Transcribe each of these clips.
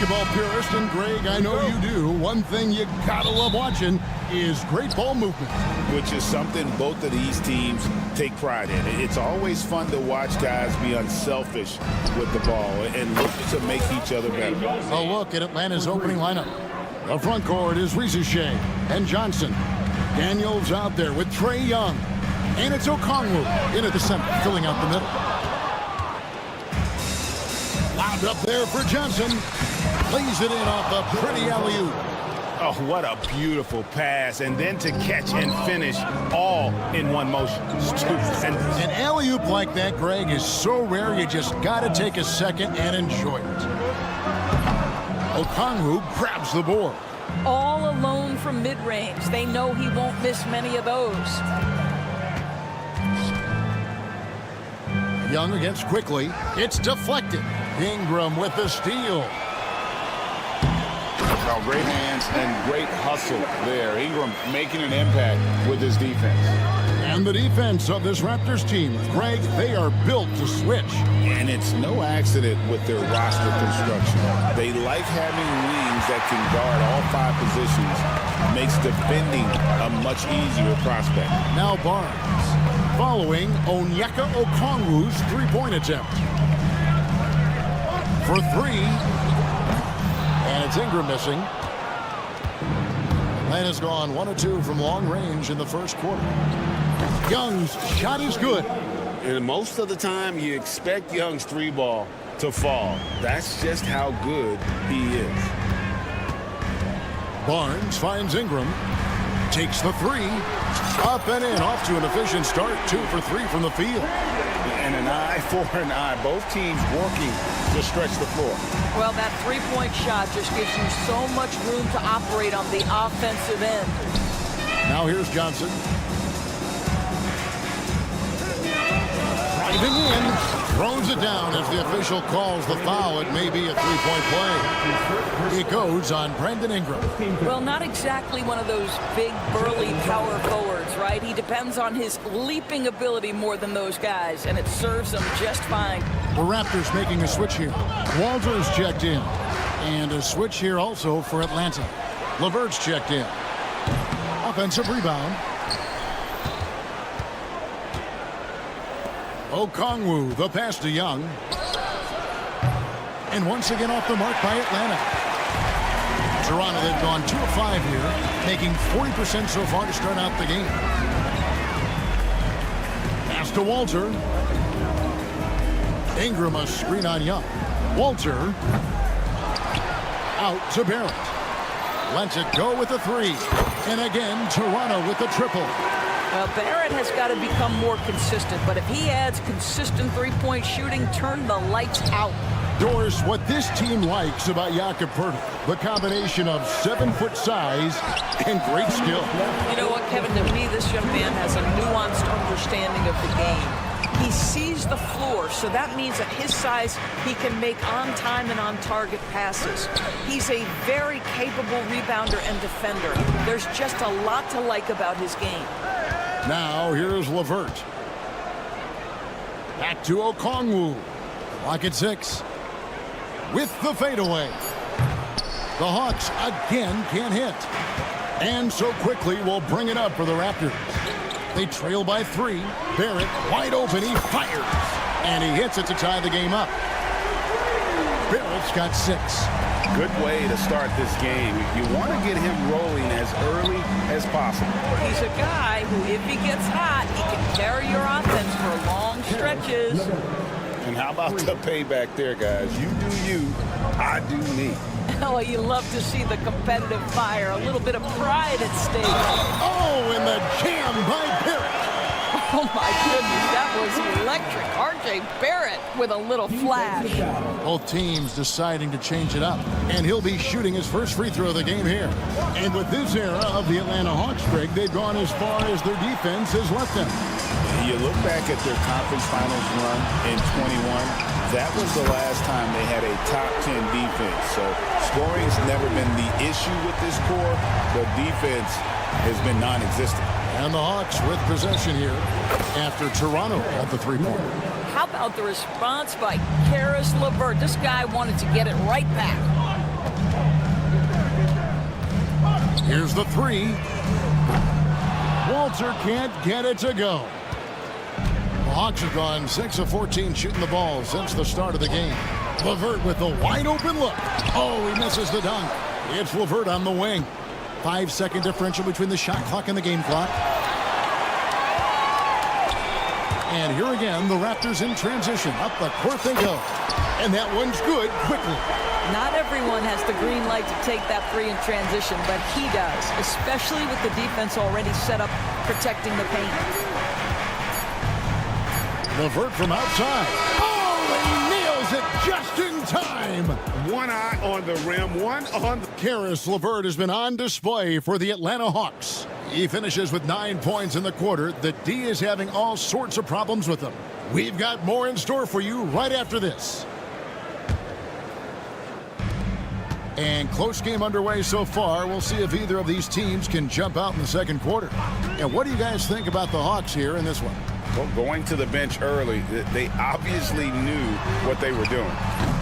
basketball purist, and Greg, I know you do, one thing you gotta love watching is great ball movement. Which is something both of these teams take pride in. It's always fun to watch guys be unselfish with the ball and look to make each other better. A look at Atlanta's opening lineup. The front court is Shea and Johnson. Daniels out there with Trae Young. And it's Okongwu into the center, filling out the middle. Lobbed up there for Johnson. Lays it in off a pretty alley-oop. Oh, what a beautiful pass. And then to catch and finish all in one motion. An alley-oop like that, Greg, is so rare you just got to take a second and enjoy it. Okongwu grabs the board. All alone from mid-range. They know he won't miss many of those. Young against Quickly. It's deflected. Ingram with the steal. Oh, great hands and great hustle there. Ingram making an impact with his defense. And the defense of this Raptors team, Greg, they are built to switch. And it's no accident with their roster construction. They like having wings that can guard all 5 positions. Makes defending a much easier prospect. Now Barnes, following Onyeka Okongwu's three-point attempt. For 3. And it's Ingram missing. Atlanta's gone 1 of 2 from long range in the first quarter. Young's shot is good. And most of the time, you expect Young's 3-ball to fall. That's just how good he is. Barnes finds Ingram. Takes the 3. Up and in. Off to an efficient start. 2 for 3 from the field. And an eye for an eye. Both teams working to stretch the floor. Well, that three-point shot just gives you so much room to operate on the offensive end. Now here's Johnson. Driving in. Throws it down as the official calls the foul. It may be a three-point play. It goes on Brandon Ingram. Well, not exactly one of those big, burly power forwards, right? He depends on his leaping ability more than those guys, and it serves him just fine. The Raptors making a switch here. Walters checked in. And a switch here also for Atlanta. LeVert's checked in. Offensive rebound. Okongwu, the pass to Young. And once again off the mark by Atlanta. Toronto, they've gone 2 of 5 here, making 40% so far to start out the game. Pass to Walter. Ingram a screen on Young. Walter. Out to Barrett. Lets it go with the 3. And again, Toronto with the triple. Well, Barrett has got to become more consistent, but if he adds consistent three-point shooting, turn the lights out. Doris, what this team likes about Jakob Poeltl, the combination of 7-foot size and great skill. You know what, Kevin, to me, this young man has a nuanced understanding of the game. He sees the floor, so that means at his size, he can make on-time and on-target passes. He's a very capable rebounder and defender. There's just a lot to like about his game. Now, here's LeVert. Back to Okongwu. Clock at 6. With the fadeaway. The Hawks again can't hit. And so quickly will bring it up for the Raptors. They trail by 3. Barrett wide open. He fires. And he hits it to tie the game up. Barrett's got 6. Good way to start this game. You want to get him rolling as early as possible. He's a guy who, if he gets hot, he can carry your offense for long stretches. And how about the payback there, guys? You do you, I do me. Oh, you love to see the competitive fire. A little bit of pride at stake. Oh, and the jam by Barrett. Oh, my goodness, that was electric. R.J. Barrett with a little flash. Both teams deciding to change it up. And he'll be shooting his first free throw of the game here. And with this era of the Atlanta Hawks, Greg, they've gone as far as their defense has let them. You look back at their conference finals run in 21. That was the last time they had a top 10 defense. So scoring's never been the issue with this core. The defense has been non-existent. And the Hawks with possession here after Toronto at the three-pointer. How about the response by Caris LeVert? This guy wanted to get it right back. Here's the three. Walter can't get it to go. The Hawks have gone 6 of 14 shooting the ball since the start of the game. LeVert with a wide open look. Oh, he misses the dunk. It's LeVert on the wing. 5-second differential between the shot clock and the game clock. And here again, the Raptors in transition. Up the court they go. And that one's good quickly. Not everyone has the green light to take that three in transition, but he does, especially with the defense already set up protecting the paint. LeVert from outside. Oh, he nails it just in time. One eye on the rim, one on the... Caris LeVert has been on display for the Atlanta Hawks. He finishes with 9 points in the quarter. The D is having all sorts of problems with him. We've got more in store for you right after this. And close game underway so far. We'll see if either of these teams can jump out in the second quarter. And what do you guys think about the Hawks here in this one? Well, going to the bench early, they obviously knew what they were doing.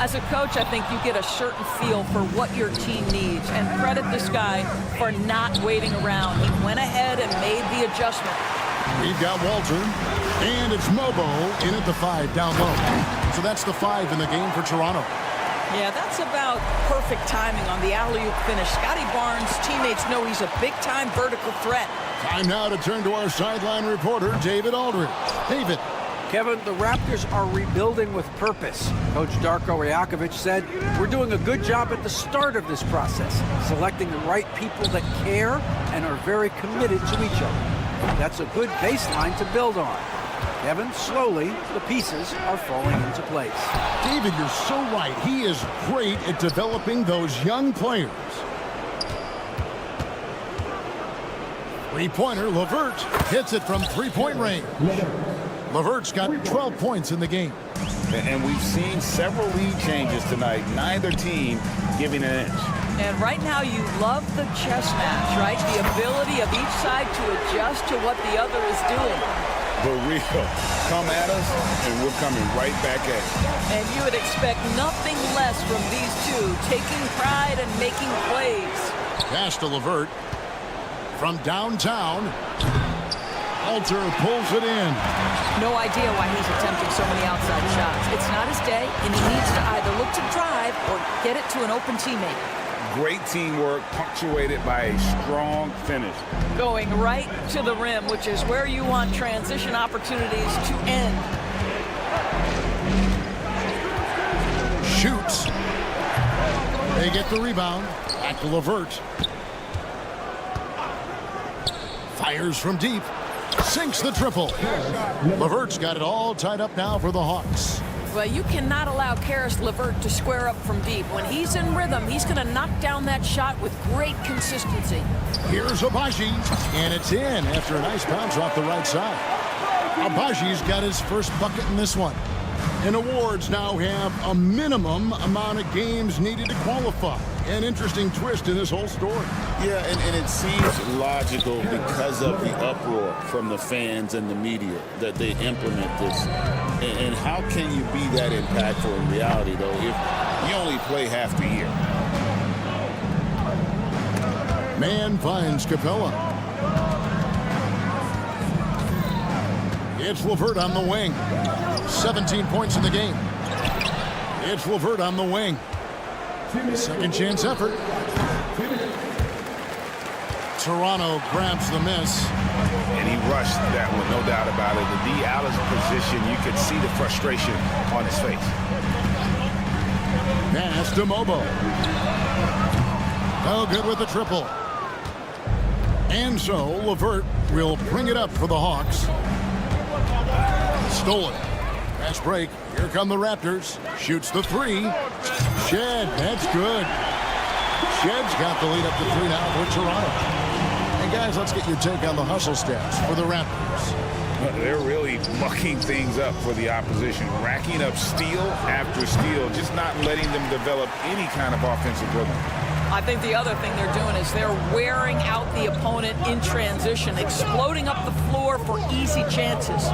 As a coach, I think you get a certain feel for what your team needs, and credit this guy for not waiting around. He went ahead and made the adjustment. We've got Walter, and it's Mobo in at the 5 down low. So that's the 5 in the game for Toronto. Yeah, that's about perfect timing on the alley-oop finish. Scotty Barnes' teammates know he's a big-time vertical threat. Time now to turn to our sideline reporter, David Aldridge. David. Kevin, the Raptors are rebuilding with purpose. Coach Darko Rajakovic said, we're doing a good job at the start of this process, selecting the right people that care and are very committed to each other. That's a good baseline to build on. Kevin, slowly, the pieces are falling into place. David, you're so right. He is great at developing those young players. Three-pointer, LeVert hits it from three-point range. LeVert's got 12 points in the game. And we've seen several lead changes tonight, neither team giving an inch. And right now you love the chess match, right? The ability of each side to adjust to what the other is doing. The real come at us, and we're coming right back at you. And you would expect nothing less from these two, taking pride and making plays. Pass to LeVert. From downtown, Walter pulls it in. No idea why he's attempting so many outside shots. It's not his day, and he needs to either look to drive or get it to an open teammate. Great teamwork, punctuated by a strong finish. Going right to the rim, which is where you want transition opportunities to end. Shoots. They get the rebound. Back to LeVert. Fires from deep. Sinks the triple. LeVert's got it all tied up now for the Hawks. Well, you cannot allow Caris LeVert to square up from deep. When he's in rhythm, he's going to knock down that shot with great consistency. Here's Abaji, and it's in after a nice bounce off the right side. Abaji's got his first bucket in this one. And awards now have a minimum amount of games needed to qualify. An interesting twist in this whole story. Yeah, and it seems logical because of the uproar from the fans and the media that they implement this. And how can you be that impactful in reality, though, if you only play half the year? Man finds Capella. It's LeVert on the wing. 17 points in the game. It's LeVert on the wing. Second chance effort. Toronto grabs the miss. And he rushed that one, no doubt about it. The D out of position, you could see the frustration on his face. Pass to Mobo. Oh, good with the triple. And so LeVert will bring it up for the Hawks. Stolen. Fast break. Here come the Raptors. Shoots the three. Shed. That's good. Shed's got the lead up to 3 now for Toronto. And guys, let's get your take on the hustle stats for the Raptors. They're really mucking things up for the opposition, racking up steal after steal, just not letting them develop any kind of offensive rhythm. I think the other thing they're doing is they're wearing out the opponent in transition, exploding up the floor for easy chances.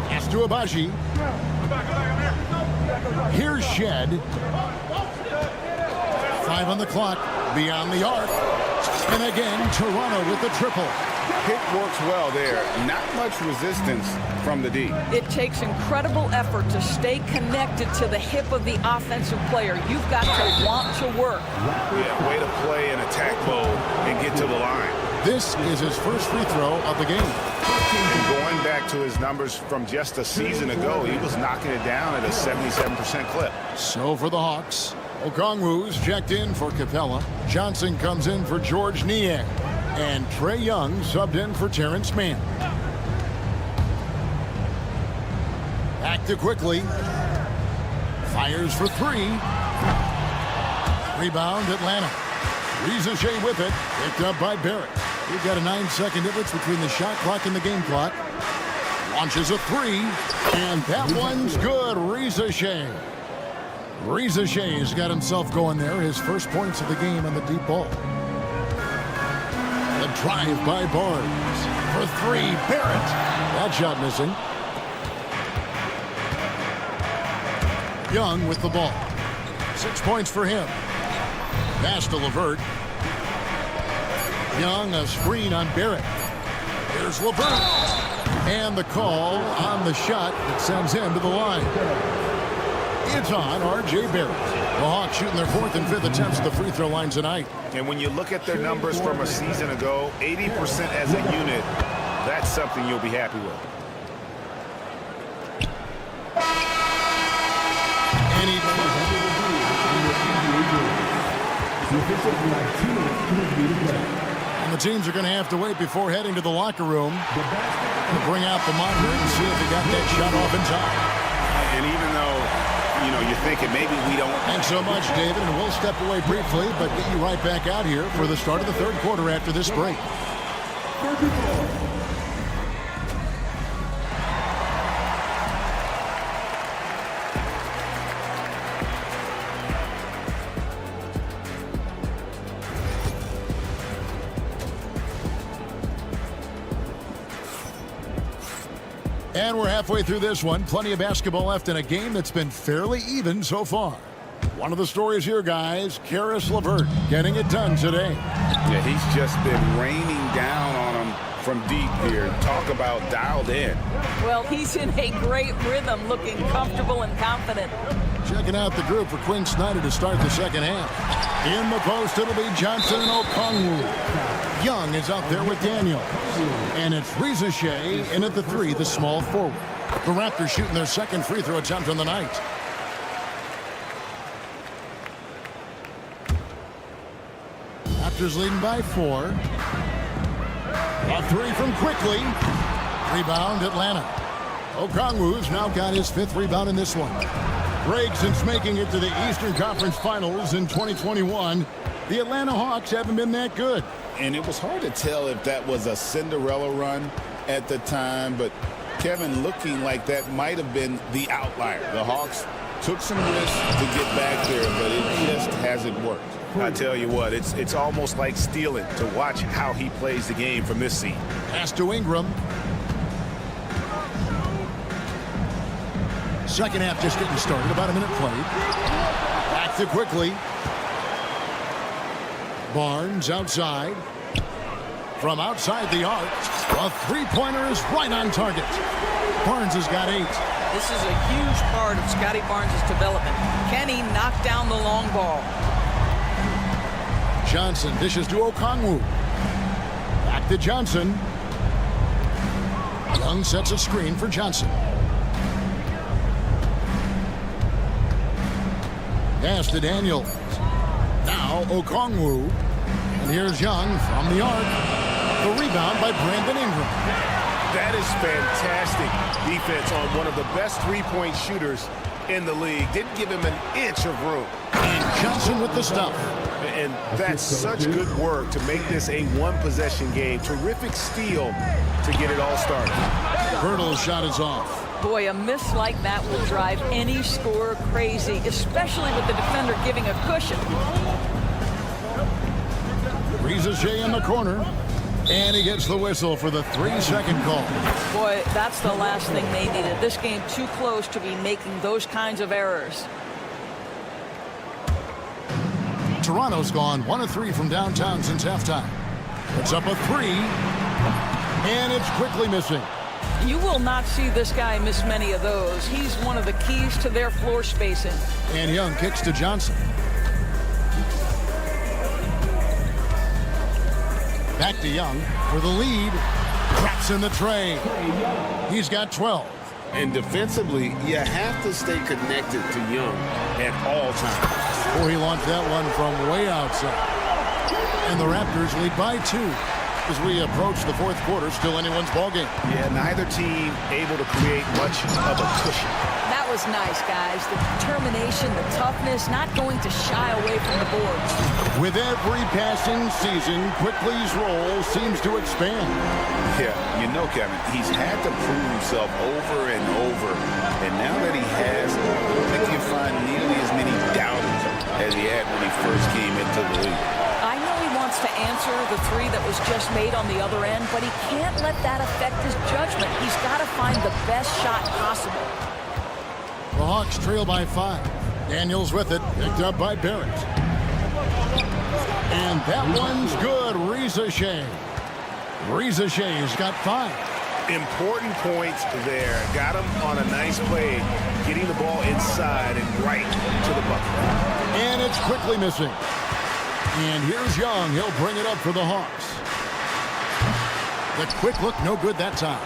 Pass to Abaji. Here's Shed. 5 on the clock. Beyond the arc. And again, Toronto with the triple. Pick works well there. Not much resistance from the D. It takes incredible effort to stay connected to the hip of the offensive player. You've got to want to work. Yeah, way to play in attack mode and get to the line. This is his first free throw of the game. Going back to his numbers from just a season ago, he was knocking it down at a 77% clip. So for the Hawks, Okongwu's checked in for Capella. Johnson comes in for George Niang. And Trae Young subbed in for Terrence Mann. Back to Quickly. Fires for 3. Rebound Atlanta. Riza with it. Picked up by Barrett. We've got a 9-second difference between the shot clock and the game clock. Launches a 3. And that one's good. Riza Riza's got himself going there. His first points of the game on the deep ball. The drive by Barnes. For 3, Barrett. That shot missing. Young with the ball. 6 points for him. Pass to LeVert. Young, a screen on Barrett. Here's LeVert. And the call on the shot that sends him to the line. It's on R.J. Barrett. The Hawks shooting their 4th and 5th attempts at the free throw line tonight. And when you look at their numbers from a season ago, 80% as a unit, that's something you'll be happy with. And the teams are going to have to wait before heading to the locker room to bring out the monitor and see if they got that shot off in time. And even though, you're thinking maybe we don't. Thanks so much, David, and we'll step away briefly, but get you right back out here for the start of the 3rd quarter after this break. And we're halfway through this one. Plenty of basketball left in a game that's been fairly even so far. One of the stories here, guys, Caris LeVert getting it done today. Yeah, he's just been raining down on him from deep here. Talk about dialed in. Well, he's in a great rhythm, looking comfortable and confident. Checking out the group for Quinn Snyder to start the second half. In the post, it'll be Johnson and Okongwu. Young is out there with Daniels. And it's Riza in at the 3, the small forward. The Raptors shooting their second free throw attempt on the night. Raptors leading by 4. A 3 from Quickly. Rebound Atlanta. Okongwu's now got his 5th rebound in this one. Greg, since making it to the Eastern Conference Finals in 2021, the Atlanta Hawks haven't been that good. And it was hard to tell if that was a Cinderella run at the time, but Kevin, looking like that might have been the outlier. The Hawks took some risks to get back there, but it just hasn't worked. I tell you what, it's almost like stealing to watch how he plays the game from this seat. Pass to Ingram. Second half just getting started. About a minute played. Back to Quickly. Barnes outside. From outside the arc, a three-pointer is right on target. Barnes has got 8. This is a huge part of Scotty Barnes' development. Can he knock down the long ball? Johnson dishes to Okongwu. Back to Johnson. Young sets a screen for Johnson. Pass to Daniels. Now Okongwu. And here's Young from the arc. The rebound by Brandon Ingram. That is fantastic defense on one of the best three-point shooters in the league. Didn't give him an inch of room. And Johnson with the stuff. And that's such good work to make this a one-possession game. Terrific steal to get it all started. Hurdle's shot is off. Boy, a miss like that will drive any scorer crazy, especially with the defender giving a cushion. Riza in the corner. And he gets the whistle for the 3-second call. Boy, that's the last thing they needed. This game too close to be making those kinds of errors. Toronto's gone 1 of 3 from downtown since halftime. It's up a 3, and it's quickly missing. You will not see this guy miss many of those. He's one of the keys to their floor spacing. And Young kicks to Johnson. Back to Young for the lead. Drops in the tray. He's got 12. And defensively, you have to stay connected to Young at all times. Boy, he launched that one from way outside. And the Raptors lead by 2 as we approach the fourth quarter. Still anyone's ballgame. Yeah, neither team able to create much of a cushion. That was nice, guys. The determination, the toughness, not going to shy away from the boards. With every passing season, Quickly's role seems to expand. Yeah, you know, Kevin, he's had to prove himself over and over. And now that he has, I don't think you find nearly as many doubters as he had when he first came into the league. I know he wants to answer the 3 that was just made on the other end, but he can't let that affect his judgment. He's got to find the best shot possible. The Hawks trail by 5. Daniels with it, picked up by Barrett. And that one's good. Reza Shea. Reza Shea's got 5. Important points there. Got him on a nice play, getting the ball inside and right to the bucket. And it's quickly missing. And here's Young. He'll bring it up for the Hawks. The quick look, no good that time.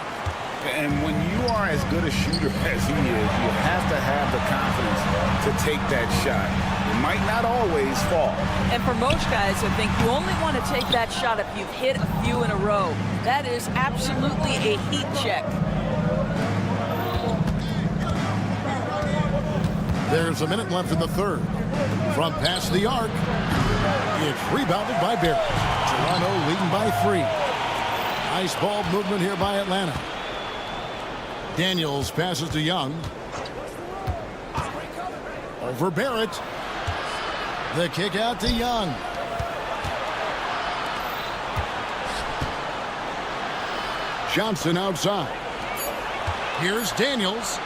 And when you are as good a shooter as he is, you have to have the confidence to take that shot. It might not always fall. And for most guys, I think you only want to take that shot if you've hit a few in a row. That is absolutely a heat check. There's a minute left in the third. From past the arc, it's rebounded by Barrett. Toronto leading by 3. Nice ball movement here by Atlanta. Daniels passes to Young. Over Barrett. The kick out to Young. Johnson outside. Here's Daniels.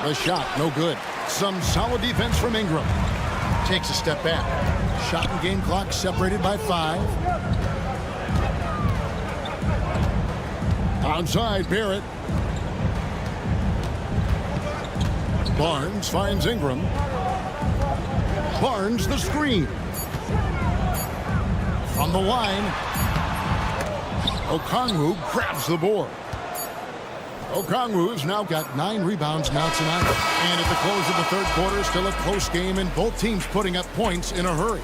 The shot, no good. Some solid defense from Ingram. Takes a step back. Shot and game clock separated by 5. Outside, Barrett. Barnes finds Ingram. Barnes the screen. From the line, Okongwu grabs the board. Okongwu's now got 9 rebounds now tonight. And at the close of the third quarter, still a close game, and both teams putting up points in a hurry.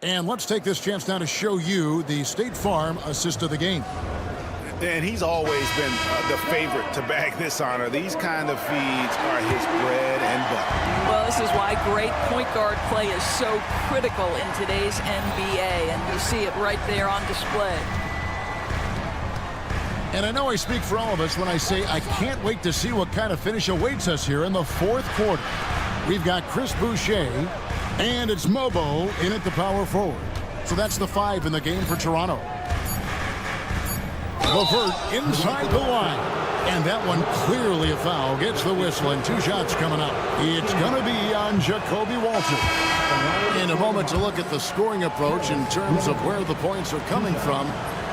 And let's take this chance now to show you the State Farm assist of the game. And he's always been the favorite to bag this honor. These kind of feeds are his bread and butter. Well, this is why great point guard play is so critical in today's NBA, and you see it right there on display. And I know I speak for all of us when I say I can't wait to see what kind of finish awaits us here in the fourth quarter. We've got Chris Boucher, and it's Mobo in at the power forward. So that's the 5 in the game for Toronto. LeVert inside the line. And that one clearly a foul. Gets the whistle, and 2 shots coming up. It's going to be on Jacoby Walter. In a moment to look at the scoring approach in terms of where the points are coming from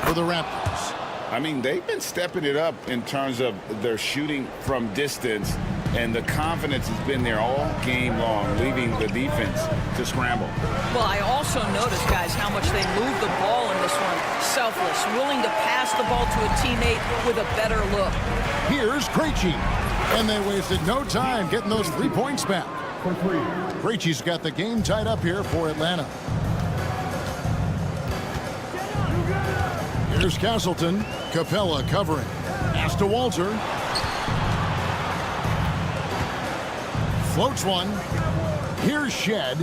for the Raptors. I mean, they've been stepping it up in terms of their shooting from distance, and the confidence has been there all game long, leaving the defense to scramble. Well, I also noticed, guys, how much they move the ball in this one. Selfless, willing to pass the ball to a teammate with a better look. Here's Krejci, and they wasted no time getting those 3 points back. Krejci's got the game tied up here for Atlanta. Here's Castleton. Capella covering. Pass to Walter. Floats one. Here's Shed.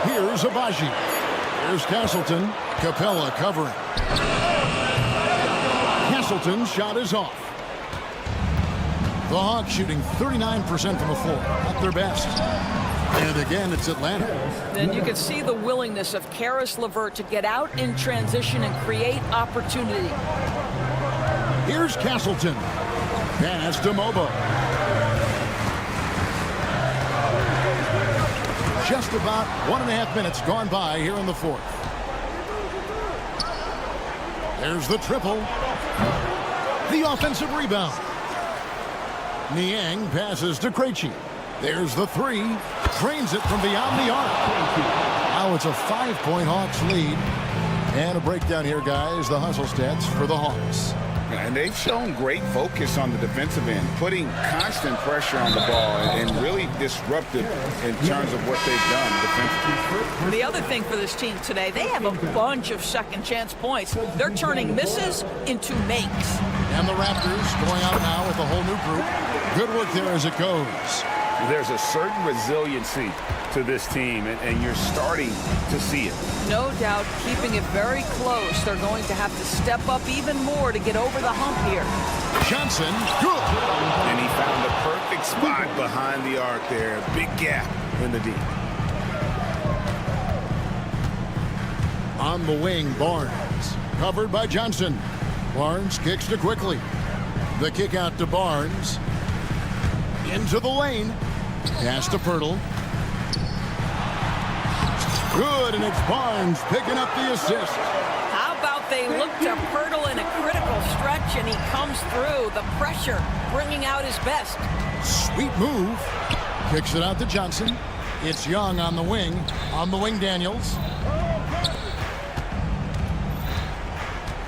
Here's Abaji. Here's Castleton. Capella covering. Castleton's shot is off. The Hawks shooting 39% from the floor. Not their best. And again, it's Atlanta. Then you can see the willingness of Caris LeVert to get out in transition and create opportunity. Here's Castleton. Pass to Mobo. Just about 1.5 minutes gone by here in the fourth. There's the triple. The offensive rebound. Niang passes to Krejci. There's the three. Drains it from beyond the arc. Now it's a 5-point Hawks lead. And a breakdown here, guys. The hustle stats for the Hawks. And they've shown great focus on the defensive end, putting constant pressure on the ball and really disruptive in terms of what they've done defensively. The other thing for this team today, they have a bunch of second chance points. They're turning misses into makes. And the Raptors going out now with a whole new group. Good work there as it goes. There's a certain resiliency to this team, and you're starting to see it. No doubt, keeping it very close. They're going to have to step up even more to get over the hump here. Johnson, good. And he found the perfect spot behind the arc there. Big gap in the D. On the wing, Barnes. Covered by Johnson. Barnes kicks to Quickly. The kick out to Barnes. Into the lane. Pass to Pirtle. Good, and it's Barnes picking up the assist. How about they look to Pirtle in a critical stretch, and he comes through. The pressure bringing out his best. Sweet move. Kicks it out to Johnson. It's Young on the wing. On the wing, Daniels.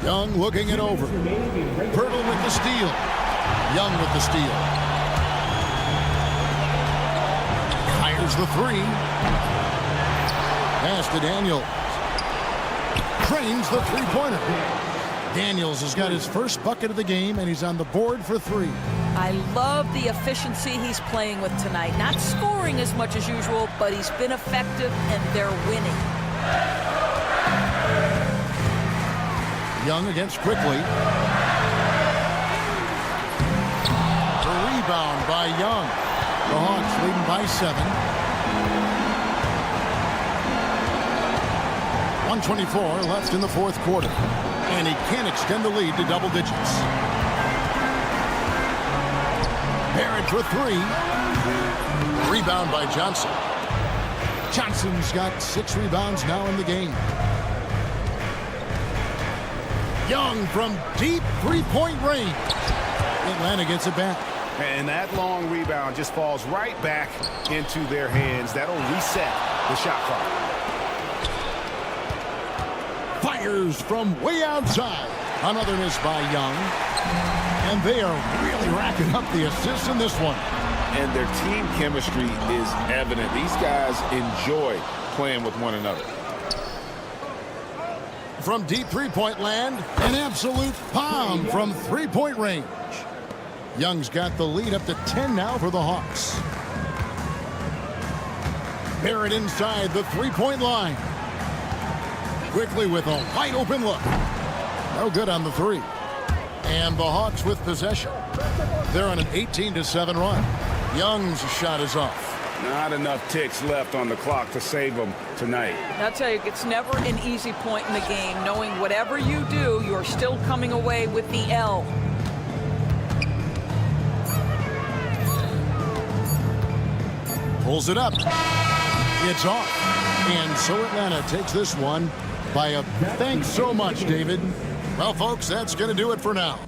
Young looking it over. Pirtle with the steal. Young with the steal. Fires the three. Pass to Daniels. Trains the three-pointer. Daniels has got his first bucket of the game, and he's on the board for three. I love the efficiency he's playing with tonight. Not scoring as much as usual, but he's been effective, and they're winning. Young against Quickly. The rebound by Young. The Hawks leading by 7. 1:24 left in the fourth quarter. And he can't extend the lead to double digits. Barrett for three. Rebound by Johnson. Johnson's got 6 rebounds now in the game. Young from deep three-point range. Atlanta gets it back. And that long rebound just falls right back into their hands. That'll reset the shot clock. Fires from way outside. Another miss by Young. And they are really racking up the assists in this one. And their team chemistry is evident. These guys enjoy playing with one another. From deep three-point land, an absolute bomb from three-point range. Young's got the lead up to 10 now for the Hawks. Barrett inside the three-point line. Quickly with a wide open look. No good on the three. And the Hawks with possession. They're on an 18-7 run. Young's shot is off. Not enough ticks left on the clock to save them tonight. I'll tell you, it's never an easy point in the game, knowing whatever you do, you're still coming away with the L. Pulls it up. It's off. And so Atlanta takes this one by a thanks so much, David. Well, folks, that's going to do it for now.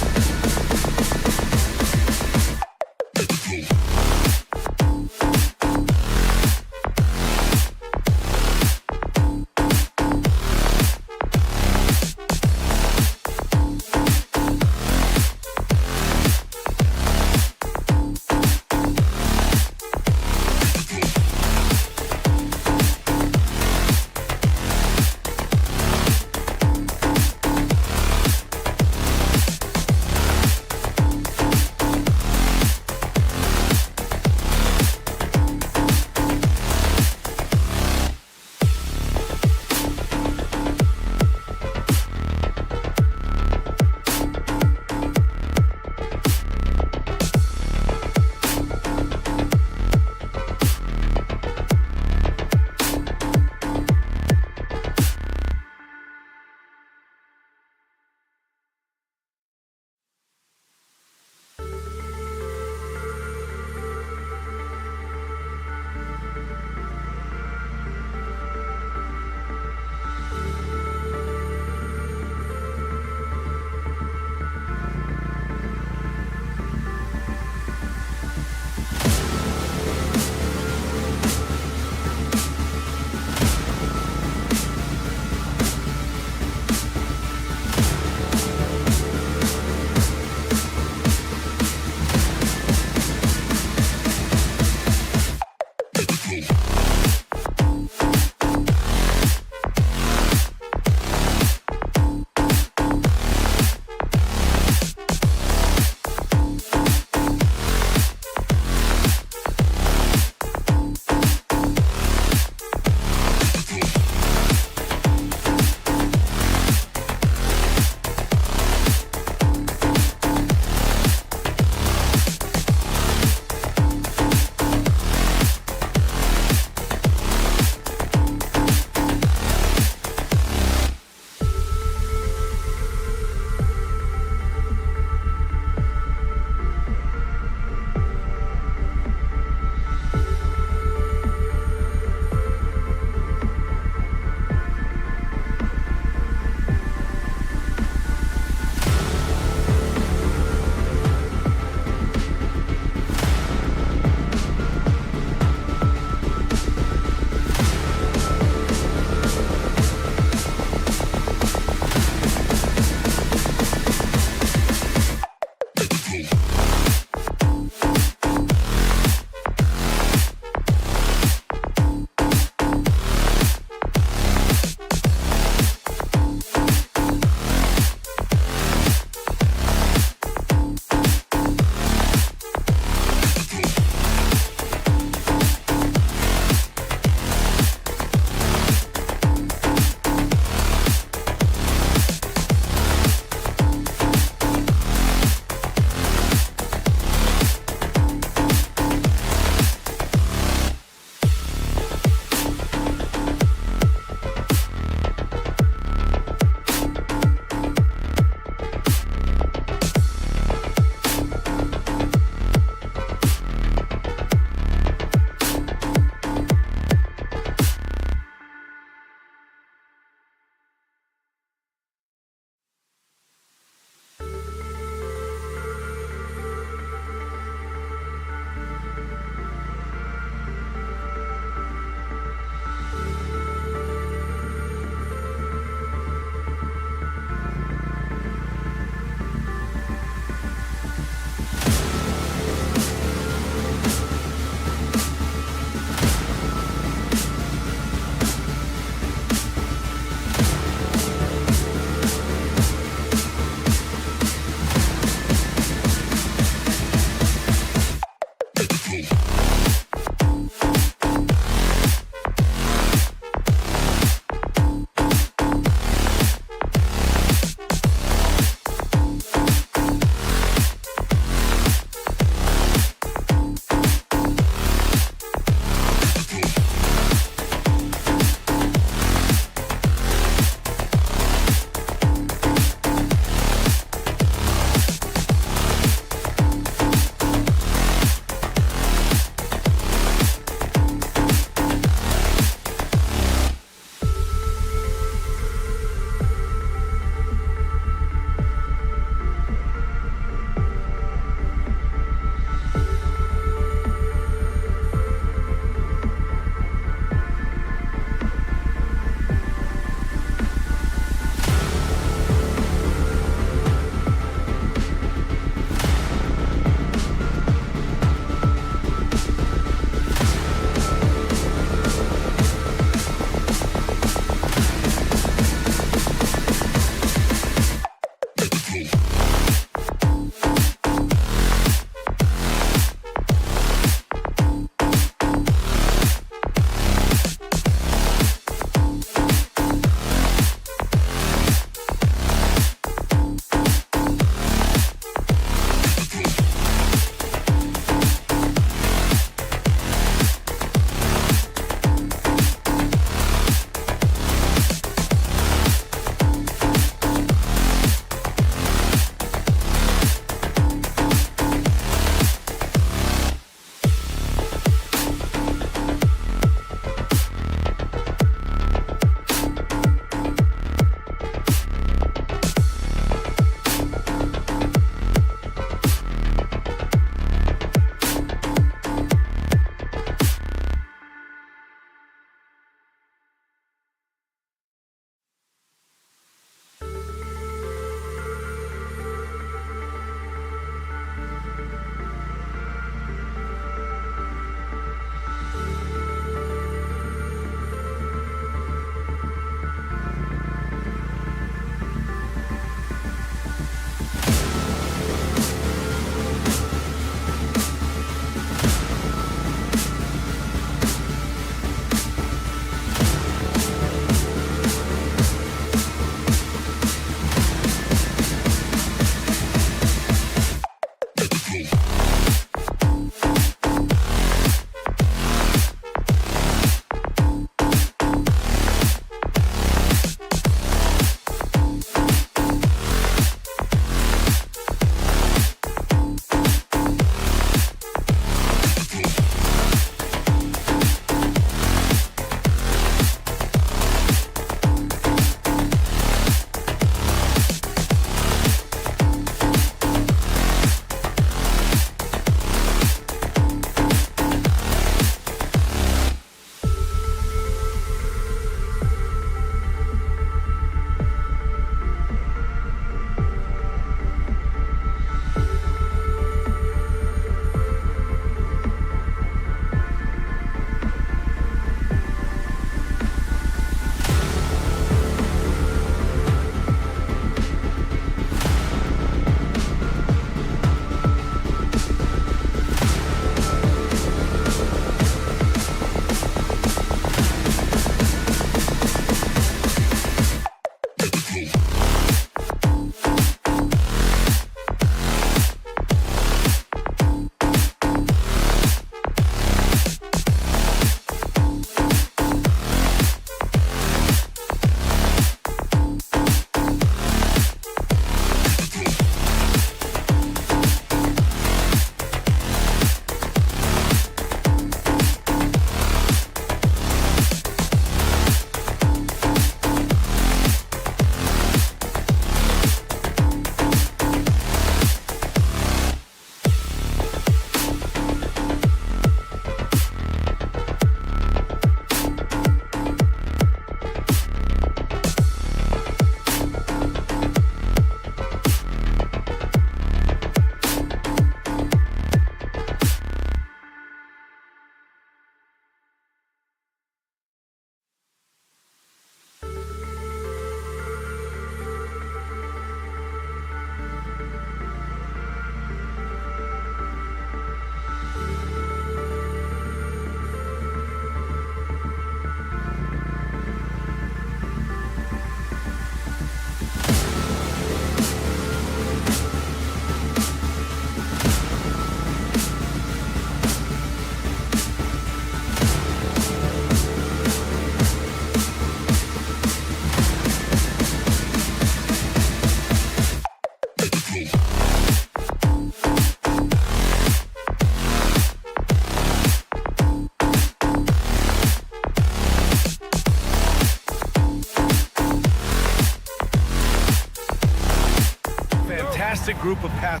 group of passers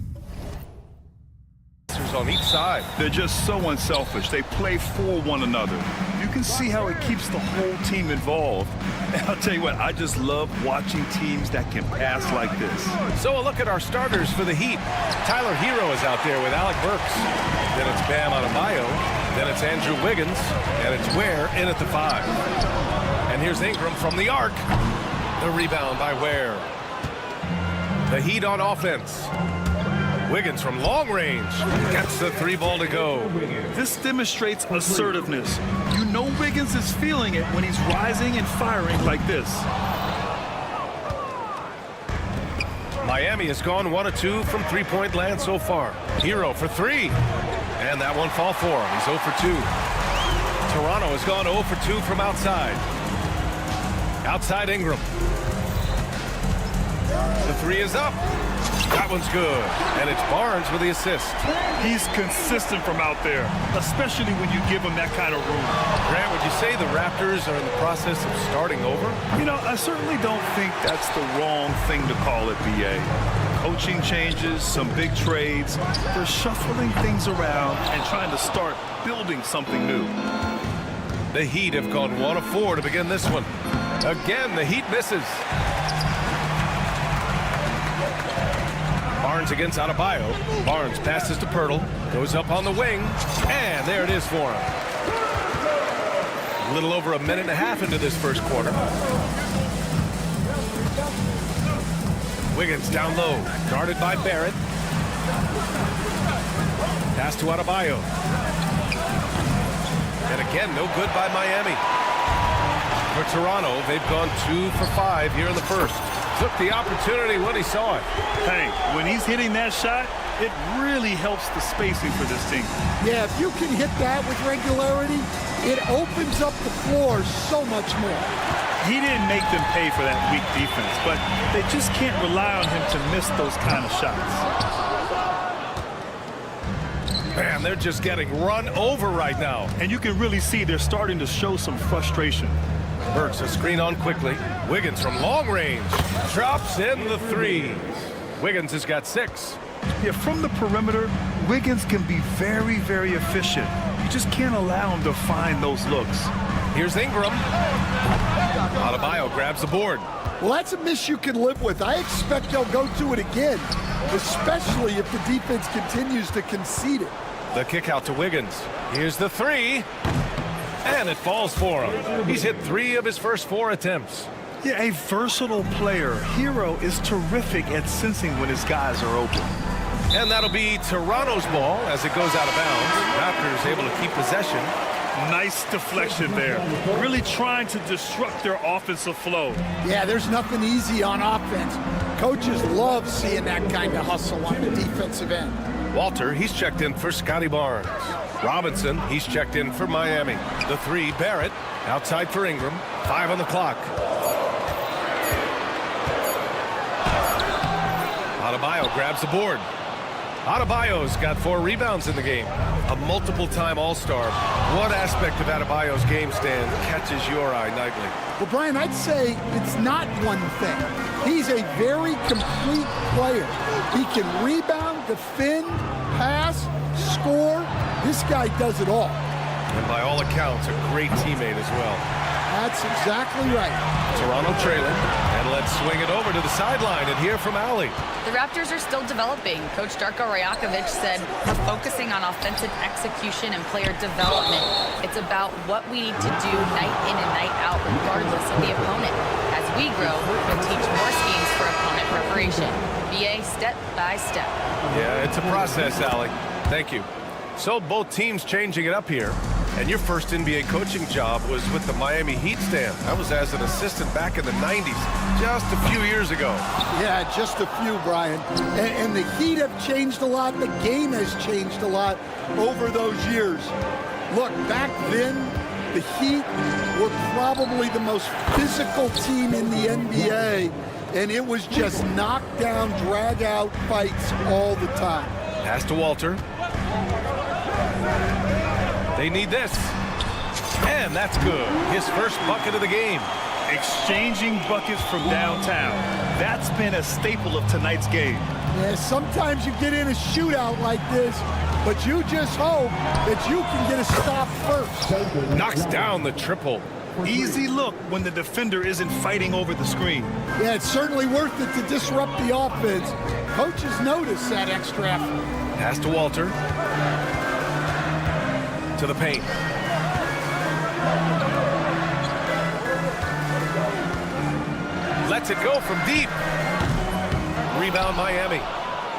on each side. They're just so unselfish. They play for one another. You can see how it keeps the whole team involved. And I'll tell you what, I just love watching teams that can pass like this. So a look at our starters for the Heat. Tyler Hero is out there with Alec Burks. Then it's Bam Adebayo. Then it's Andrew Wiggins. And it's Ware in at the 5. And here's Ingram from the arc. The rebound by Ware. The Heat on offense. Wiggins from long range gets the 3-ball to go. This demonstrates assertiveness. You know Wiggins is feeling it when he's rising and firing like this. Miami has gone 1 of 2 from three-point land so far. Hero for 3. And that one fall for him. He's 0 for 2. Toronto has gone 0 for 2 from outside. Outside Ingram. The 3 is up. That one's good. And it's Barnes with the assist. He's consistent from out there, especially when you give him that kind of room. Grant, would you say the Raptors are in the process of starting over? You know, I certainly don't think that's the wrong thing to call it, BA. Coaching changes, some big trades. They're shuffling things around and trying to start building something new. The Heat have gone 1 of 4 to begin this one. Again, the Heat misses. Barnes against Adebayo. Barnes passes to Pirtle. Goes up on the wing. And there it is for him. A little over a minute and a half into this first quarter. Wiggins down low. Guarded by Barrett. Pass to Adebayo. And again, no good by Miami. For Toronto, they've gone 2 for 5 here in the first. Took the opportunity when he saw it. Hey, when he's hitting that shot, it really helps the spacing for this team. Yeah, if you can hit that with regularity, it opens up the floor so much more. He didn't make them pay for that weak defense, but they just can't rely on him to miss those kind of shots. Man, they're just getting run over right now. And you can really see they're starting to show some frustration. Burks a screen on quickly. Wiggins from long range drops in the 3. Wiggins has got 6. Yeah, from the perimeter, Wiggins can be very, very efficient. You just can't allow him to find those looks. Here's Ingram. Adebayo grabs the board. Well, that's a miss you can live with. I expect they'll go to it again, especially if the defense continues to concede it. The kick out to Wiggins. Here's the 3. And it falls for him. He's hit 3 of his first 4 attempts. Yeah, a versatile player. Hero is terrific at sensing when his guys are open. And that'll be Toronto's ball as it goes out of bounds. Raptors able to keep possession. Nice deflection there. Really trying to disrupt their offensive flow. Yeah, there's nothing easy on offense. Coaches love seeing that kind of hustle on the defensive end. Walter, he's checked in for Scotty Barnes. Robinson, he's checked in for Miami. The 3, Barrett, outside for Ingram. 5 on the clock. Adebayo grabs the board. Adebayo's got 4 rebounds in the game. A multiple-time All-Star. What aspect of Adebayo's game stand catches your eye nightly? Well, Brian, I'd say it's not one thing. He's a very complete player. He can rebound, defend, pass, score. This guy does it all. And by all accounts, a great teammate as well. That's exactly right. Toronto trailing. And let's swing it over to the sideline and hear from Allie. The Raptors are still developing. Coach Darko Rajakovic said we're focusing on offensive execution and player development. It's about what we need to do night in and night out regardless of the opponent. As we grow, we'll teach more schemes for opponent preparation. BA step by step. Yeah, it's a process, Allie. Thank you. So both teams changing it up here. And your first NBA coaching job was with the Miami Heat stand. That was as an assistant back in the 90s, just a few years ago. Yeah, just a few, Brian. And the Heat have changed a lot. The game has changed a lot over those years. Look, back then, the Heat were probably the most physical team in the NBA, and it was just knockdown, drag-out fights all the time. Pass to Walter. They need this. And that's good. His first bucket of the game. Exchanging buckets from downtown. That's been a staple of tonight's game. Yeah, sometimes you get in a shootout like this, but you just hope that you can get a stop first. Knocks down the triple. Easy look when the defender isn't fighting over the screen. Yeah, it's certainly worth it to disrupt the offense. Coaches notice that extra effort. Pass to Walter. To the paint. Lets it go from deep. Rebound Miami.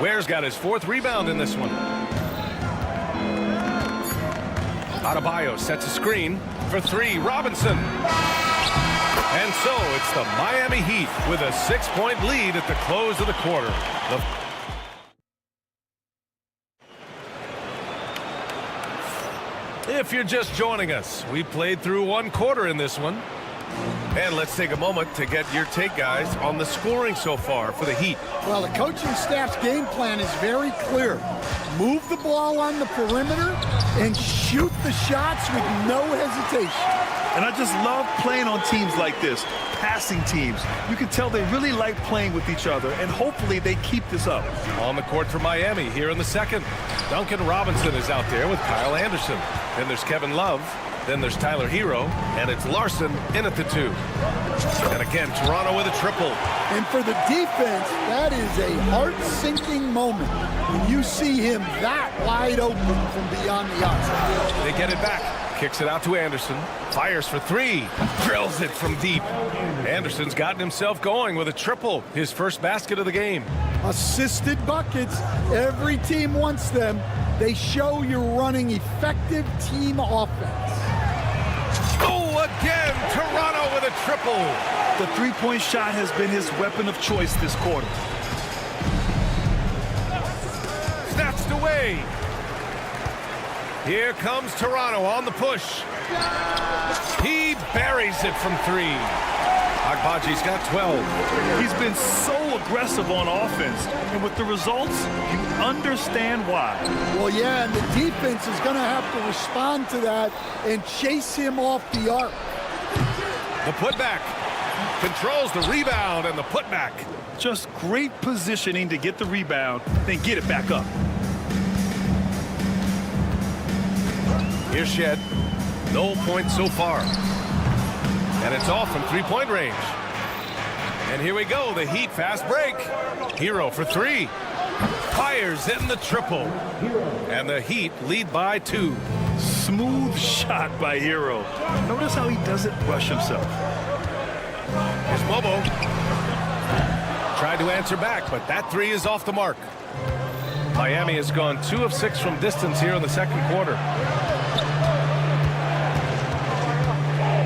Ware's got his 4th rebound in this one. Adebayo sets a screen for 3. Robinson. And so it's the Miami Heat with a 6-point lead at the close of the quarter. If you're just joining us, we played through 1 quarter in this one. And let's take a moment to get your take, guys, on the scoring so far for the Heat. Well, the coaching staff's game plan is very clear. Move the ball on the perimeter and shoot the shots with no hesitation. And I just love playing on teams like this, passing teams. You can tell they really like playing with each other, and hopefully they keep this up. On the court for Miami here in the second. Duncan Robinson is out there with Kyle Anderson. Then there's Kevin Love. Then there's Tyler Hero, and it's Larson in at the 2. And again, Toronto with a triple. And for the defense, that is a heart-sinking moment when you see him that wide open from beyond the arc. They get it back. Kicks it out to Anderson. Fires for 3. Drills it from deep. Anderson's gotten himself going with a triple. His first basket of the game. Assisted buckets. Every team wants them. They show you're running effective team offense. Oh, again, Toronto with a triple. The three-point shot has been his weapon of choice this quarter. Snatched away. Here comes Toronto on the push. He buries it from 3. Agbaji's got 12. He's been so aggressive on offense, and with the results, you understand why. Well, yeah, and the defense is going to have to respond to that and chase him off the arc. The putback. Controls the rebound and the putback. Just great positioning to get the rebound, then get it back up. Here's Shed. No points so far. And it's off from 3-point range. And here we go, the Heat fast break. Hero for 3. Fires in the triple. And the Heat lead by 2. Smooth shot by Hero. Notice how he doesn't rush himself. Here's Mobo. Tried to answer back, but that 3 is off the mark. Miami has gone 2 of 6 from distance here in the second quarter.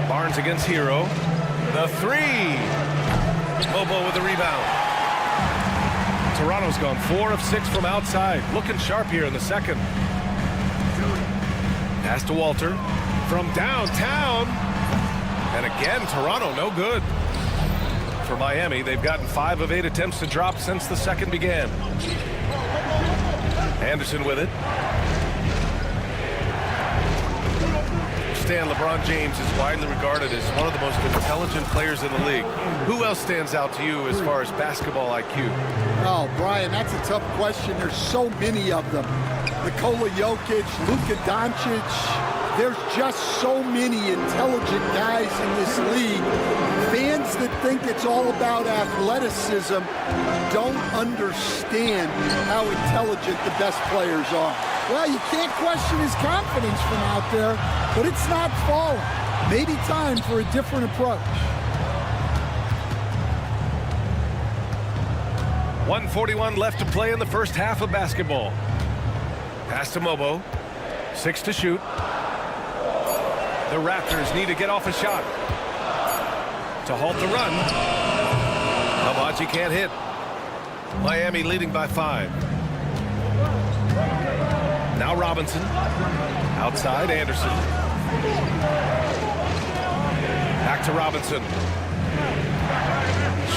Barnes against Hero. The 3. Mobo with the rebound. Toronto's gone 4 of 6 from outside. Looking sharp here in the second. Pass to Walter from downtown. And again, Toronto no good. For Miami, they've gotten 5 of 8 attempts to drop since the second began. Anderson with it. LeBron James is widely regarded as one of the most intelligent players in the league. Who else stands out to you as far as basketball IQ? Oh, Brian, that's a tough question. There's so many of them. Nikola Jokic, Luka Doncic. There's just so many intelligent guys in this league. Fans that think it's all about athleticism don't understand how intelligent the best players are. Well, you can't question his confidence from out there, but it's not falling. Maybe time for a different approach. 1:41 left to play in the first half of basketball. Pass to Mobo. 6 to shoot. The Raptors need to get off a shot to halt the run. Agbaji can't hit. Miami leading by 5. Now Robinson. Outside Anderson. Back to Robinson.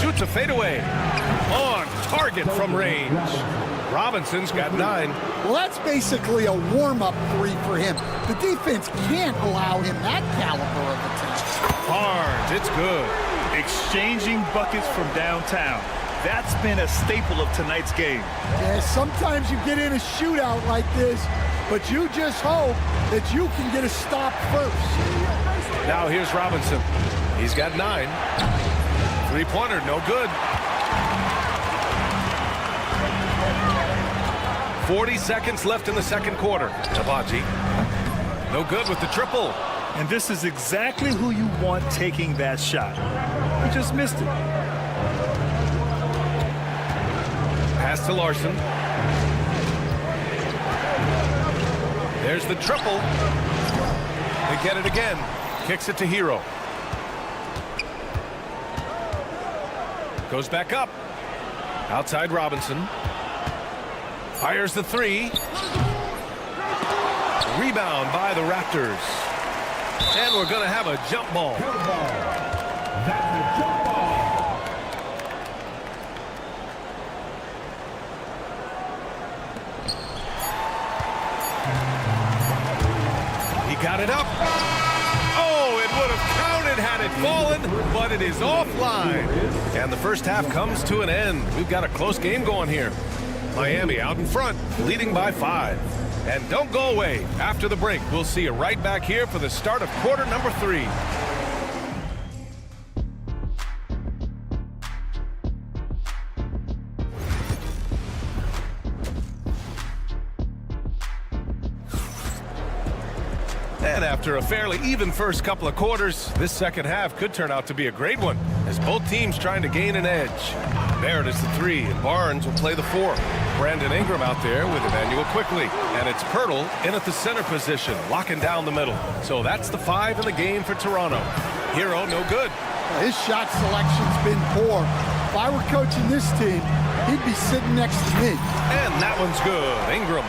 Shoots a fadeaway. On target from range. Robinson's got 9. Well, that's basically a warm-up 3 for him. The defense can't allow him that caliber of attention. Barnes, it's good. Exchanging buckets from downtown. That's been a staple of tonight's game. Yeah, sometimes you get in a shootout like this, but you just hope that you can get a stop first. Now here's Robinson. He's got 9. Three-pointer, no good. 40 seconds left in the second quarter. Tabaji, no good with the triple. And this is exactly who you want taking that shot. He just missed it. Pass to Larson. There's the triple. They get it again. Kicks it to Hero. Goes back up. Outside Robinson. Fires the 3. Rebound by the Raptors. And we're going to have a jump ball. That's a jump ball. He got it up. Oh, it would have counted had it fallen, but it is offline. And the first half comes to an end. We've got a close game going here. Miami out in front, leading by 5. And don't go away. After the break, we'll see you right back here for the start of quarter number 3. And after a fairly even first couple of quarters, this second half could turn out to be a great one, as both teams trying to gain an edge. Barrett is the 3, and Barnes will play the 4. Brandon Ingram out there with Emmanuel quickly. And it's Pirtle in at the center position, locking down the middle. So that's the 5 in the game for Toronto. Hero, no good. His shot selection's been poor. If I were coaching this team, he'd be sitting next to me. And that one's good. Ingram.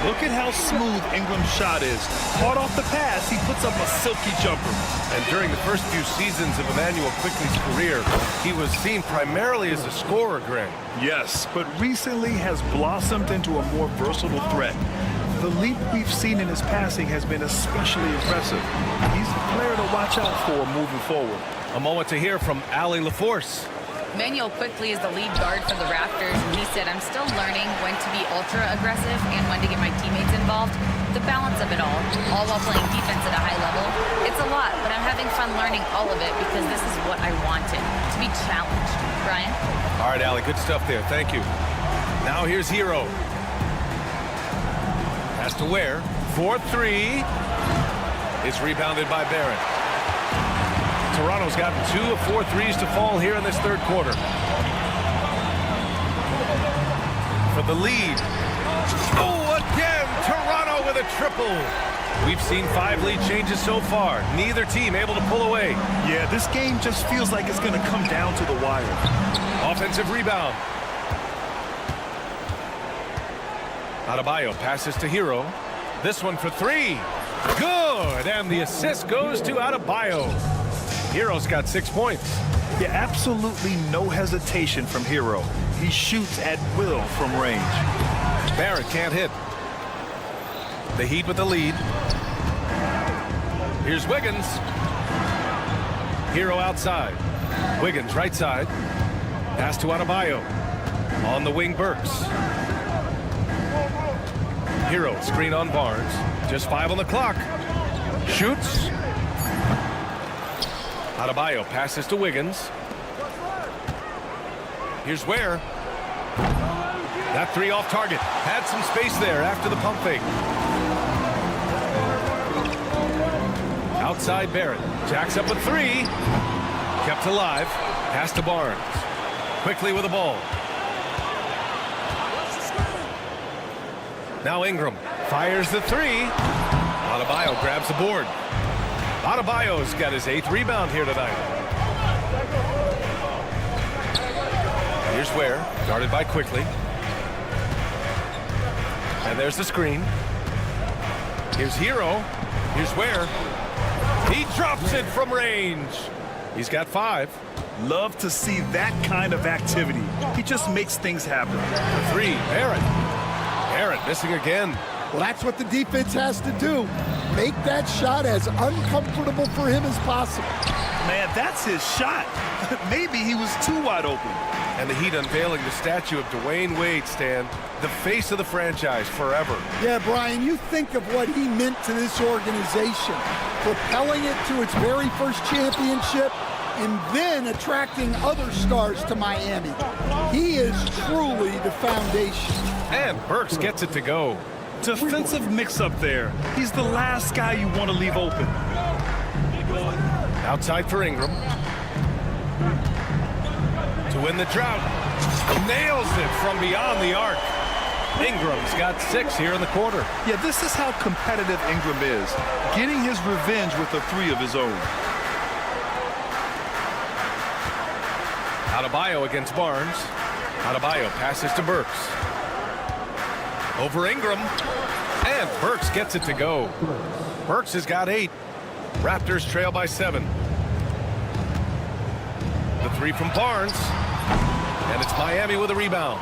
Look at how smooth Ingram's shot is. Hard off the pass, he puts up a silky jumper. And during the first few seasons of Emmanuel Quickley's career, he was seen primarily as a scorer, Greg. Yes, but recently has blossomed into a more versatile threat. The leap we've seen in his passing has been especially impressive. He's a player to watch out for moving forward. A moment to hear from Allie LaForce. Manuel Quickley is the lead guard for the Raptors, and he said, I'm still learning when to be ultra aggressive and when to get my teammates involved. The balance of it all while playing defense at a high level. It's a lot, but I'm having fun learning all of it because this is what I wanted, to be challenged. Brian? All right, Allie, good stuff there. Thank you. Now here's Hero. Has to Ware. 4-3. It's rebounded by Barrett. Toronto's gotten 2 of 4 threes to fall here in this third quarter. For the lead. Oh, again, Toronto with a triple. We've seen 5 lead changes so far. Neither team able to pull away. Yeah, this game just feels like it's going to come down to the wire. Offensive rebound. Adebayo passes to Hero. This one for 3. Good, and the assist goes to Adebayo. Hero's got 6 points. Yeah, absolutely no hesitation from Hero. He shoots at will from range. Barrett can't hit. The Heat with the lead. Here's Wiggins. Hero outside. Wiggins right side. Pass to Adebayo. On the wing, Burks. Hero screen on Barnes. Just 5 on the clock. Shoots. Adebayo passes to Wiggins. Here's Ware. That 3 off target. Had some space there after the pump fake. Outside Barrett. Jacks up a 3. Kept alive. Pass to Barnes. Quickly with the ball. Now Ingram fires the 3. Adebayo grabs the board. Adebayo's got his 8th rebound here tonight. Here's Ware, guarded by Quickley. And there's the screen. Here's Hero. Here's Ware. He drops it from range. He's got 5. Love to see that kind of activity. He just makes things happen. 3, Barrett. Barrett missing again. Well, that's what the defense has to do. Make that shot as uncomfortable for him as possible. Man, that's his shot. Maybe he was too wide open. And the Heat unveiling the statue of Dwayne Wade, Stan, the face of the franchise forever. Yeah, Brian, you think of what he meant to this organization, propelling it to its very first championship and then attracting other stars to Miami. He is truly the foundation. And Burks gets it to go. Defensive mix-up there. He's the last guy you want to leave open. Outside for Ingram. To win the drought. Nails it from beyond the arc. Ingram's got 6 here in the quarter. Yeah, this is how competitive Ingram is. Getting his revenge with a 3 of his own. Adebayo against Barnes. Adebayo passes to Burks. Over Ingram. And Burks gets it to go. Burks has got 8. Raptors trail by 7. The 3 from Barnes. And it's Miami with a rebound.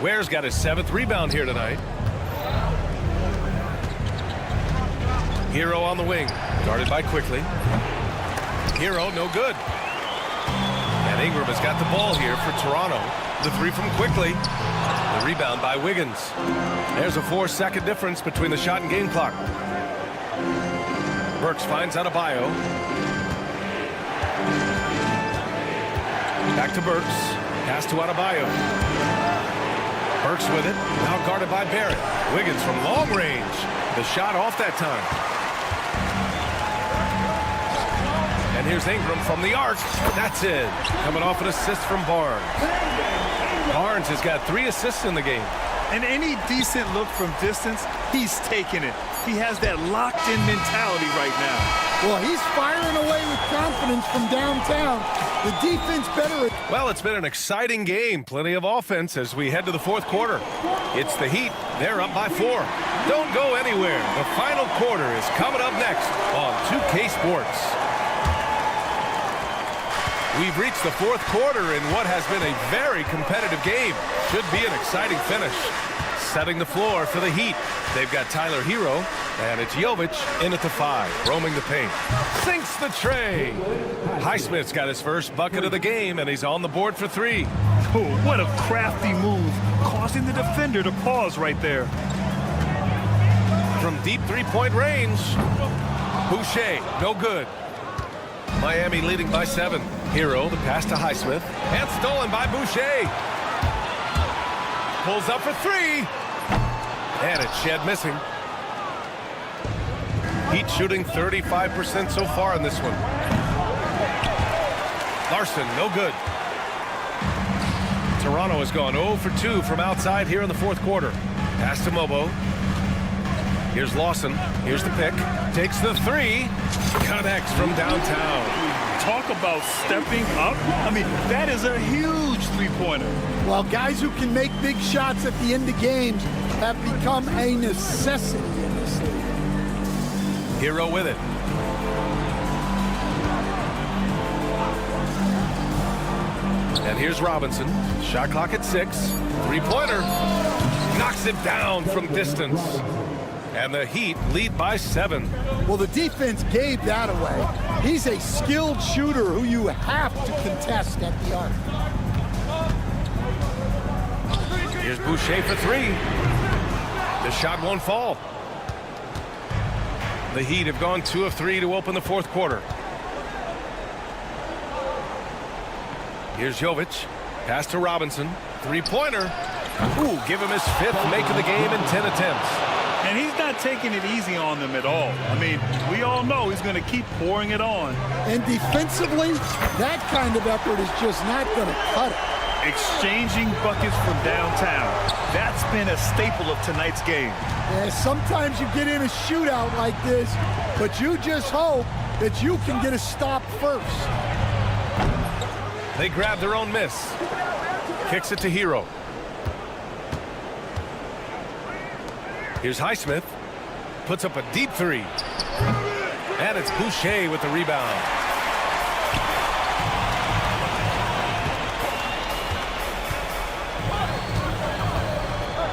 Ware's got his 7th rebound here tonight. Hero on the wing. Guarded by Quickly. Hero, no good. And Ingram has got the ball here for Toronto. The 3 from Quickly. The rebound by Wiggins. There's a 4-second difference between the shot and game clock. Burks finds Adebayo. Back to Burks. Pass to Adebayo. Burks with it. Now guarded by Barrett. Wiggins from long range. The shot off that time. And here's Ingram from the arc. That's it. Coming off an assist from Barnes. Barnes has got 3 assists in the game. And any decent look from distance, he's taking it. He has that locked-in mentality right now. Well, he's firing away with confidence from downtown. The defense better. Well, it's been an exciting game. Plenty of offense as we head to the 4th quarter. It's the Heat. They're up by 4. Don't go anywhere. The final quarter is coming up next on 2K Sports. We've reached the 4th quarter in what has been a very competitive game. Should be an exciting finish. Setting the floor for the Heat. They've got Tyler Hero, and it's Jovic in at the 5, roaming the paint. Sinks the tray. Highsmith's got his first bucket of the game, and he's on the board for 3. Oh, what a crafty move, causing the defender to pause right there. From deep 3-point range, Boucher, no good. Miami leading by 7. Hero, the pass to Highsmith, and stolen by Boucher. Pulls up for 3. And it's Shed missing. Heat shooting 35% so far in this one. Larson, no good. Toronto has gone 0 for 2 from outside here in the 4th quarter. Pass to Mobo. Here's Lawson. Here's the pick. Takes the 3. Connects from downtown. Talk about stepping up. I mean, that is a huge 3-pointer. Well, guys who can make big shots at the end of games have become a necessity in this league. Hero with it. And here's Robinson. Shot clock at 6. 3-pointer. Knocks it down from distance. And the Heat lead by 7. Well, the defense gave that away. He's a skilled shooter who you have to contest at the arc. Here's Boucher for 3. The shot won't fall. The Heat have gone 2 of 3 to open the 4th quarter. Here's Jovic. Pass to Robinson. 3-pointer. Ooh, give him his 5th make of the game in 10 attempts. And he's not taking it easy on them at all. I mean, we all know he's going to keep pouring it on. And defensively, that kind of effort is just not going to cut it. Exchanging buckets from downtown. That's been a staple of tonight's game. Yeah, sometimes you get in a shootout like this, but you just hope that you can get a stop first. They grab their own miss. Kicks it to Hero. Here's Highsmith. Puts up a deep 3. And it's Boucher with the rebound.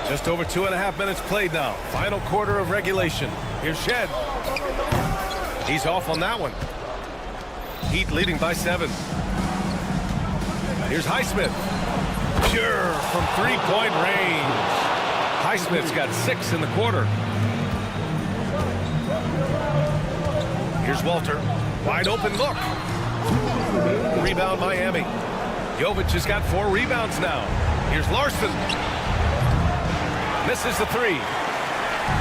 Just over 2.5 minutes played now. Final quarter of regulation. Here's Shed. He's off on that one. Heat leading by 7. Here's Highsmith. pure from three-point range. Highsmith's got 6 in the quarter. Here's Walter. Wide open look. Rebound Miami. Jovic has got 4 rebounds now. Here's Larson. Misses the 3.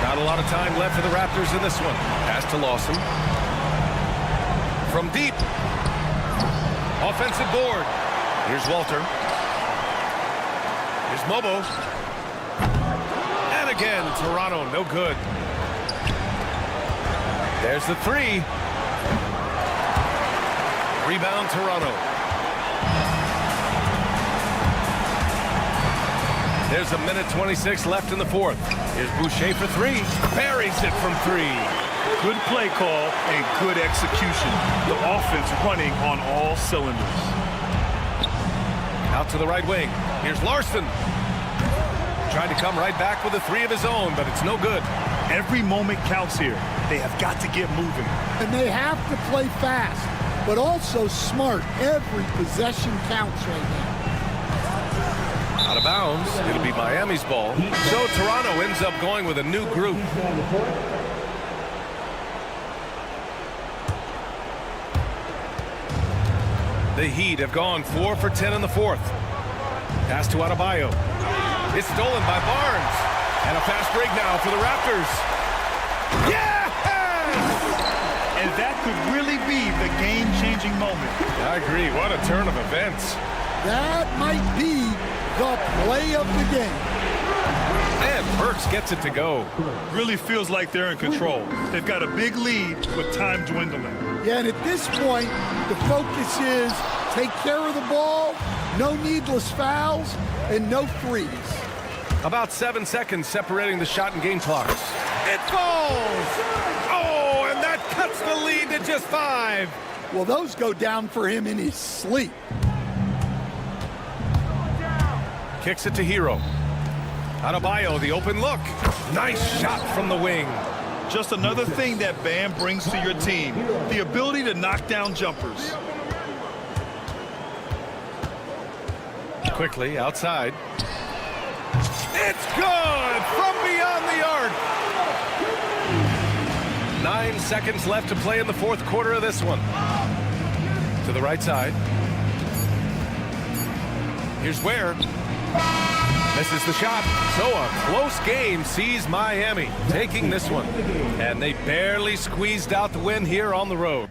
Not a lot of time left for the Raptors in this one. Pass to Lawson. From deep. Offensive board. Here's Walter. Here's Mobo. And again, Toronto, no good. There's the 3. Rebound, Toronto. There's a minute 26 left in the fourth. Here's Boucher for 3. Buries it from 3. Good play call and good execution. The offense running on all cylinders. Out to the right wing. Here's Larson. Tried to come right back with a 3 of his own, but it's no good. Every moment counts here. They have got to get moving. And they have to play fast, but also smart. Every possession counts right now. Out of bounds. It'll be Miami's ball. So Toronto ends up going with a new group. The Heat have gone 4 for 10 in the fourth. Pass to Adebayo. It's stolen by Barnes. And a fast break now for the Raptors. Yes! And that could really be the game-changing moment. I agree. What a turn of events. That might be the play of the game. And Burks gets it to go. Really feels like they're in control. They've got a big lead with time dwindling. Yeah, and at this point, the focus is take care of the ball, no needless fouls, and no threes. About 7 seconds separating the shot and game clocks. It falls! Oh, and that cuts the lead to just 5. Well, those go down for him in his sleep. Kicks it to Hero. Adebayo, the open look. Nice shot from the wing. Just another thing that Bam brings to your team, the ability to knock down jumpers. Quickly, outside. It's good from beyond the arc. 9 seconds left to play in the fourth quarter of this one. To the right side. Here's Ware. Misses the shot. So a close game sees Miami taking this one. And they barely squeezed out the win here on the road.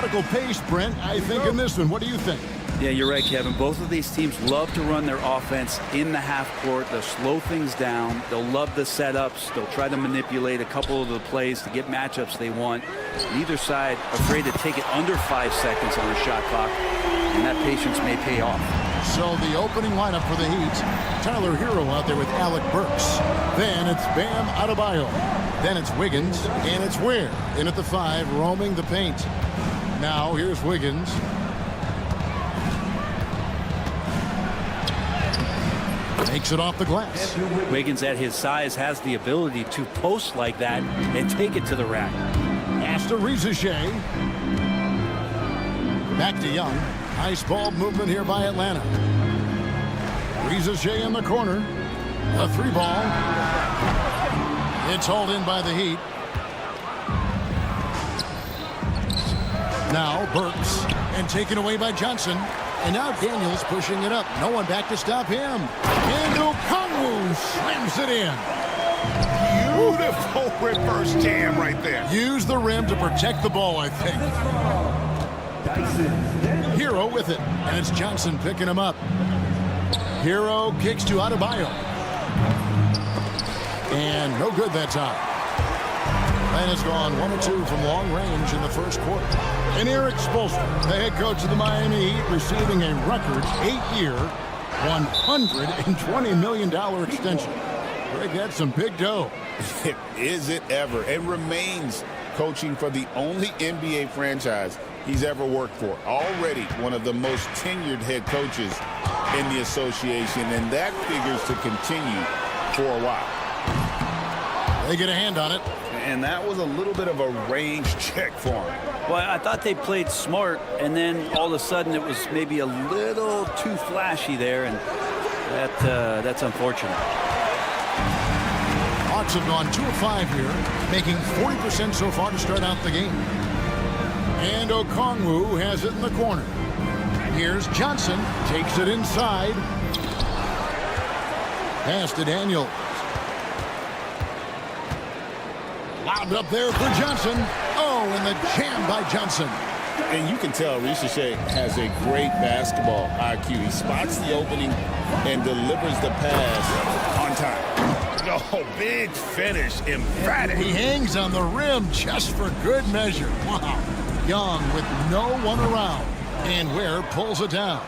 methodical pace, Brent, I think, in this one. What do you think? Yeah, you're right, Kevin. Both of these teams love to run their offense in the half court. They'll slow things down. They'll love the setups. They'll try to manipulate a couple of the plays to get matchups they want. Neither side afraid to take it under 5 seconds on the shot clock, and that patience may pay off. So the opening lineup for the Heat, Tyler Hero out there with Alec Burks. Then it's Bam Adebayo. Then it's Wiggins, and it's Ware in at the 5, roaming the paint. Now here's Wiggins. Takes it off the glass. Wiggins at his size has the ability to post like that and take it to the rack. Pass to Shea. Back to Young. Nice ball movement here by Atlanta. Shea in the corner. A 3-ball. It's hauled in by the Heat. Now Burks, and taken away by Johnson. And now Daniels pushing it up. No one back to stop him. And Okongwu slams it in. Beautiful reverse jam right there. Use the rim to protect the ball, I think. Hero with it. And it's Johnson picking him up. Hero kicks to Adebayo. And no good that time. Atlanta's gone 1 of 2 from long range in the first quarter. And Eric Spoelstra, the head coach of the Miami Heat, receiving a record 8-year, $120 million extension. Greg, that's some big dough. Is it ever? And remains coaching for the only NBA franchise he's ever worked for. Already one of the most tenured head coaches in the association, and that figures to continue for a while. They get a hand on it. And that was a little bit of a range check for him. Well, I thought they played smart, and then all of a sudden it was maybe a little too flashy there, and that's unfortunate. Hawks have gone 2 of 5 here, making 40% so far to start out the game. And Okongwu has it in the corner. Here's Johnson, takes it inside. Pass to Daniels. Lobbed up there for Johnson. Oh, and the jam by Johnson. And you can tell Shea has a great basketball IQ. He spots the opening and delivers the pass on time. Oh, big finish, emphatic. He hangs on the rim just for good measure. Wow. Young with no one around. And Ware pulls it down.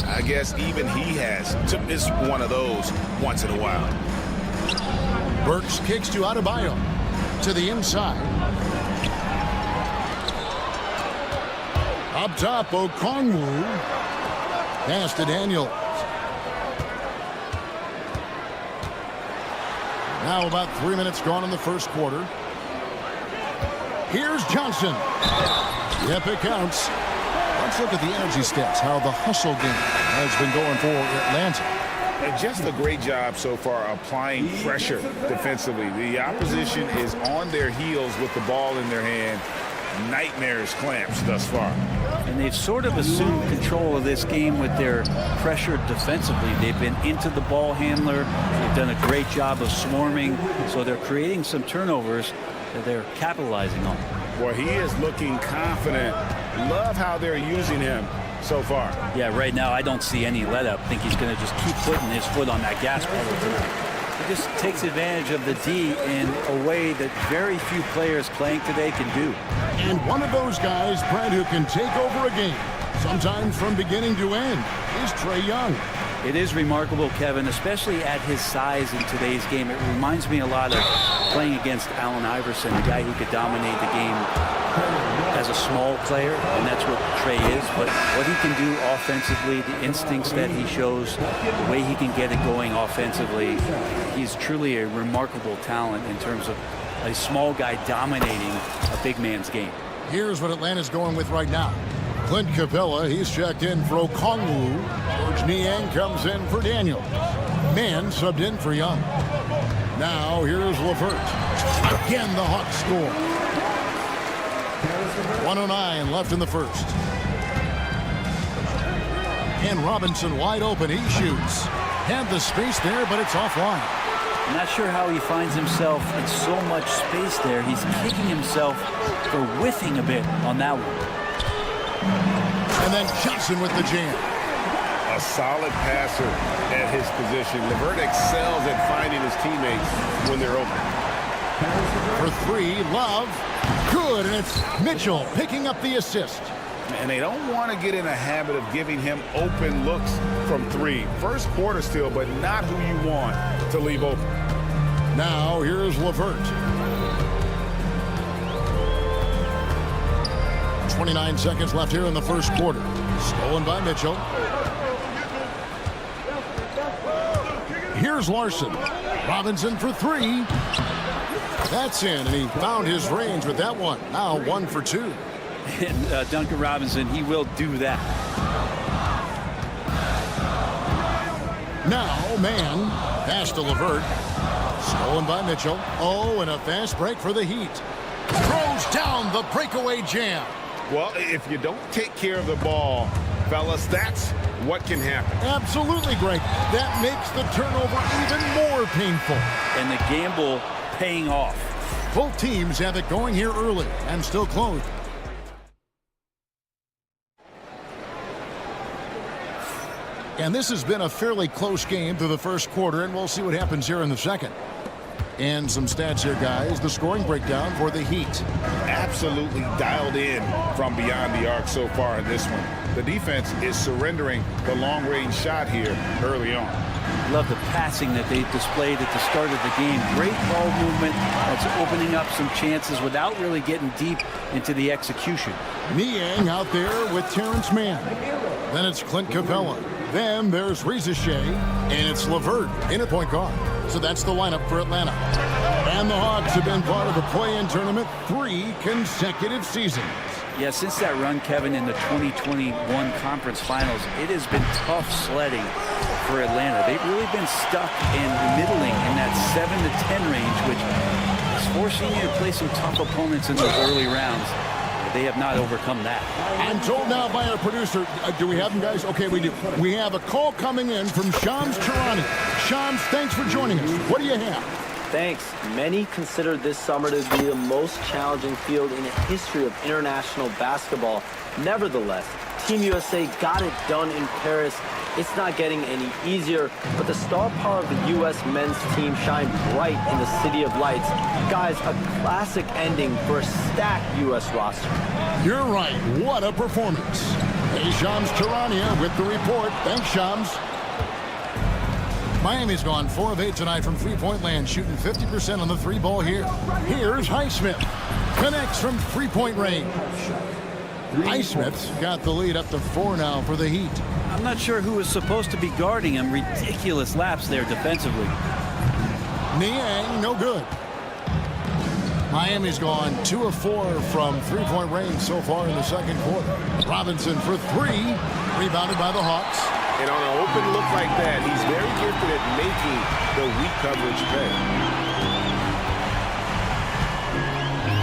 I guess even he has to miss one of those once in a while. Burks kicks to Adebayo. To the inside. Up top, Okongwu. Pass to Daniels. Now about 3 minutes gone in the first quarter. Here's Johnson. Yep, it counts. Let's look at the energy stats, how the hustle game has been going for Atlanta. And just a great job so far applying pressure defensively. The opposition is on their heels with the ball in their hand. Nightmares clamps thus far. And they've sort of assumed control of this game with their pressure defensively. They've been into the ball handler. They've done a great job of swarming. So they're creating some turnovers that they're capitalizing on. Well, he is looking confident. Love how they're using him so far. Yeah, right now I don't see any let up. I think he's going to just keep putting his foot on that gas pedal tonight. He just takes advantage of the D in a way that very few players playing today can do. And one of those guys, Brent, who can take over a game, sometimes from beginning to end, is Trae Young. It is remarkable, Kevin, especially at his size in today's game. It reminds me a lot of playing against Allen Iverson, a guy who could dominate the game as a small player, and that's what Trae is. But what he can do offensively, the instincts that he shows, the way he can get it going offensively, he's truly a remarkable talent in terms of a small guy dominating a big man's game. Here's what Atlanta's going with right now. Clint Capella, he's checked in for Okongwu. George Niang comes in for Daniels. Mann subbed in for Young. Now here's LeVert. Again, the Hawks score. 1:09 left in the first. And Robinson wide open. He shoots. Had the space there, but it's offline. I'm not sure how he finds himself in so much space there. He's kicking himself for whiffing a bit on that one. And then Johnson with the jam. A solid passer at his position. LeVert excels at finding his teammates when they're open. For three, Love. Good, and it's Mitchell picking up the assist. And they don't want to get in a habit of giving him open looks from three. First quarter still, but not who you want to leave open. Now here's LeVert. 29 seconds left here in the first quarter. Stolen by Mitchell. Here's Larson. Robinson for three. That's in, and he found his range with that one. Now 1 for 2. And Duncan Robinson, he will do that. Now, man. Pass to LeVert. Stolen by Mitchell. Oh, and a fast break for the Heat. Throws down the breakaway jam. Well, if you don't take care of the ball, fellas, that's what can happen. Absolutely, Greg. That makes the turnover even more painful. And the gamble paying off. Both teams have it going here early and still close. And this has been a fairly close game through the first quarter, and we'll see what happens here in the second. And some stats here, guys. The scoring breakdown for the Heat. Absolutely dialed in from beyond the arc so far in this one. The defense is surrendering the long-range shot here early on. Love the passing that they displayed at the start of the game. Great ball movement that's opening up some chances without really getting deep into the execution. Niang out there with Terrence Mann. Then it's Clint Capella. Then there's Reza Shea, and it's LeVert in at point guard. So that's the lineup for Atlanta. And the Hawks have been part of the play-in tournament 3 consecutive seasons. Yeah, since that run, Kevin, in the 2021 conference finals, it has been tough sledding for Atlanta. They've really been stuck in middling in that 7 to 10 range, which is forcing you to play some tough opponents in those early rounds. They have not overcome that. I'm told now by our producer, do we have them, guys? Okay, we do. We have a call coming in from Shams Charania. Shams, thanks for joining us. What do you have? Thanks. Many consider this summer to be the most challenging field in the history of international basketball. Nevertheless, Team USA got it done in Paris. It's not getting any easier, but the star power of the U.S. men's team shined bright in the City of Lights. Guys, a classic ending for a stacked U.S. roster. You're right. What a performance. Hey, Shams Charania with the report. Thanks, Shams. Miami's gone 4 of 8 tonight from three-point land, shooting 50% on the three ball here. Here's Highsmith. Connects from three-point range. Highsmith's got the lead up to 4 now for the Heat. I'm not sure who was supposed to be guarding him. Ridiculous laps there defensively. Niang, no good. Miami's gone 2 of 4 from three-point range so far in the second quarter. Robinson for 3, rebounded by the Hawks. And on an open look like that, he's very gifted at making the weak coverage pay.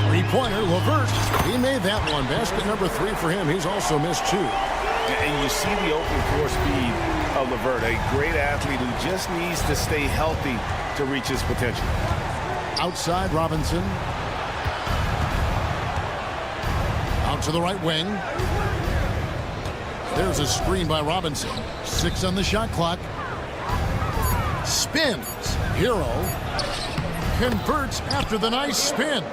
Three-pointer, LeVert. He made that one. Basket number 3 for him. He's also missed 2. And you see the open floor speed of LeVert, a great athlete who just needs to stay healthy to reach his potential. Outside, Robinson. Out to the right wing. There's a screen by Robinson. 6 on the shot clock. Spins. Hero converts after the nice spin.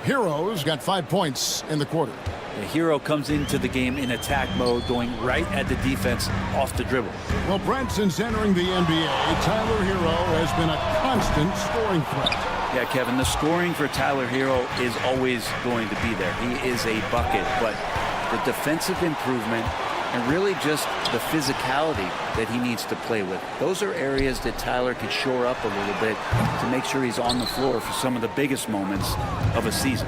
Hero's got 5 points in the quarter. The Hero comes into the game in attack mode, going right at the defense off the dribble. Well, Brent, since entering the NBA, Tyler Hero has been a constant scoring threat. Yeah, Kevin, the scoring for Tyler Hero is always going to be there. He is a bucket, but the defensive improvement and really just the physicality that he needs to play with. Those are areas that Tyler could shore up a little bit to make sure he's on the floor for some of the biggest moments of a season.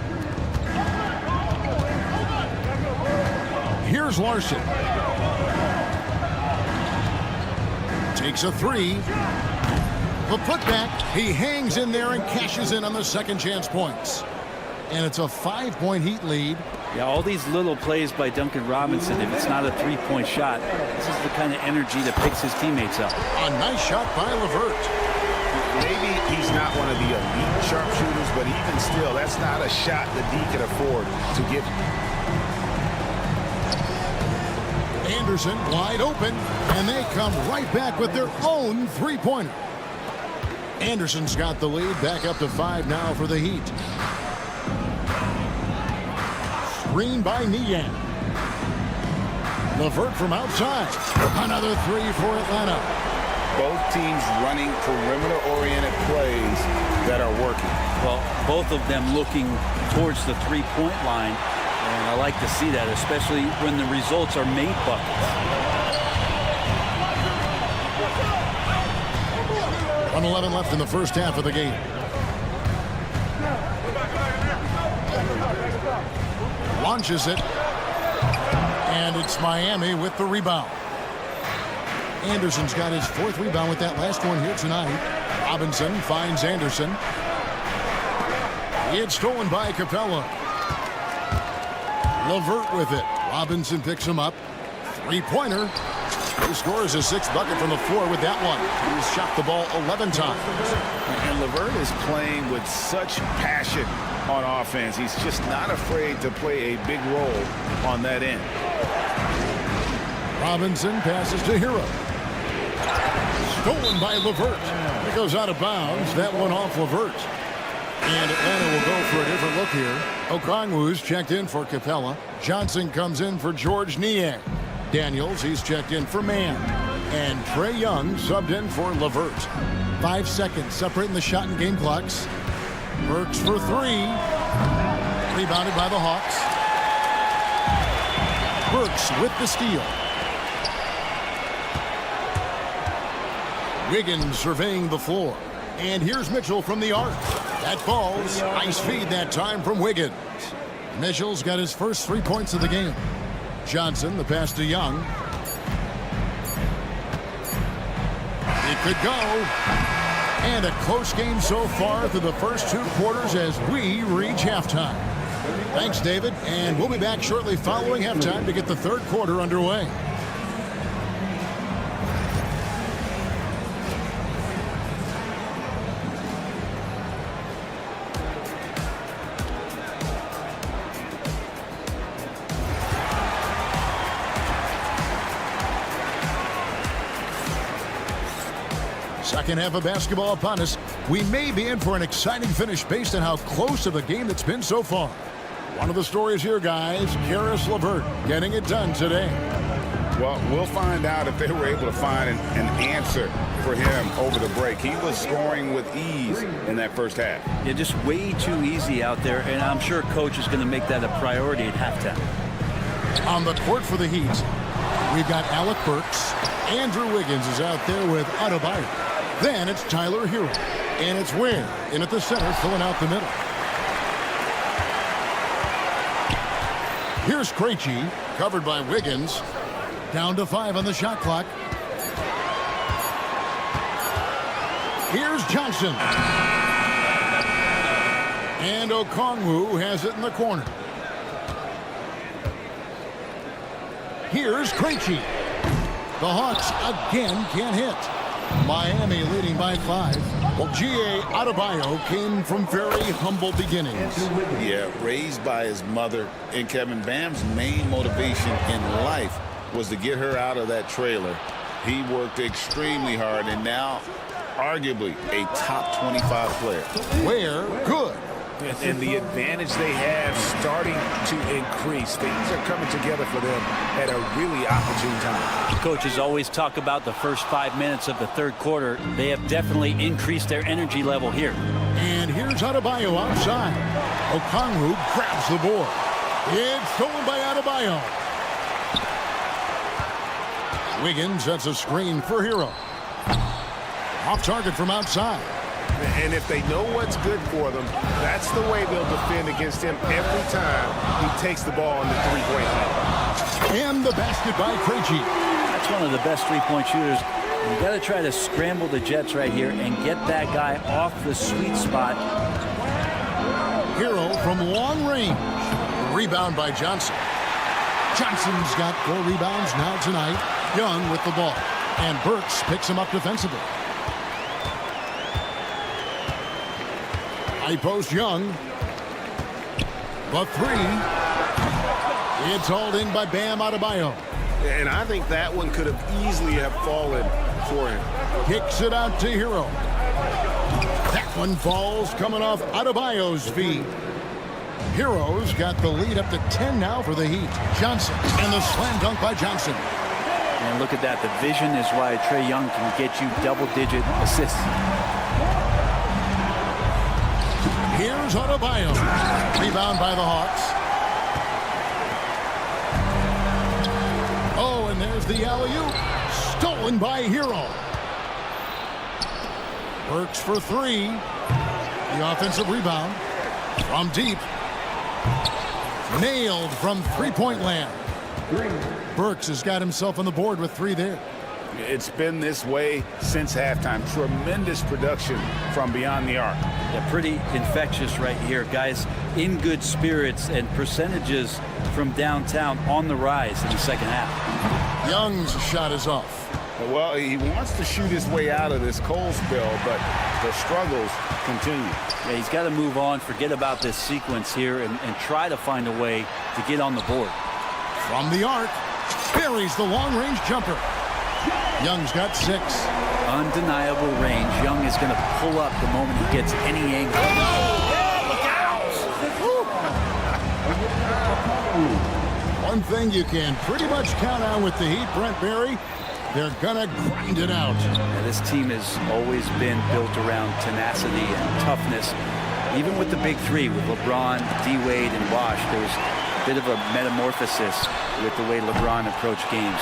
Here's Larson. Takes a 3. The putback. He hangs in there and cashes in on the second chance points. And it's a 5-point Heat lead. Yeah, all these little plays by Duncan Robinson, if it's not a three-point shot, this is the kind of energy that picks his teammates up. A nice shot by LeVert. Maybe he's not one of the elite sharpshooters, but even still, that's not a shot that he can afford to give. Anderson wide open, and they come right back with their own three-pointer. Anderson's got the lead, back up to 5 now for the Heat. Screen by Niang. LeVert from outside. Another three for Atlanta. Both teams running perimeter-oriented plays that are working. Well, both of them looking towards the three-point line, and I like to see that, especially when the results are made buckets. 1:11 left in the first half of the game. Launches it, and it's Miami with the rebound. Anderson's got his 4th rebound with that last one here tonight. Robinson finds Anderson. It's stolen by Capella. LeVert with it. Robinson picks him up. Three-pointer. He scores his 6th bucket from the floor with that one. He's shot the ball 11 times. And LeVert is playing with such passion on offense. He's just not afraid to play a big role on that end. Robinson passes to Hero. Stolen by LeVert. It goes out of bounds. That one off LeVert. And Atlanta will go for a different look here. Okongwu's checked in for Capella. Johnson comes in for George Niang. Daniels, he's checked in for Mann. And Trae Young subbed in for LeVert. 5 seconds separating the shot and game clocks. Burks for 3. Rebounded by the Hawks. Burks with the steal. Wiggins surveying the floor. And here's Mitchell from the arc. That falls. Nice feed that time from Wiggins. Mitchell's got his first 3 points of the game. Johnson, the pass to Young. It could go. And a close game so far through the first 2 quarters as we reach halftime. Thanks, David. And we'll be back shortly following halftime to get the 3rd quarter underway. Second half of basketball upon us. We may be in for an exciting finish based on how close of a game it's been so far. One of the stories here, guys, Caris LeVert getting it done today. Well, we'll find out if they were able to find an answer for him over the break. He was scoring with ease in that first half. Yeah, just way too easy out there, and I'm sure Coach is going to make that a priority at halftime. On the court for the Heat, we've got Alec Burks. Andrew Wiggins is out there with Adebayo. Then it's Tyler Hero. And it's Ware in at the center, filling out the middle. Here's Krejci, covered by Wiggins. Down to 5 on the shot clock. Here's Johnson. And Okongwu has it in the corner. Here's Krejci. The Hawks again can't hit. Miami leading by 5. Well, G.A. Adebayo came from very humble beginnings. Yeah, raised by his mother. And Kevin, Bam's main motivation in life was to get her out of that trailer. He worked extremely hard and now arguably a top 25 player. Where good. And the advantage they have starting to increase. Things are coming together for them at a really opportune time. Coaches always talk about the first 5 minutes of the 3rd quarter. They have definitely increased their energy level here. And here's Adebayo outside. Okongwu grabs the board. It's stolen by Adebayo. Wiggins sets a screen for Hero. Off target from outside. And if they know what's good for them, that's the way they'll defend against him every time he takes the ball in the three-point line. And the basket by Krejci. That's one of the best three-point shooters. You got to try to scramble the Jets right here and get that guy off the sweet spot. Hero from long range. Rebound by Johnson. Johnson's got 4 rebounds now tonight. Young with the ball. And Burks picks him up defensively. High post Young. The 3. It's hauled in by Bam Adebayo. And I think that one could have easily have fallen for him. Kicks it out to Hero. That one falls coming off Adebayo's feet. Hero's got the lead up to 10 now for the Heat. Johnson, and the slam dunk by Johnson. And look at that. The vision is why Trae Young can get you double-digit assists. Here's Adebayo. Rebound by the Hawks. Oh, and there's the alley-oop. Stolen by Hero. Works for three. The offensive rebound from deep. Nailed from three-point land. Burks has got himself on the board with three there. It's been this way since halftime. Tremendous production from beyond the arc. Yeah, pretty infectious right here. Guys in good spirits, and percentages from downtown on the rise in the second half. Young's shot is off. Well, he wants to shoot his way out of this cold spell, but the struggles continue. Yeah, he's got to move on, forget about this sequence here, and try to find a way to get on the board. From the arc, buries the long-range jumper. Young's got 6. Undeniable range. Young is going to pull up the moment he gets any angle. Look out! One thing you can pretty much count on with the Heat, Brent Barry, they're gonna grind it out. Yeah, this team has always been built around tenacity and toughness. Even with the big three, with LeBron, D-Wade, and Wash, there was a bit of a metamorphosis with the way LeBron approached games.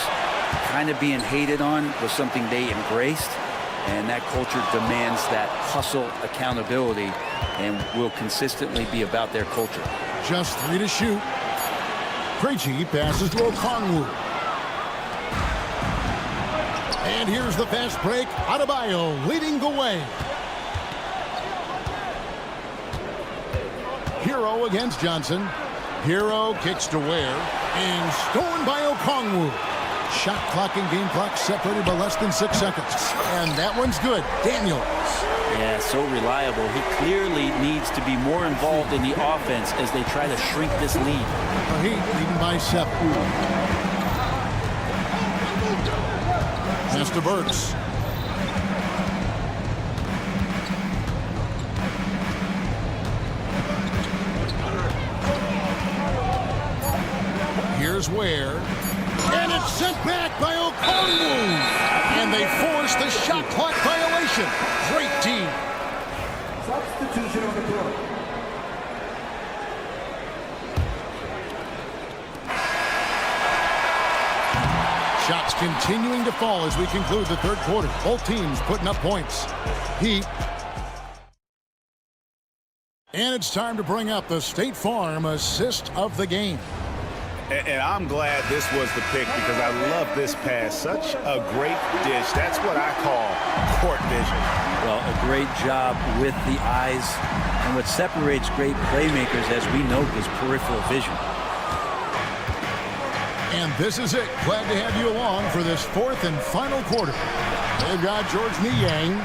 Kind of being hated on was something they embraced, and that culture demands that hustle accountability and will consistently be about their culture. Just 3 to shoot. Krejci passes to Okongwu. And here's the fast break. Adebayo leading the way. Hero against Johnson. Hero kicks to Ware. And stolen by Okongwu. Shot clock and game clock separated by less than 6 seconds. And that one's good. Daniels. Yeah, so reliable. He clearly needs to be more involved in the offense as they try to shrink this lead. The Heat leading by 7. Pass to Burks. Here's Ware. And it's sent back by Okongwu. And they force the shot clock violation. Great team. Substitution on the court. Shots continuing to fall as we conclude the third quarter. Both teams putting up points. Heat. And it's time to bring up the State Farm assist of the game. And I'm glad this was the pick because I love this pass. Such a great dish. That's what I call court vision. Well, a great job with the eyes. And what separates great playmakers, as we know, is peripheral vision. And this is it. Glad to have you along for this fourth and final quarter. They've got George Niang.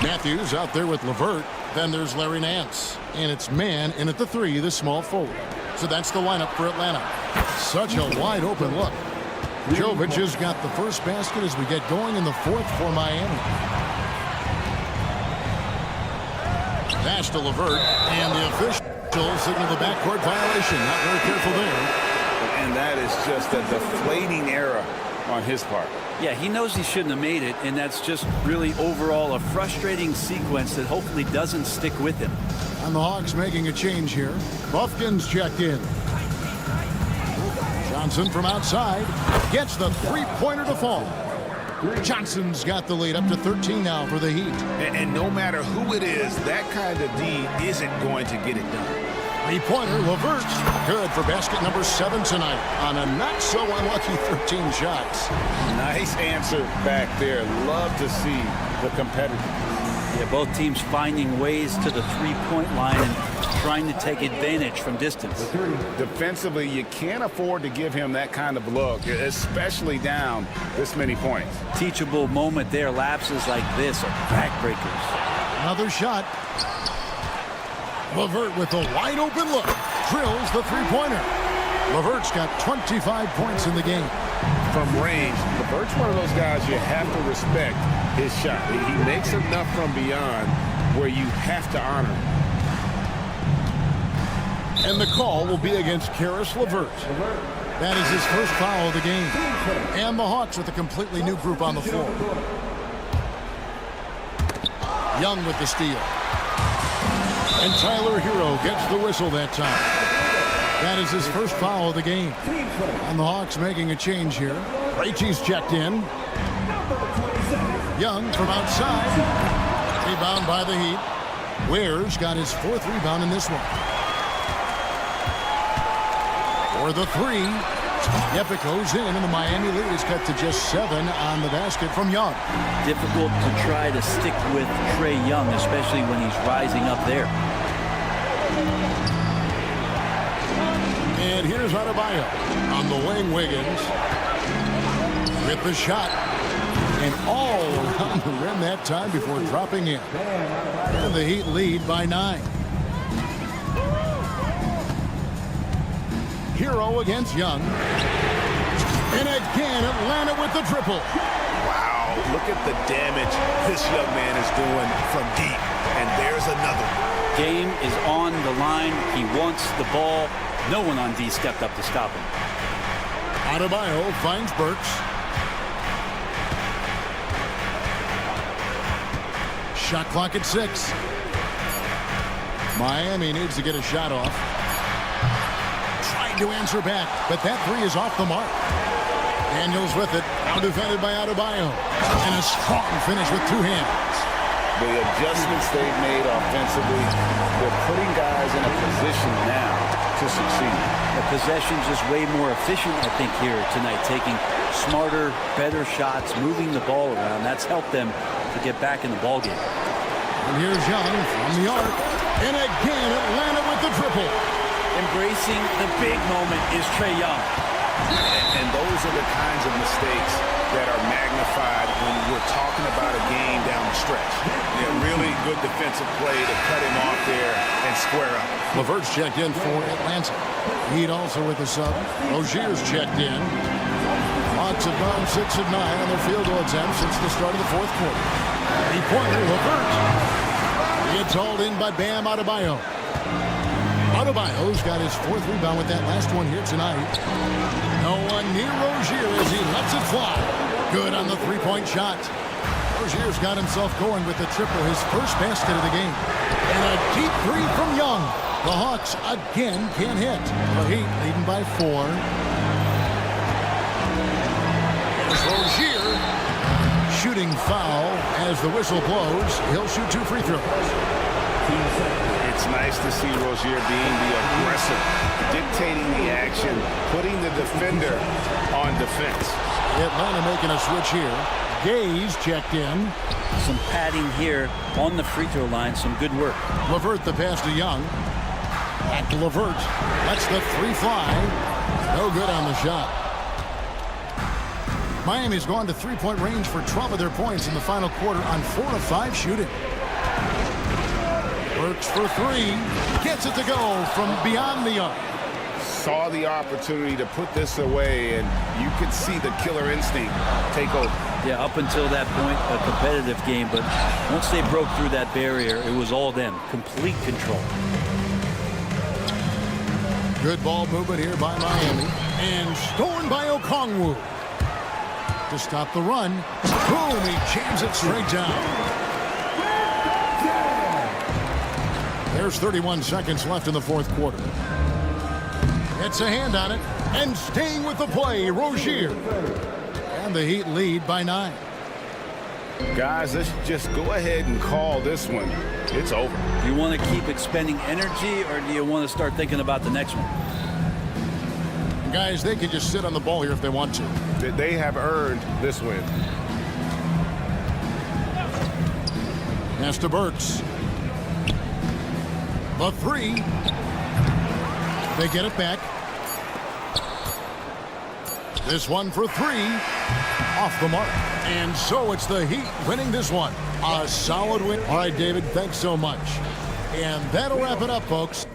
Matthews out there with LeVert. Then there's Larry Nance. And it's man in at the 3, the small forward. So that's the lineup for Atlanta. Such a wide open look. Jovic has got the first basket as we get going in the fourth for Miami. Pass to LeVert. And the official signal the backcourt violation. Not very careful there. And that is just a deflating error on his part. Yeah, he knows he shouldn't have made it, and that's just really overall a frustrating sequence that hopefully doesn't stick with him. And the Hawks making a change here. Buffkin's checked in. Johnson from outside gets the three-pointer to fall. Johnson's got the lead up to 13 now for the Heat. And no matter who it is, that kind of D isn't going to get it done. Three-pointer, LeVert, good for basket number 7 tonight on a not-so-unlucky 13 shots. Nice answer back there. Love to see the competitive. Yeah, both teams finding ways to the three-point line and trying to take advantage from distance. Defensively, you can't afford to give him that kind of look, especially down this many points. Teachable moment there. Lapses like this are backbreakers. Another shot. LeVert with a wide open look. Drills the three-pointer. LeVert's got 25 points in the game. from range. LeVert's one of those guys you have to respect his shot. He makes enough from beyond where you have to honor him. And the call will be against Caris LeVert. That is his first foul of the game. And the Hawks with a completely new group on the floor. Young with the steal. And Tyler Hero gets the whistle that time. That is his first foul of the game. And the Hawks making a change here. Krejci's checked in. Young from outside. Rebound by the Heat. Ware's got his fourth rebound in this one. For the three. Yep, it goes in, and the Miami lead is cut to just 7 on the basket from Young. Difficult to try to stick with Trae Young, especially when he's rising up there. And here's Adebayo on the wing. Wiggins with the shot. And all around the rim that time before dropping in. And the Heat lead by 9. Hero against Young. And again, Atlanta with the triple. Wow, look at the damage this young man is doing from deep. And there's another one. Game is on the line. He wants the ball. No one on D stepped up to stop him. Adebayo finds Burks. Shot clock at 6. Miami needs to get a shot off. Trying to answer back, but that three is off the mark. Daniels with it. Now defended by Adebayo. And a strong finish with 2 hands. The adjustments they've made offensively, they're putting guys in a position now to succeed. The possession's just way more efficient, I think, here tonight. Taking smarter, better shots, moving the ball around. That's helped them to get back in the ballgame. And here's Young from the arc. And again, Atlanta with the triple. Embracing the big moment is Trae Young. And those are the kinds of mistakes that are magnified when we're talking about a game down the stretch. Yeah, really good defensive play to cut him off there and square up. LeVert's checked in for Atlanta. Heat also with the sub. Rozier's checked in. Hawks have gone 6 of 9 on their field goal attempts since the start of the fourth quarter. 3-pointer, LeVert. It's hauled in by Bam Adebayo. Adebayo's got his 4th rebound with that last one here tonight. No one near Rozier as he lets it fly. Good on the 3-point shot. Rozier's got himself going with the triple, his first basket of the game. And a deep 3 from Young. The Hawks again can't hit. The Heat leading by 4. Here's Rozier. Shooting foul as the whistle blows. He'll shoot 2 free throws. It's nice to see Rozier being the aggressor, dictating the action, putting the defender on defense. Atlanta making a switch here. Gaze checked in. Some padding here on the free throw line. Some good work. LeVert the pass to Young. Back to LeVert. Lets the 3 fly. No good on the shot. Miami's gone to 3-point range for 12 of their points in the final quarter on 4 of 5 shooting. Works for 3. Gets it to go from beyond the arc. Saw the opportunity to put this away, and you could see the killer instinct take over. Yeah, up until that point, a competitive game, but once they broke through that barrier, it was all them. Complete control. Good ball movement here by Miami. And stolen by Okongwu. To stop the run. Boom, he jams it straight down. There's 31 seconds left in the fourth quarter. It's a hand on it. And staying with the play, Rozier. And the Heat lead by 9. Guys, let's just go ahead and call this one. It's over. Do you want to keep expending energy, or do you want to start thinking about the next one? Guys, they can just sit on the ball here if they want to. They have earned this win. Pass to Burks. The 3. They get it back. This one for 3. Off the mark. And so it's the Heat winning this one. A solid win. All right, David, thanks so much. And that'll wrap it up, folks.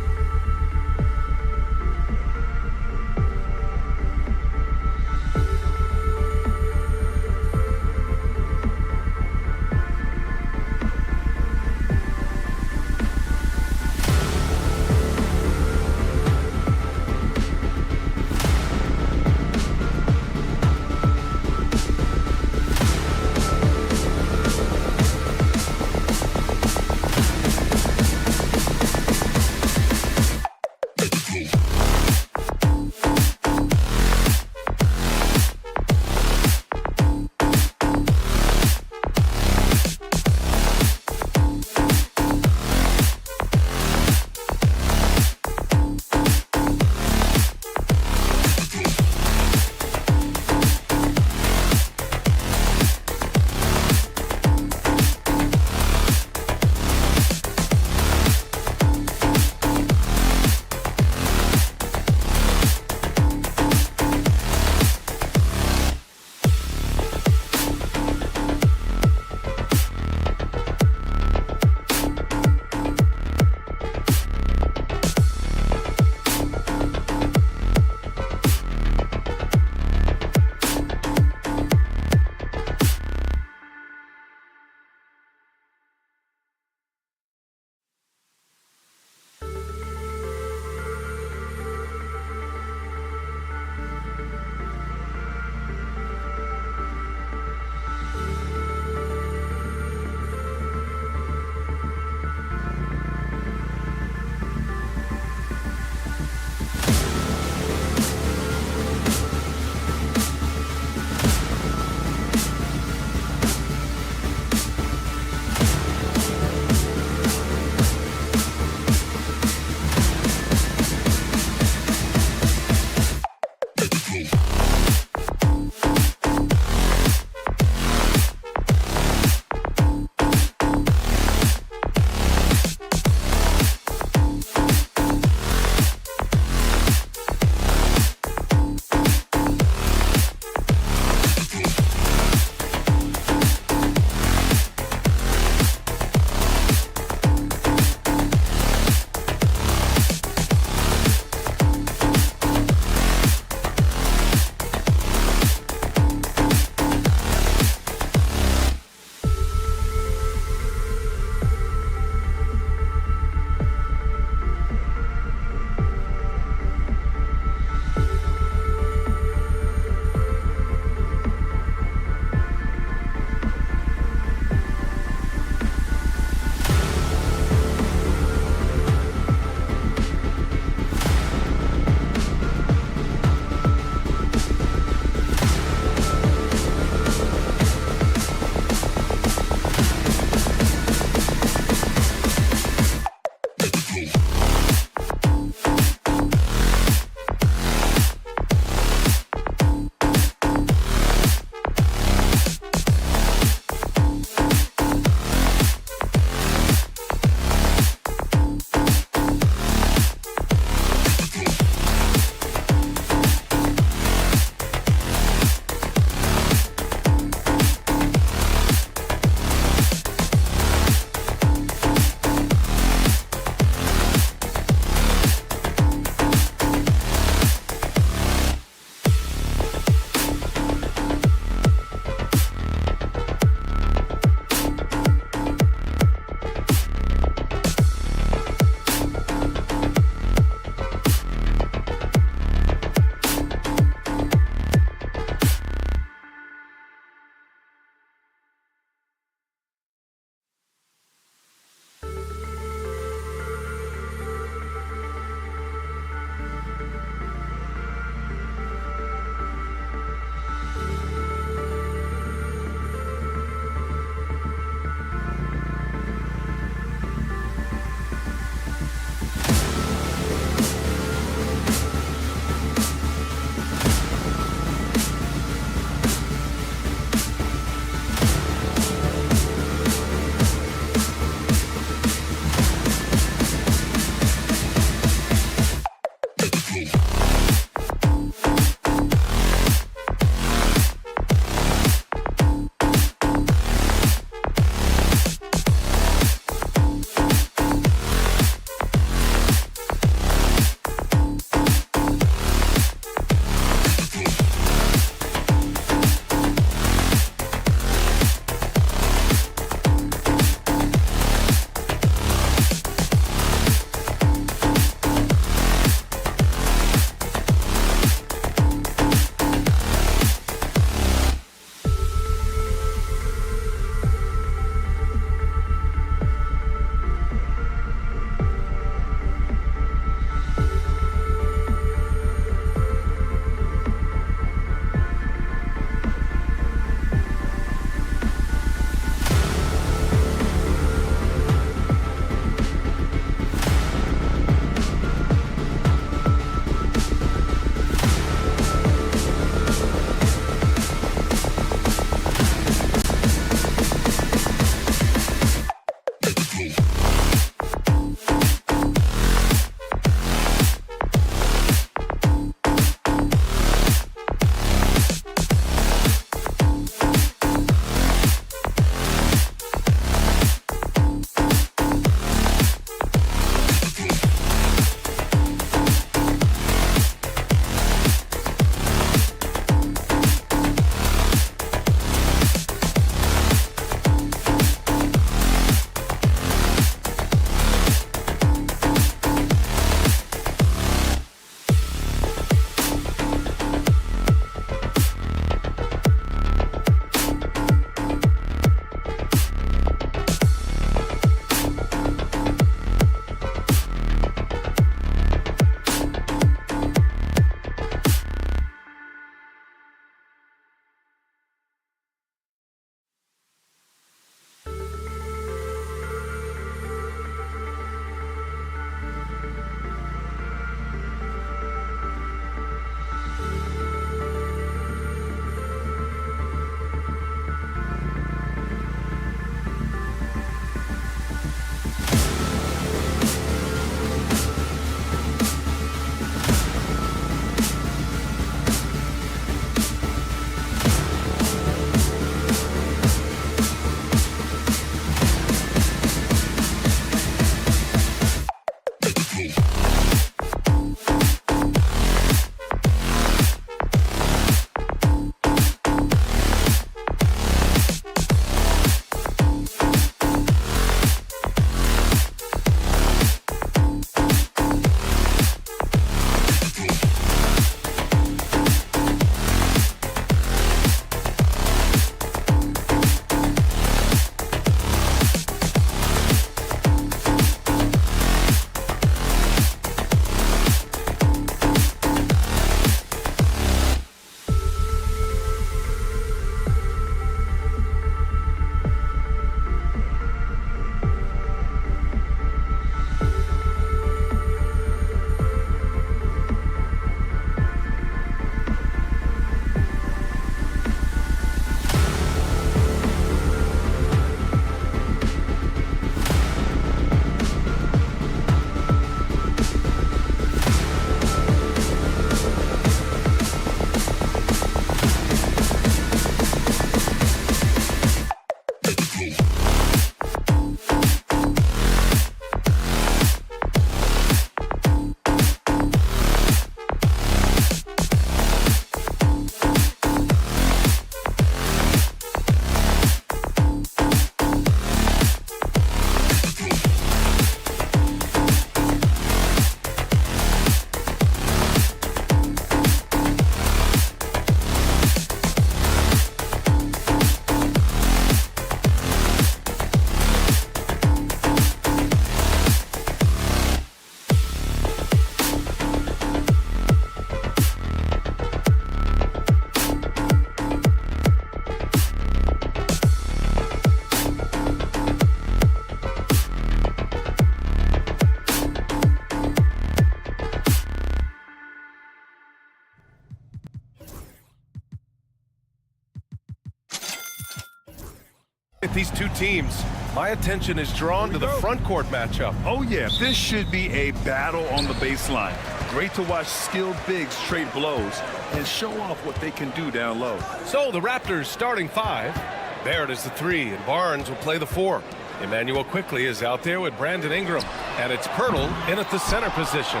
At these two teams, my attention is drawn to the front court matchup. Oh, yeah, this should be a battle on the baseline. Great to watch skilled bigs trade blows and show off what they can do down low. So the Raptors starting 5. Barrett is the 3, and Barnes will play the 4. Emmanuel quickly is out there with Brandon Ingram, and it's Pirtle in at the center position.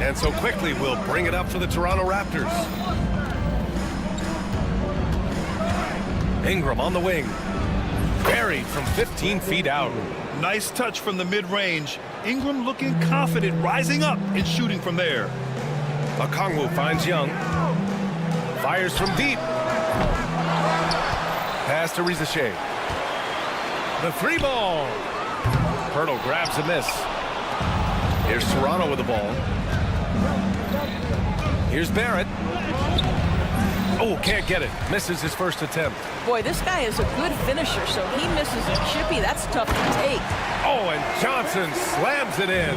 And so quickly will bring it up for the Toronto Raptors. Ingram on the wing. Buried from 15 feet out. Nice touch from the mid-range. Ingram looking confident, rising up and shooting from there. Okongwu finds Young. Fires from deep. Pass to Rizachet. The 3 ball. Pirtle grabs a miss. Here's Toronto with the ball. Here's Barrett. Oh, can't get it. Misses his first attempt. Boy, this guy is a good finisher, so he misses a chippy. That's tough to take. Oh, and Johnson slams it in.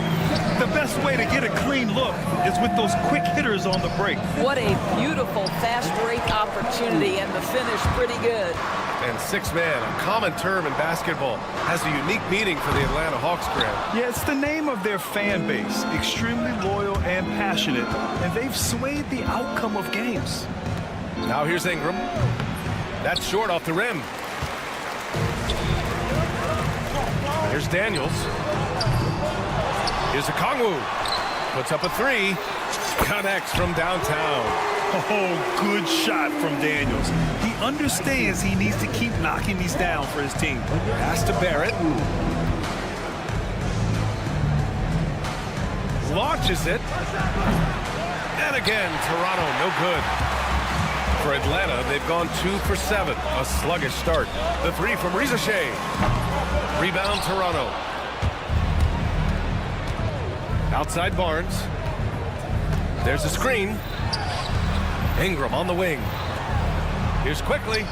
The best way to get a clean look is with those quick hitters on the break. What a beautiful fast break opportunity, and the finish pretty good. And 6-man, a common term in basketball, has a unique meaning for the Atlanta Hawks, Grant. Yeah, it's the name of their fan base. Extremely loyal and passionate, and they've swayed the outcome of games. Now here's Ingram. That's short off the rim. Here's Daniels. Here's Okongwu. Puts up a 3. Connects from downtown. Oh, good shot from Daniels. He understands he needs to keep knocking these down for his team. Pass to Barrett. Launches it. And again, Toronto, no good. For Atlanta, they've gone 2 for 7. A sluggish start. The 3 from Rizachet. Rebound, Toronto. Outside Barnes. There's a screen. Ingram on the wing. Here's quickly.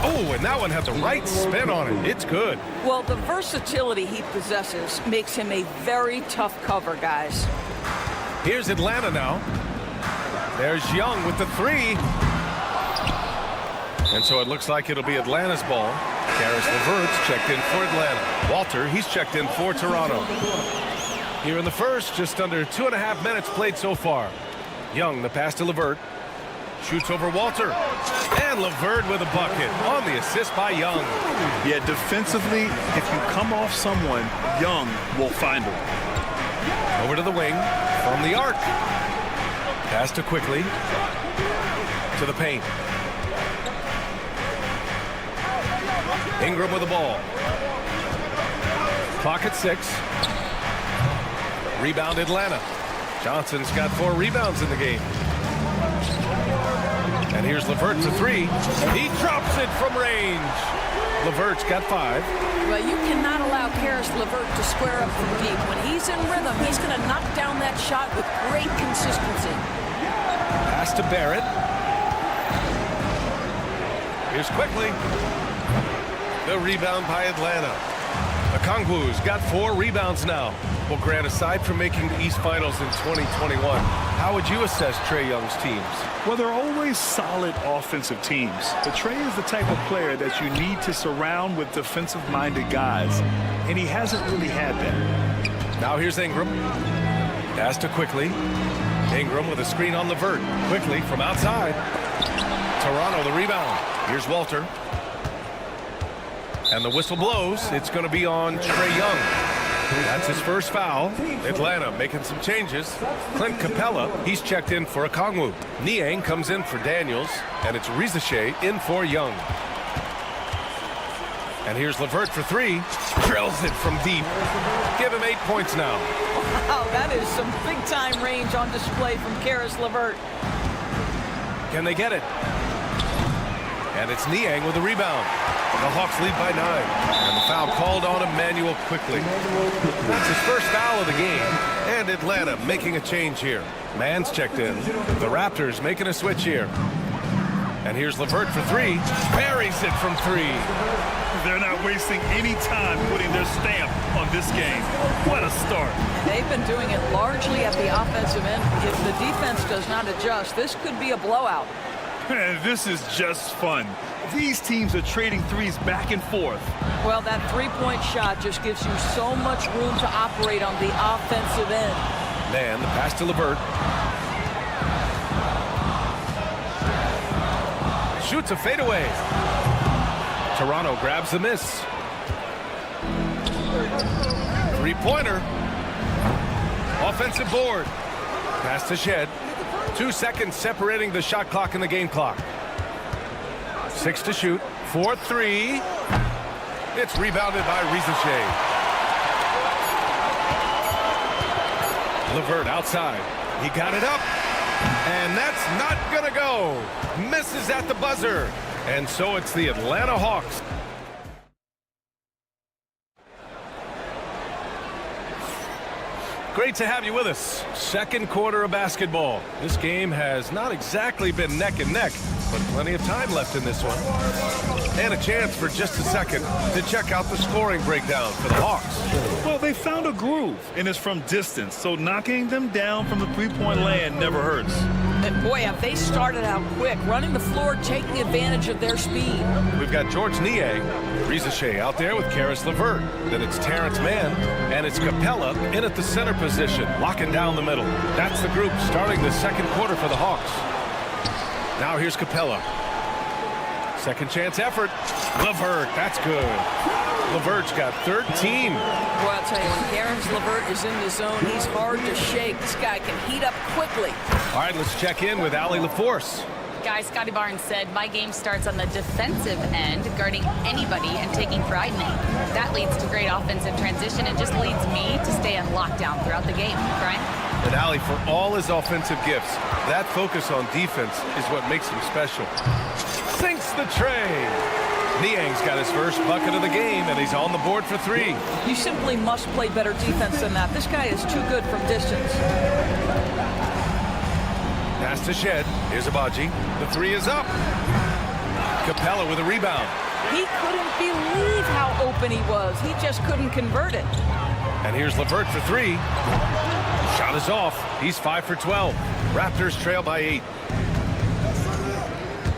Oh, and that one had the right spin on it. It's good. Well, the versatility he possesses makes him a very tough cover, guys. Here's Atlanta now. There's Young with the 3. And so it looks like it'll be Atlanta's ball. Caris LeVert's checked in for Atlanta. Walter, he's checked in for Toronto. Here in the first, just under 2.5 minutes played so far. Young, the pass to LeVert. Shoots over Walter. And LeVert with a bucket on the assist by Young. Yeah, defensively, if you come off someone, Young will find him. Over to the wing from the arc. Pass to quickly. To the paint. Ingram with the ball. Clock at 6. Rebound Atlanta. Johnson's got 4 rebounds in the game. And here's LeVert for 3. He drops it from range. LeVert's got 5. Well, you cannot allow Caris LeVert to square up from deep. When he's in rhythm, he's going to knock down that shot with great consistency. Pass to Barrett. Here's quickly. The rebound by Atlanta. Okongwu's got 4 rebounds now. Well, Grant, aside from making the East Finals in 2021, how would you assess Trae Young's teams? Well, they're always solid offensive teams. But Trae is the type of player that you need to surround with defensive-minded guys, and he hasn't really had that. Now here's Ingram. Pass to quickly. Ingram with a screen on LeVert. Quickly from outside. Toronto the rebound. Here's Walter. And the whistle blows. It's going to be on Trae Young. That's his first foul. Atlanta making some changes. Clint Capella, he's checked in for Okongwu. Niang comes in for Daniels. And it's Rizachet in for Young. And here's LeVert for 3. Drills it from deep. Give him 8 points now. Wow, that is some big-time range on display from Caris LeVert. Can they get it? And it's Niang with the rebound. The Hawks lead by 9. And the foul called on Emmanuel quickly. That's his first foul of the game. And Atlanta making a change here. Mann's checked in. The Raptors making a switch here. And here's LeVert for 3. Buries it from 3. They're not wasting any time putting their stamp on this game. What a start. They've been doing it largely at the offensive end. If the defense does not adjust, this could be a blowout. Man, this is just fun. These teams are trading threes back and forth. Well, that three-point shot just gives you so much room to operate on the offensive end. Man, the pass to LeVert. Shoots a fadeaway. Toronto grabs the miss. Three-pointer. Offensive board. Pass to Shed. 2 seconds separating the shot clock and the game clock. 6 to shoot. 4-3. It's rebounded by Rizichet. LeVert outside. He got it up. And that's not gonna go. Misses at the buzzer. And so it's the Atlanta Hawks. Great to have you with us. Second quarter of basketball. This game has not exactly been neck and neck, but plenty of time left in this one. And a chance for just a second to check out the scoring breakdown for the Hawks. Well, they found a groove, and it's from distance, so knocking them down from the three-point land never hurts. And boy, have they started out quick, running the floor, taking advantage of their speed. We've got George Niang, Rizichet out there with Karis LeVert. Then it's Terrence Mann, and it's Capella in at the center position, locking down the middle. That's the group starting the second quarter for the Hawks. Now here's Capella. Second chance effort. LeVert, that's good. LeVert's got 13. Well, I'll tell you, when Karis LeVert is in the zone, he's hard to shake. This guy can heat up quickly. All right, let's check in with Allie LaForce. Guys, Scotty Barnes said, my game starts on the defensive end, guarding anybody and taking pride in it. That leads to great offensive transition and just leads me to stay on lockdown throughout the game. Brian? And Allie, for all his offensive gifts, that focus on defense is what makes him special. Sinks the tray. Niang's got his first bucket of the game, and he's on the board for 3. You simply must play better defense than that. This guy is too good from distance. Pass to Shed. Here's Abaji. The 3 is up. Capella with a rebound. He couldn't believe how open he was. He just couldn't convert it. And here's LeVert for 3. Shot is off. He's 5 for 12. Raptors trail by 8.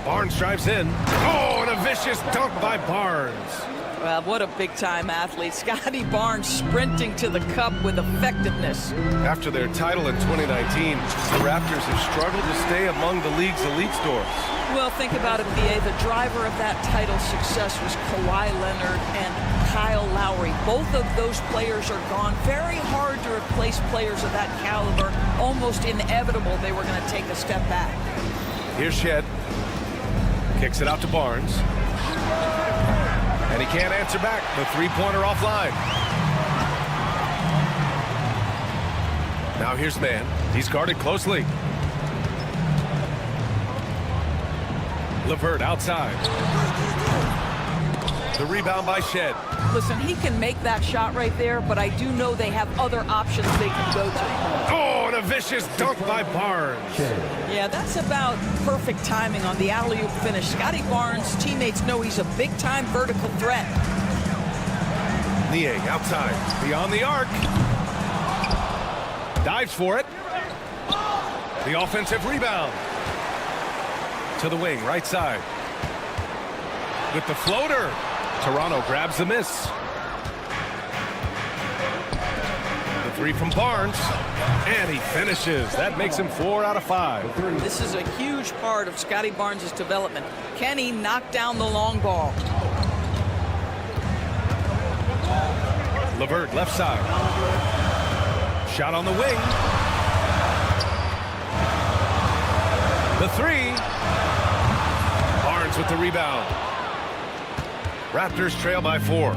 Barnes drives in. Oh, and a vicious dunk by Barnes. Well, what a big-time athlete. Scotty Barnes sprinting to the cup with effectiveness. After their title in 2019, the Raptors have struggled to stay among the league's elite stores. Well, think about it, B.A. The driver of that title success was Kawhi Leonard and Kyle Lowry. Both of those players are gone. Very hard to replace players of that caliber. Almost inevitable they were going to take a step back. Here's Shed. Kicks it out to Barnes. And he can't answer back. The three-pointer offline. Now here's Mann. He's guarded closely. LeVert outside. The rebound by Shed. Listen, he can make that shot right there, but I do know they have other options they can go to. Oh, and a vicious dunk by Barnes. Yeah, that's about perfect timing on the alley-oop finish. Scotty Barnes' teammates know he's a big-time vertical threat. Niang outside, beyond the arc. Dives for it. The offensive rebound. To the wing, right side. With the floater. Toronto grabs the miss. The 3 from Barnes. And he finishes. That makes him 4 out of 5. This is a huge part of Scotty Barnes' development. Can he knock down the long ball? LeVert left side. Shot on the wing. The 3. Barnes with the rebound. Raptors trail by 4.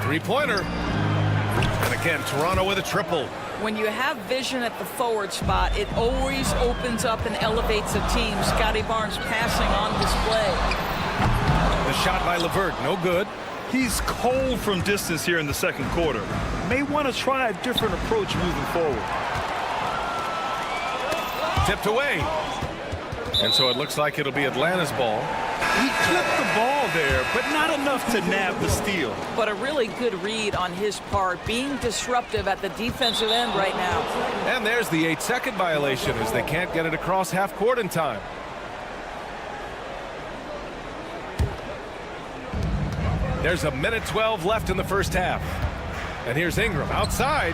Three-pointer. And again, Toronto with a triple. When you have vision at the forward spot, it always opens up and elevates a team. Scotty Barnes passing on display. The shot by LeVert, no good. He's cold from distance here in the second quarter. May want to try a different approach moving forward. Tipped away. And so it looks like it'll be Atlanta's ball. He clipped the ball there, but not enough to nab the steal. But a really good read on his part, being disruptive at the defensive end right now. And there's the 8-second violation as they can't get it across half court in time. There's 1:12 left in the first half. And here's Ingram outside.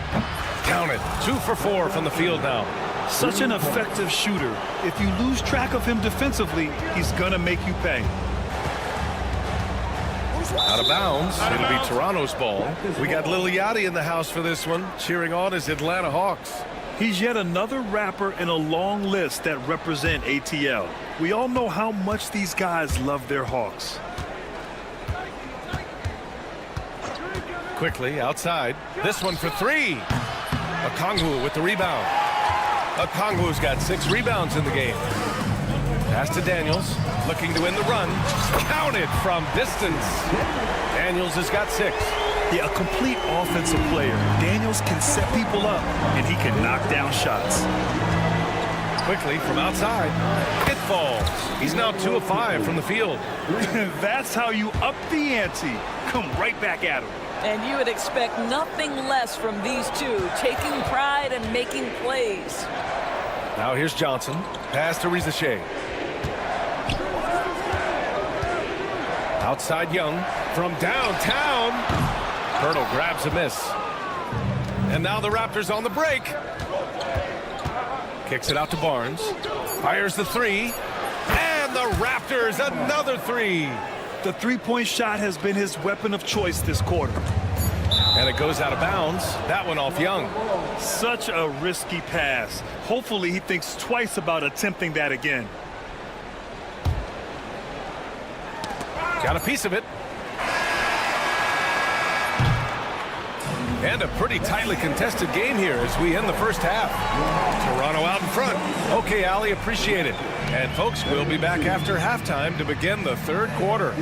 Counted. 2 for 4 from the field now. Such an effective shooter. If you lose track of him defensively, he's going to make you pay. Out of bounds. It'll be Toronto's ball. We got Lil Yachty in the house for this one, cheering on his Atlanta Hawks. He's yet another rapper in a long list that represent ATL. We all know how much these guys love their Hawks. Quickly outside. This one for 3. Okongwu with the rebound. Okongwu's got 6 rebounds in the game. Pass to Daniels, looking to win the run. Counted from distance. Daniels has got 6. Yeah, a complete offensive player. Daniels can set people up, and he can knock down shots. Quickly from outside. It falls. He's now 2 of 5 from the field. That's how you up the ante. Come right back at him. And you would expect nothing less from these two, taking pride and making plays. Now here's Johnson. Pass to Rizachet. Outside Young from downtown. Hurdle grabs a miss. And now the Raptors on the break. Kicks it out to Barnes. Fires the 3. And the Raptors another 3. The three-point shot has been his weapon of choice this quarter. And it goes out of bounds. That one off Young. Such a risky pass. Hopefully he thinks twice about attempting that again. Got a piece of it. And a pretty tightly contested game here as we end the first half. Toronto out in front. Okay, Ali, appreciate it. And folks, we'll be back after halftime to begin the third quarter.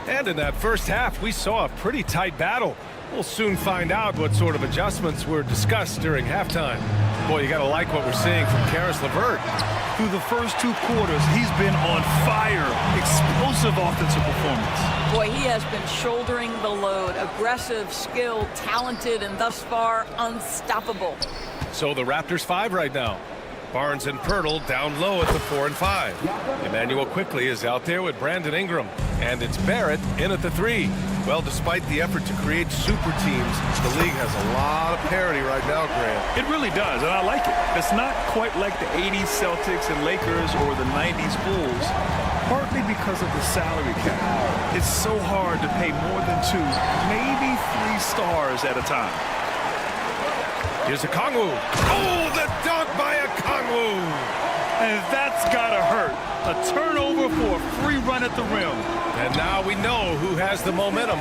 And in that first half, we saw a pretty tight battle. We'll soon find out what sort of adjustments were discussed during halftime. Boy, you got to like what we're seeing from Karis LeVert. Through the first 2 quarters, he's been on fire. Explosive offensive performance. Boy, he has been shouldering the load. Aggressive, skilled, talented, and thus far unstoppable. So the Raptors 5 right now. Barnes and Pirtle down low at the 4 and 5. Emmanuel quickly is out there with Brandon Ingram. And it's Barrett in at the 3. Well, despite the effort to create super teams, the league has a lot of parity right now, Grant. It really does, and I like it. It's not quite like the 80s Celtics and Lakers or the 90s Bulls, partly because of the salary cap. It's so hard to pay more than 2, maybe 3 stars at a time. Here's Okongwu. Oh, the dunk by Okongwu. And that's gotta hurt. A turnover for a free run at the rim. And now we know who has the momentum.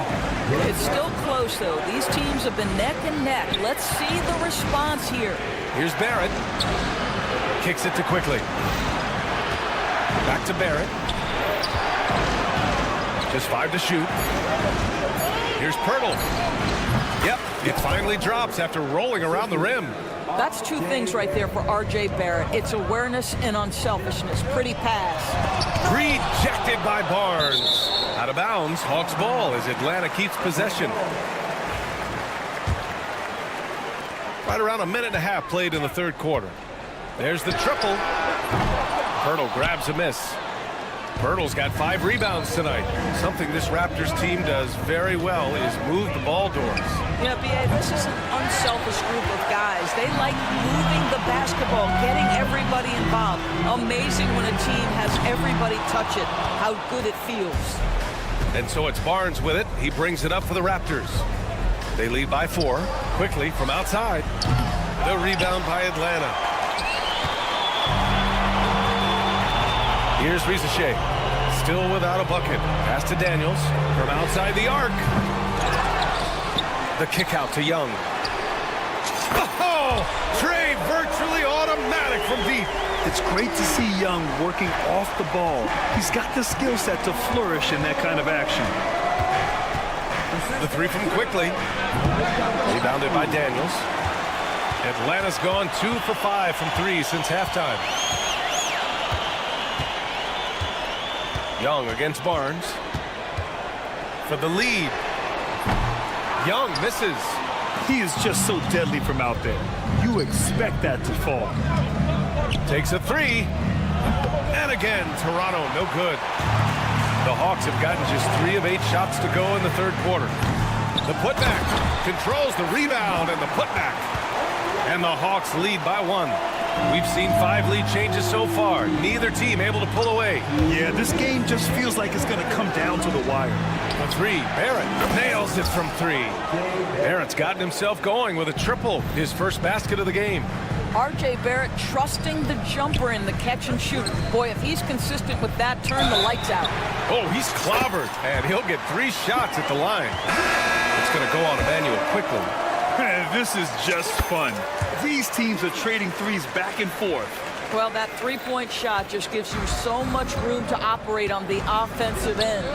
It's still close, though. These teams have been neck and neck. Let's see the response here. Here's Barrett. Kicks it to Quickly. Back to Barrett. Just 5 to shoot. Here's Pirtle. Yep, it finally drops after rolling around the rim. That's 2 things right there for R.J. Barrett. It's awareness and unselfishness. Pretty pass. Rejected by Barnes. Out of bounds, Hawks ball as Atlanta keeps possession. Right around 1.5 minutes played in the third quarter. There's the triple. Pirtle grabs a miss. Pirtle's got 5 rebounds tonight. Something this Raptors team does very well is move the ball doors. You know, B.A., this is an unselfish group of guys. They like moving the basketball, getting everybody involved. Amazing when a team has everybody touch it, how good it feels. And so it's Barnes with it. He brings it up for the Raptors. They lead by 4. Quickly from outside. The rebound by Atlanta. Here's Rizachet. Still without a bucket. Pass to Daniels from outside the arc. The kick out to Young. Oh! Trey virtually automatic from deep. It's great to see Young working off the ball. He's got the skill set to flourish in that kind of action. The 3 from Quickly. Rebounded by Daniels. Atlanta's gone 2 for 5 from 3 since halftime. Young against Barnes. For the lead. Young misses. He is just so deadly from out there. You expect that to fall. Takes a three. And again, Toronto, no good. The Hawks have gotten just 3 of 8 shots to go in the third quarter. The putback controls the rebound and the putback. And the Hawks lead by 1. We've seen 5 lead changes so far. Neither team able to pull away. Yeah, this game just feels like it's going to come down to the wire. The 3, Barrett nails it from 3. Barrett's gotten himself going with a triple, his first basket of the game. R.J. Barrett trusting the jumper in the catch and shoot. Boy, if he's consistent with that, turn the lights out. Oh, he's clobbered, and he'll get 3 shots at the line. It's going to go on Emmanuel quickly. This is just fun. These teams are trading threes back and forth. Well, that three-point shot just gives you so much room to operate on the offensive end.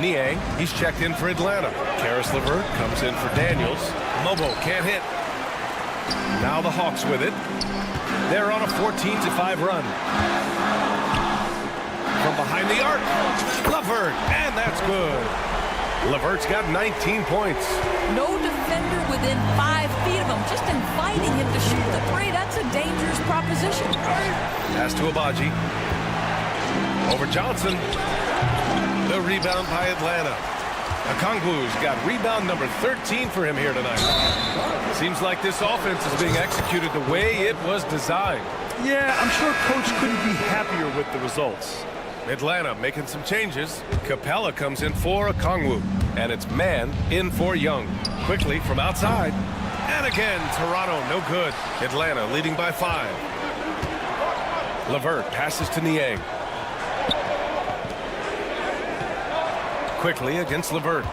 Niang, he's checked in for Atlanta. Karis LeVert comes in for Daniels. Mobo can't hit. Now the Hawks with it. They're on a 14-5 run. From behind the arc, LeVert, and that's good. LeVert's got 19 points. No defender within 5 feet of him, just inviting him to shoot the three. That's a dangerous proposition. Pass to Abaji. Over Johnson. The rebound by Atlanta. Okongwu's got rebound number 13 for him here tonight. Seems like this offense is being executed the way it was designed. Yeah, I'm sure Coach couldn't be happier with the results. Atlanta making some changes. Capella comes in for Okongwu. And it's man in for Young. Quickly from outside. And again, Toronto no good. Atlanta leading by 5. LeVert passes to Niang. Quickly against LeVert.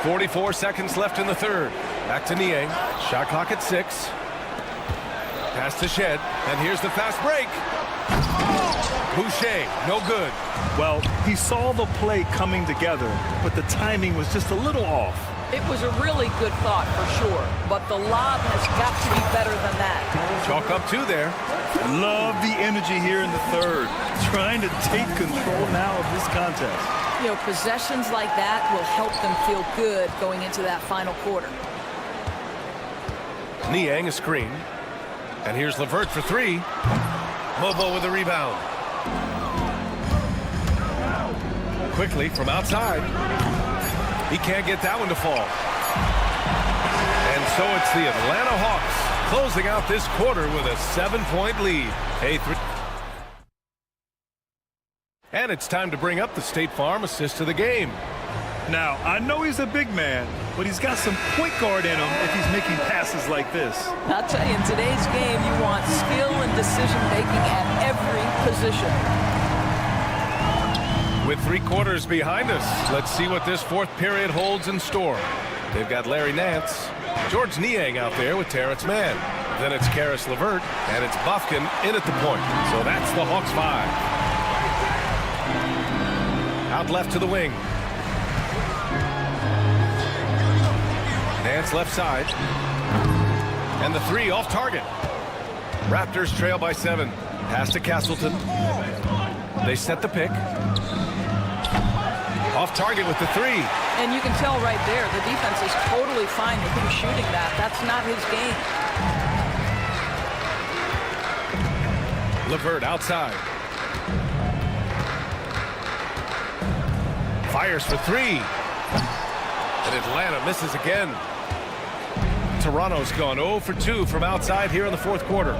44 seconds left in the third. Back to Niang. Shot clock at 6. Pass to Shed. And here's the fast break. Boucher, no good. Well, he saw the play coming together, but the timing was just a little off. It was a really good thought for sure, but the lob has got to be better than that. Chalk up 2 there. Love the energy here in the third. Trying to take control now of this contest. You know, possessions like that will help them feel good going into that final quarter. Niang a screen. And here's LeVert for 3. Mobo with the rebound. Quickly from outside. He can't get that one to fall. And so it's the Atlanta Hawks closing out this quarter with a 7-point lead. And it's time to bring up the State Farm assist of the game. Now, I know he's a big man, but he's got some point guard in him if he's making passes like this. I'll tell you, in today's game, you want skill and decision-making at every position. With 3 quarters behind us, let's see what this 4th period holds in store. They've got Larry Nance, George Niang out there with Terrence Mann. Then it's Karis LeVert, and it's Bufkin in at the point. So that's the Hawks 5. Out left to the wing. Nance left side. And the 3 off target. Raptors trail by 7. Pass to Castleton. They set the pick. Off target with the 3. And you can tell right there, the defense is totally fine with him shooting that. That's not his game. LeVert outside. Fires for 3. And Atlanta misses again. Toronto's gone 0 for 2 from outside here in the 4th quarter.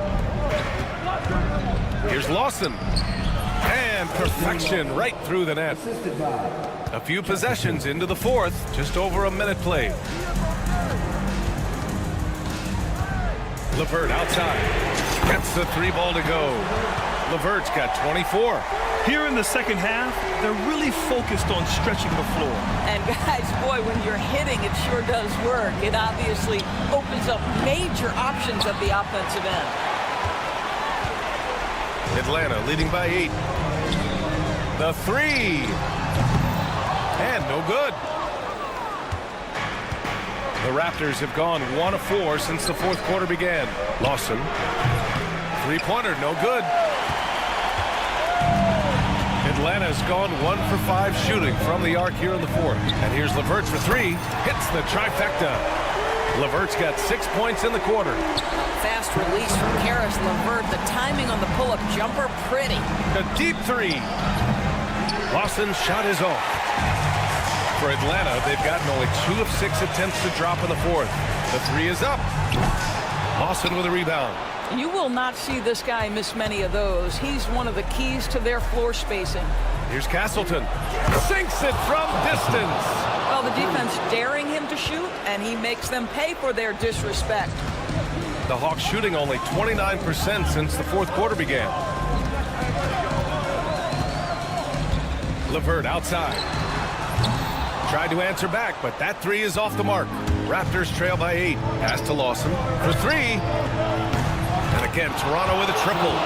Here's Lawson. And perfection right through the net. A few possessions into the 4th, just over a minute played. LeVert outside. Gets the 3 ball to go. LeVert's got 24. Here in the second half, they're really focused on stretching the floor. And guys, boy, when you're hitting, it sure does work. It obviously opens up major options at the offensive end. Atlanta leading by 8. The 3. And no good. The Raptors have gone 1 of 4 since the 4th quarter began. Lawson. 3-pointer, no good. Atlanta's gone 1 for 5 shooting from the arc here in the fourth. And here's LeVert for 3. Hits the trifecta. LeVert's got 6 points in the quarter. Fast release from Karis LeVert. The timing on the pull-up jumper, pretty. A deep 3. Lawson's shot is off. For Atlanta, they've gotten only 2 of 6 attempts to drop in the fourth. The 3 is up. Lawson with a rebound. You will not see this guy miss many of those. He's one of the keys to their floor spacing. Here's Castleton. Sinks it from distance. Well, the defense daring him to shoot, and he makes them pay for their disrespect. The Hawks shooting only 29% since the fourth quarter began. LeVert outside. Tried to answer back, but that 3 is off the mark. Raptors trail by 8. Pass to Lawson for 3. And again, Toronto with a triple.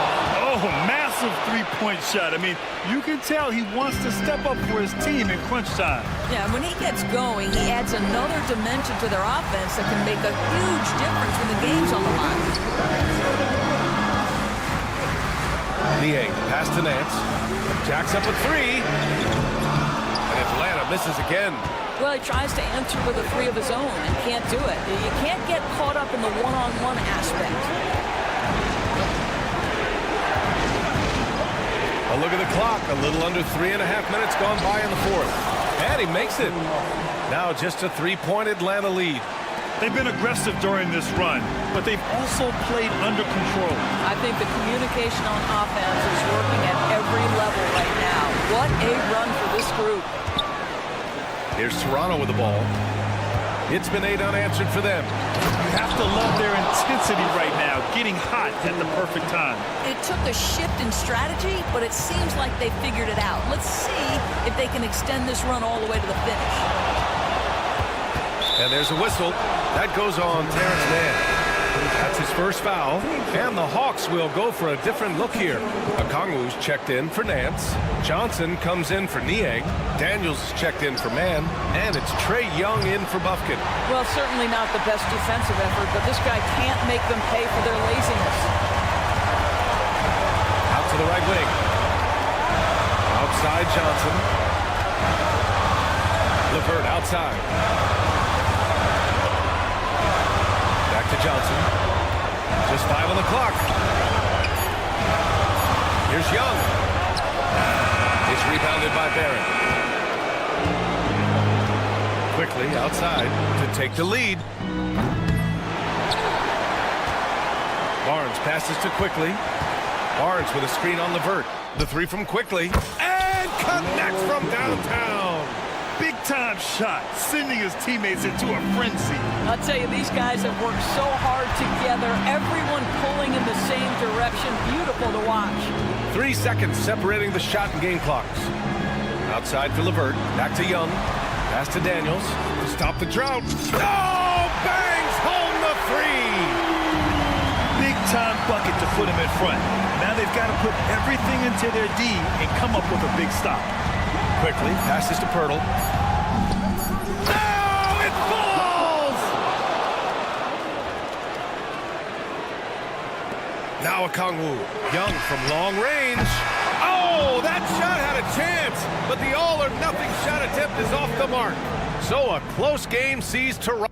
Oh, massive three-point shot. I mean, you can tell he wants to step up for his team in crunch time. Yeah, when he gets going, he adds another dimension to their offense that can make a huge difference when the game's on the line. Niang, pass to Nance. Jacks up a 3. And Atlanta misses again. Well, he tries to answer with a 3 of his own and can't do it. You can't get caught up in the one-on-one aspect. A look at the clock. A little under 3.5 minutes gone by in the fourth. And he makes it. Now just a 3-point Atlanta lead. They've been aggressive during this run, but they've also played under control. I think the communication on offense is working at every level right now. What a run for this group. Here's Toronto with the ball. It's been 8 unanswered for them. You have to love their intensity right now, getting hot at the perfect time. It took a shift in strategy, but it seems like they figured it out. Let's see if they can extend this run all the way to the finish. And there's a whistle. That goes on Terrence Mann. That's his first foul. And the Hawks will go for a different look here. Okongwu's checked in for Nance. Johnson comes in for Niang. Daniels is checked in for Mann. And it's Trae Young in for Bufkin. Well, certainly not the best defensive effort, but this guy can't make them pay for their laziness. Out to the right wing. Outside Johnson. LeVert outside. Back to Johnson. Just 5 on the clock. Here's Young. It's rebounded by Barron. Quickly outside to take the lead. Barnes passes to Quickly. Barnes with a screen on LeVert. The 3 from Quickly. And connects from downtown. Big-time shot, sending his teammates into a frenzy. I'll tell you, these guys have worked so hard together. Everyone pulling in the same direction. Beautiful to watch. 3 seconds separating the shot and game clocks. Outside for LeVert. Back to Young. Pass to Daniels. To stop the drought. Oh! Bangs home the 3! Big-time bucket to put him in front. Now they've got to put everything into their D and come up with a big stop. Quickly, passes to Pirtle. No! It falls! Now Okongwu. Young from long range. Oh, that shot had a chance, but the all-or-nothing shot attempt is off the mark. So a close game sees Toronto.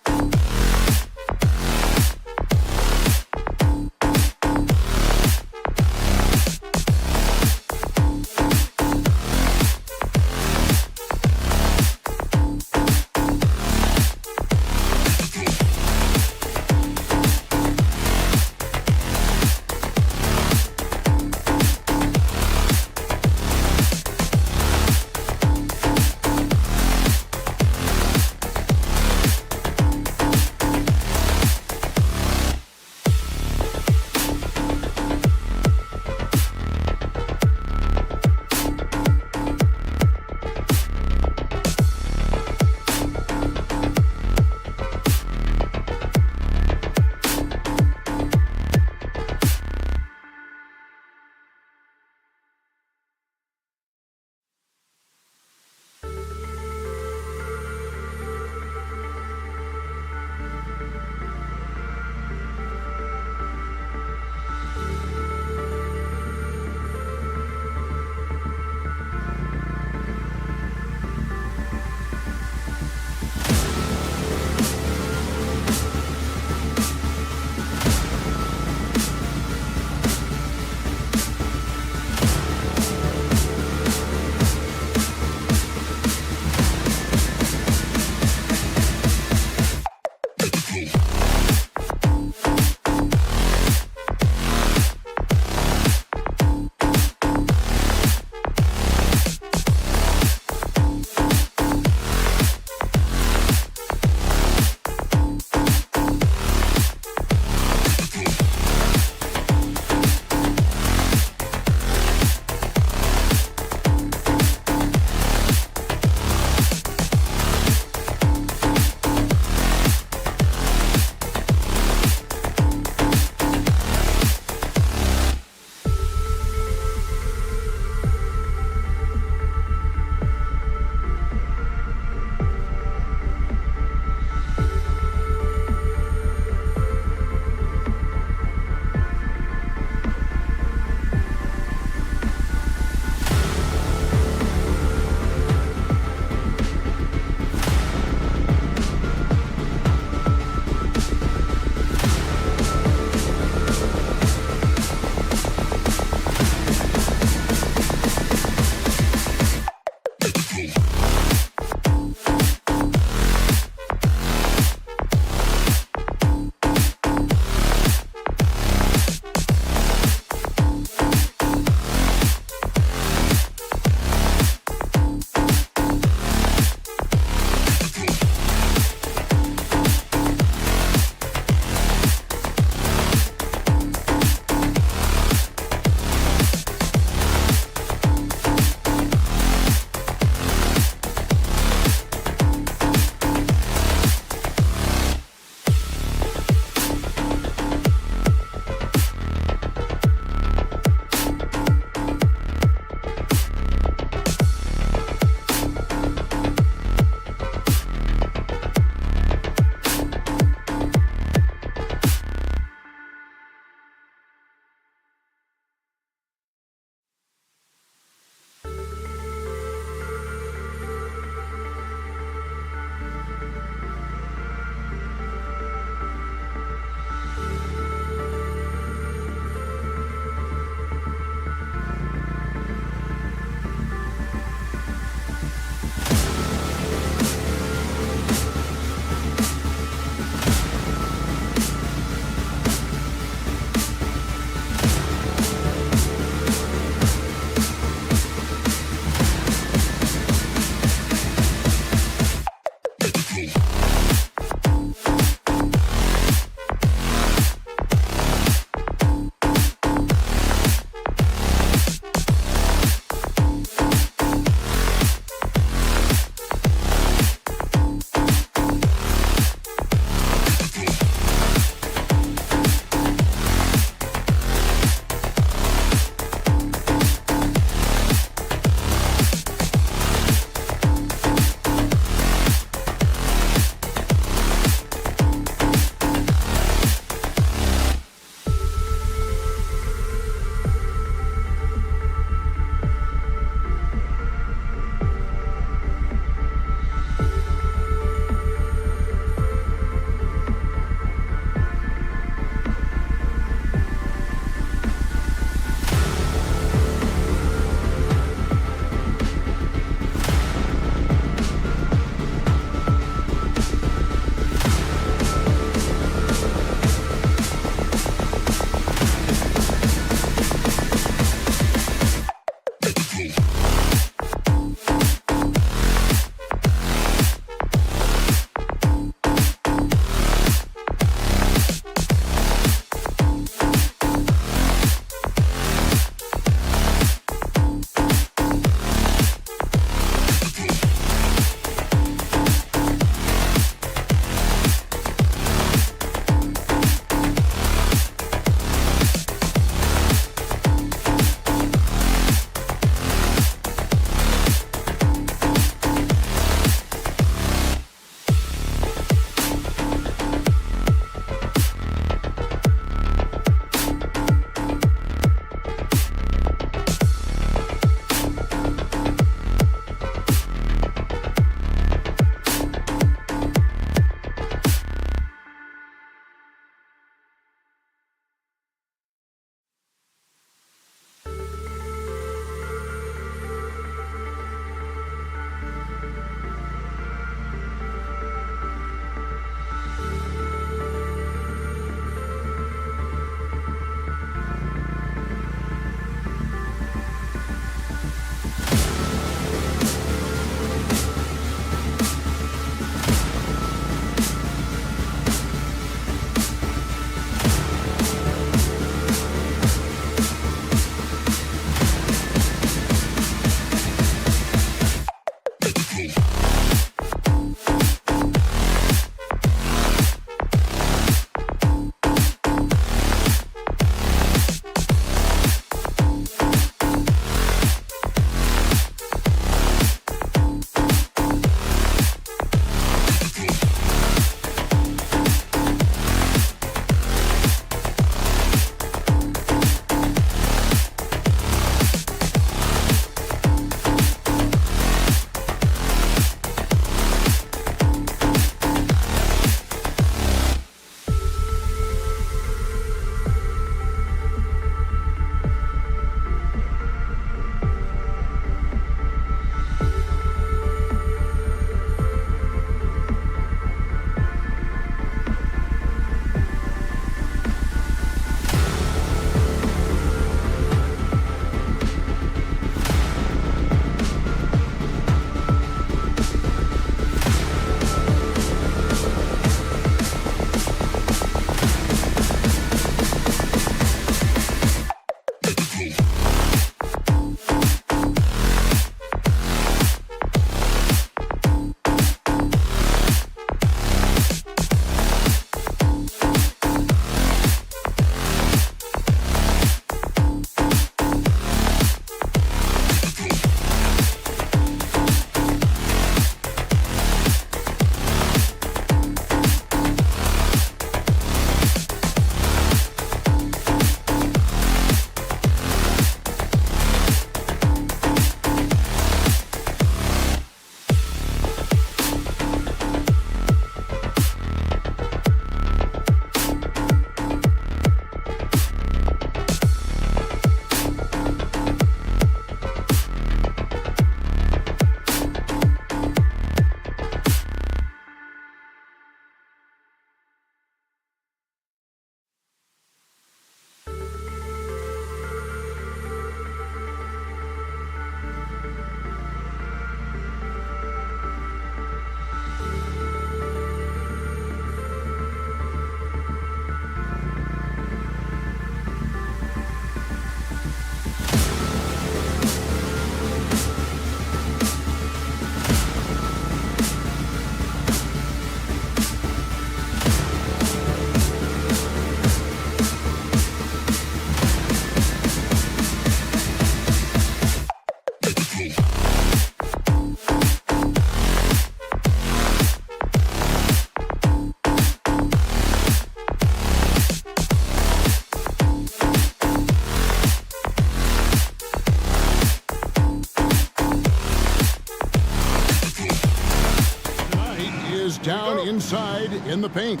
in the paint.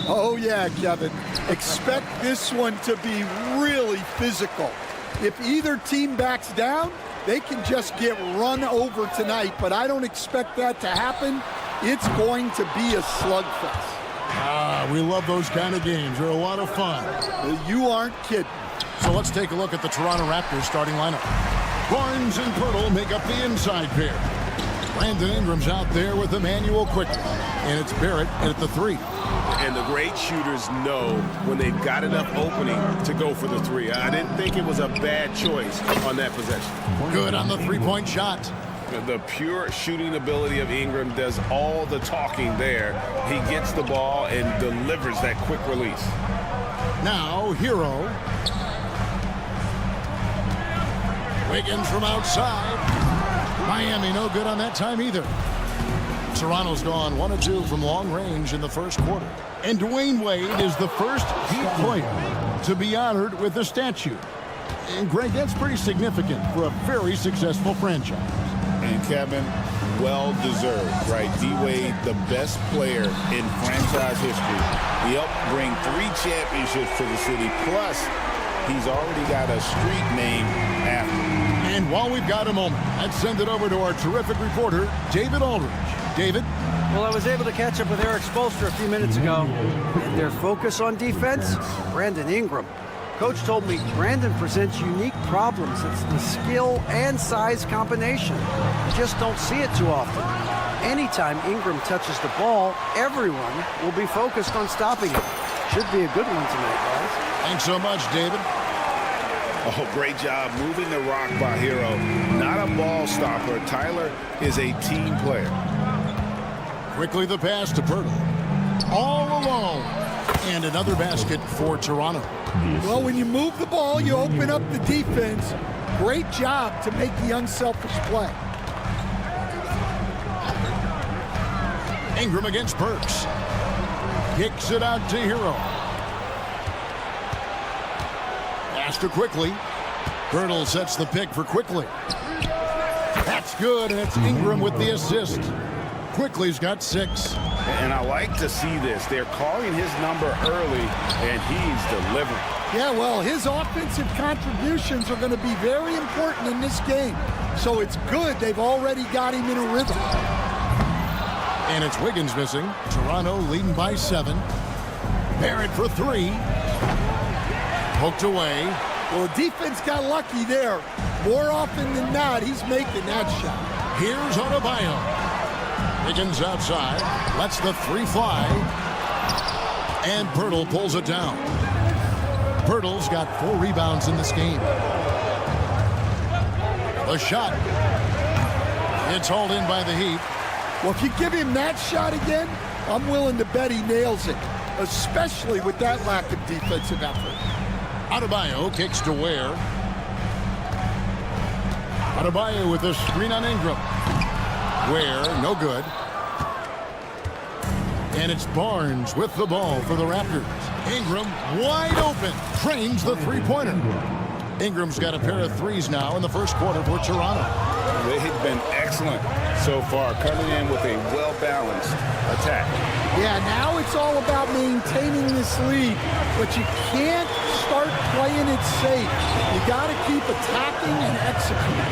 Oh, yeah, Kevin. Expect this one to be really physical. If either team backs down, they can just get run over tonight, but I don't expect that to happen. It's going to be a slugfest. We love those kind of games. They're a lot of fun. You aren't kidding. So let's take a look at the Toronto Raptors starting lineup. Barnes and Pirtle make up the inside pair. Brandon Ingram's out there with Emmanuel quickly. And it's Barrett at the 3. And the great shooters know when they've got enough opening to go for the 3. I didn't think it was a bad choice on that possession. Good on the three-point shot. The pure shooting ability of Ingram does all the talking there. He gets the ball and delivers that quick release. Now, Hero. Wiggins from outside. Miami no good on that time either. Toronto's gone 1 of 2 from long range in the first quarter. And Dwayne Wade is the first Heat player to be honored with a statue. And Greg, that's pretty significant for a very successful franchise. And Kevin, well deserved, right? D-Wade, the best player in franchise history. He helped bring 3 championships to the city. Plus, he's already got a street name after him. And while we've got a moment, let's send it over to our terrific reporter, David Aldridge. David? Well, I was able to catch up with Eric Spoelstra a few minutes ago, and their focus on defense, Brandon Ingram. Coach told me Brandon presents unique problems. It's the skill and size combination. You just don't see it too often. Anytime Ingram touches the ball, everyone will be focused on stopping it. Should be a good one tonight, guys. Thanks so much, David. Oh, great job moving the rock by Hero. Not a ball stopper. Tyler is a team player. Quickly the pass to Pirtle. All alone. And another basket for Toronto. Well, when you move the ball, you open up the defense. Great job to make the unselfish play. Ingram against Burks. Kicks it out to Hero. Pass to Quickly. Pirtle sets the pick for Quickly. That's good, and it's Ingram with the assist. Quickly's got 6. And I like to see this. They're calling his number early, and he's delivering. Yeah, well, his offensive contributions are going to be very important in this game. So it's good they've already got him in a rhythm. And it's Wiggins missing. Toronto leading by 7. Barrett for 3. Poked away. Well, the defense got lucky there. More often than not, he's making that shot. Here's Adebayo. Wiggins outside. Lets the 3 fly. And Pirtle pulls it down. Pirtle's got 4 rebounds in this game. The shot. It's hauled in by the Heat. Well, if you give him that shot again, I'm willing to bet he nails it, especially with that lack of defensive effort. Adebayo kicks to Ware. Adebayo with a screen on Ingram. Ware, no good. And it's Barnes with the ball for the Raptors. Ingram wide open. Trains the three-pointer. Ingram's got a pair of 3s now in the first quarter for Toronto. They have been excellent so far, coming in with a well-balanced attack. Yeah, now it's all about maintaining this lead, but you can't start playing it safe. You got to keep attacking and executing.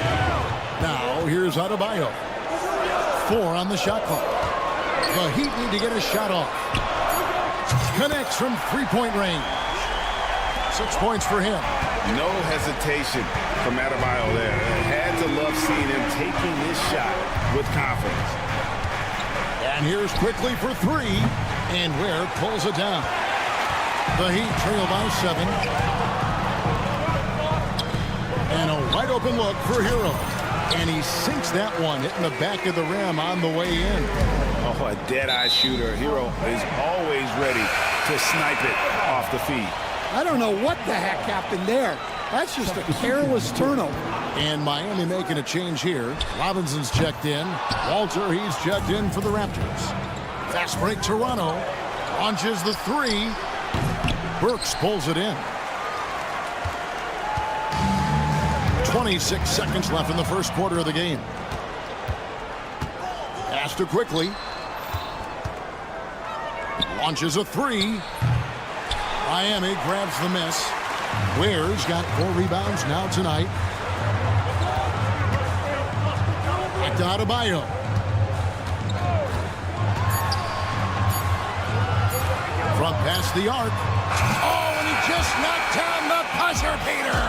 Now, here's Adebayo. 4 on the shot clock. The Heat need to get a shot off. Connects from 3-point range. 6 points for him. No hesitation from Adebayo there. Had to love seeing him taking this shot with confidence. And here's Quickly for 3. And Ware pulls it down. The Heat trail by 7. And a wide open look for Hero. And he sinks that one, hitting the back of the rim on the way in. Oh, a dead-eye shooter. Hero is always ready to snipe it off the feed. I don't know what the heck happened there. That's just a careless turnover. And Miami making a change here. Robinson's checked in. Walter, he's checked in for the Raptors. Fast break Toronto. Launches the 3. Burks pulls it in. 26 seconds left in the first quarter of the game. Pass to Quickly. Launches a three. Miami grabs the miss. Ware's got 4 rebounds now tonight. Back to Adebayo. From past the arc. Oh, and he just knocked down the buzzer beater.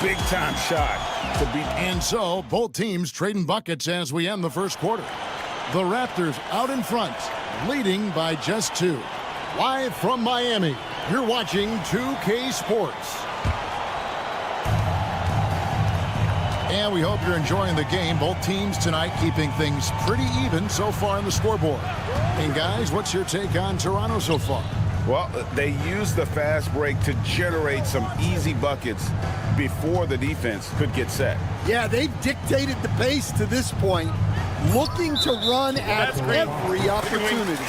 Big time shot to beat. And so both teams trading buckets as we end the first quarter. The Raptors out in front, leading by just 2. Live from Miami, you're watching 2K Sports. And we hope you're enjoying the game. Both teams tonight keeping things pretty even so far on the scoreboard. And guys, what's your take on Toronto so far? Well, they used the fast break to generate some easy buckets before the defense could get set. Yeah, they've dictated the pace to this point, looking to run at every opportunity.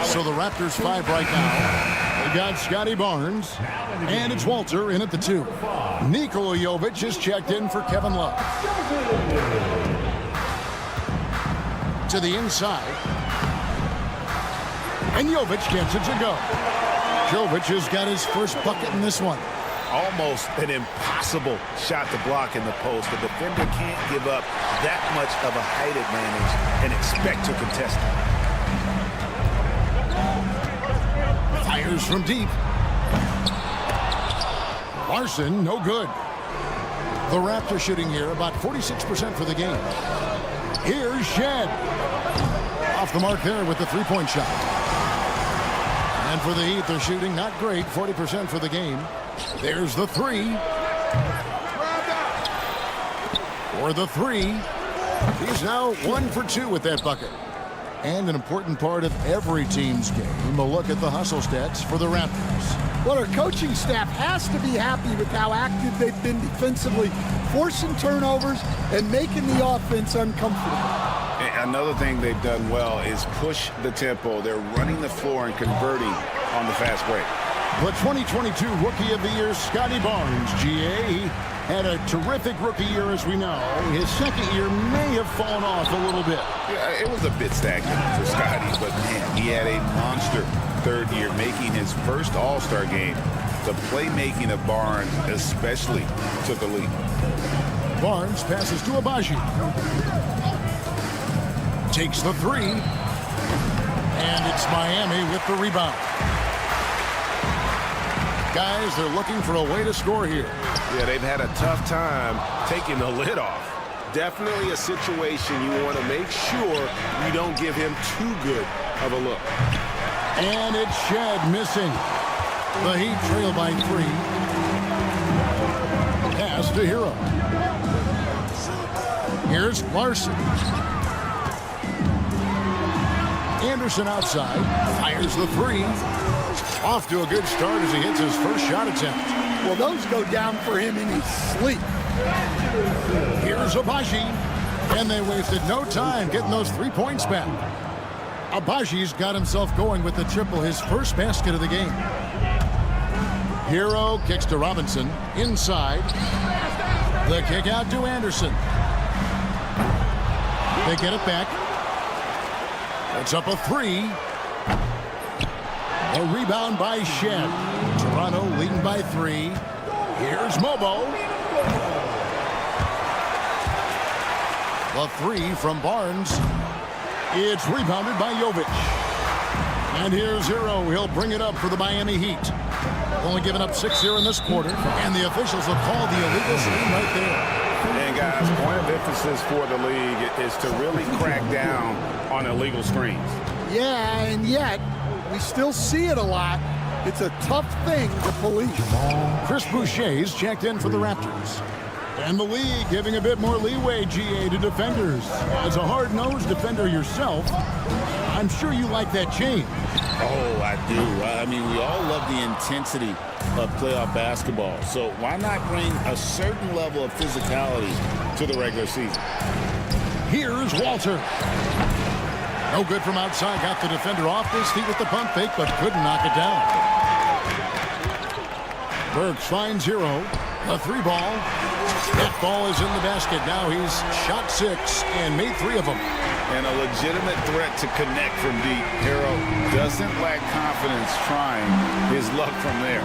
So the Raptors 5 right now. They got Scotty Barnes, and it's Walter in at the 2. Nikola Jovic is checked in for Kevin Love. To the inside. And Jovic gets it to go. Jovic has got his first bucket in this one. Almost an impossible shot to block in the post. The defender can't give up that much of a height advantage and expect to contest it. Fires from deep. Larson, no good. The Raptors shooting here about 46% for the game. Here's Shed. Off the mark there with the three-point shot. And for the Heat, they're shooting not great, 40% for the game. There's the 3. For the 3. He's now 1 for 2 with that bucket. And an important part of every team's game, a look at the hustle stats for the Raptors. Well, our coaching staff has to be happy with how active they've been defensively, forcing turnovers and making the offense uncomfortable. Another thing they've done well is push the tempo. They're running the floor and converting on the fast break. The 2022 Rookie of the Year, Scotty Barnes, GA. He had a terrific rookie year, as we know. His second year may have fallen off a little bit. Yeah, it was a bit stagnant for Scotty, but man, he had a monster third year, making his first All-Star game. The playmaking of Barnes especially took a leap. Barnes passes to Abaji. Takes the 3. And it's Miami with the rebound. Guys, they're looking for a way to score here. Yeah, they've had a tough time taking the lid off. Definitely a situation you want to make sure you don't give him too good of a look. And it's Shed missing. The Heat trail by 3. Pass to Hero. Here's Larson. Anderson outside. Fires the 3. Off to a good start as he hits his first shot attempt. Well, those go down for him in his sleep. Here's Abaji. And they wasted no time getting those 3 points back. Abaji's got himself going with the triple, his first basket of the game. Hero kicks to Robinson. Inside. The kick out to Anderson. They get it back. It's up a 3. A rebound by Shed. Toronto leading by 3. Here's Mobo. The 3 from Barnes. It's rebounded by Jovic. And here's Hero. He'll bring it up for the Miami Heat. Only giving up 6 here in this quarter. And the officials will call the illegal screen right there. And guys, point of emphasis for the league is to really crack down on illegal screens. Yeah, and yet we still see it a lot. It's a tough thing to police. Chris Boucher's checked in for the Raptors. And the league giving a bit more leeway, GA, to defenders. As a hard-nosed defender yourself, I'm sure you like that change. Oh, I do. I mean, we all love the intensity of playoff basketball. So why not bring a certain level of physicality to the regular season? Here's Walter. No good from outside. Got the defender off his feet with the pump fake, but couldn't knock it down. Burks finds Hero. A 3 ball. That ball is in the basket. Now he's shot 6 and made 3 of them. and a legitimate threat to connect from deep. Hero doesn't lack confidence trying his luck from there.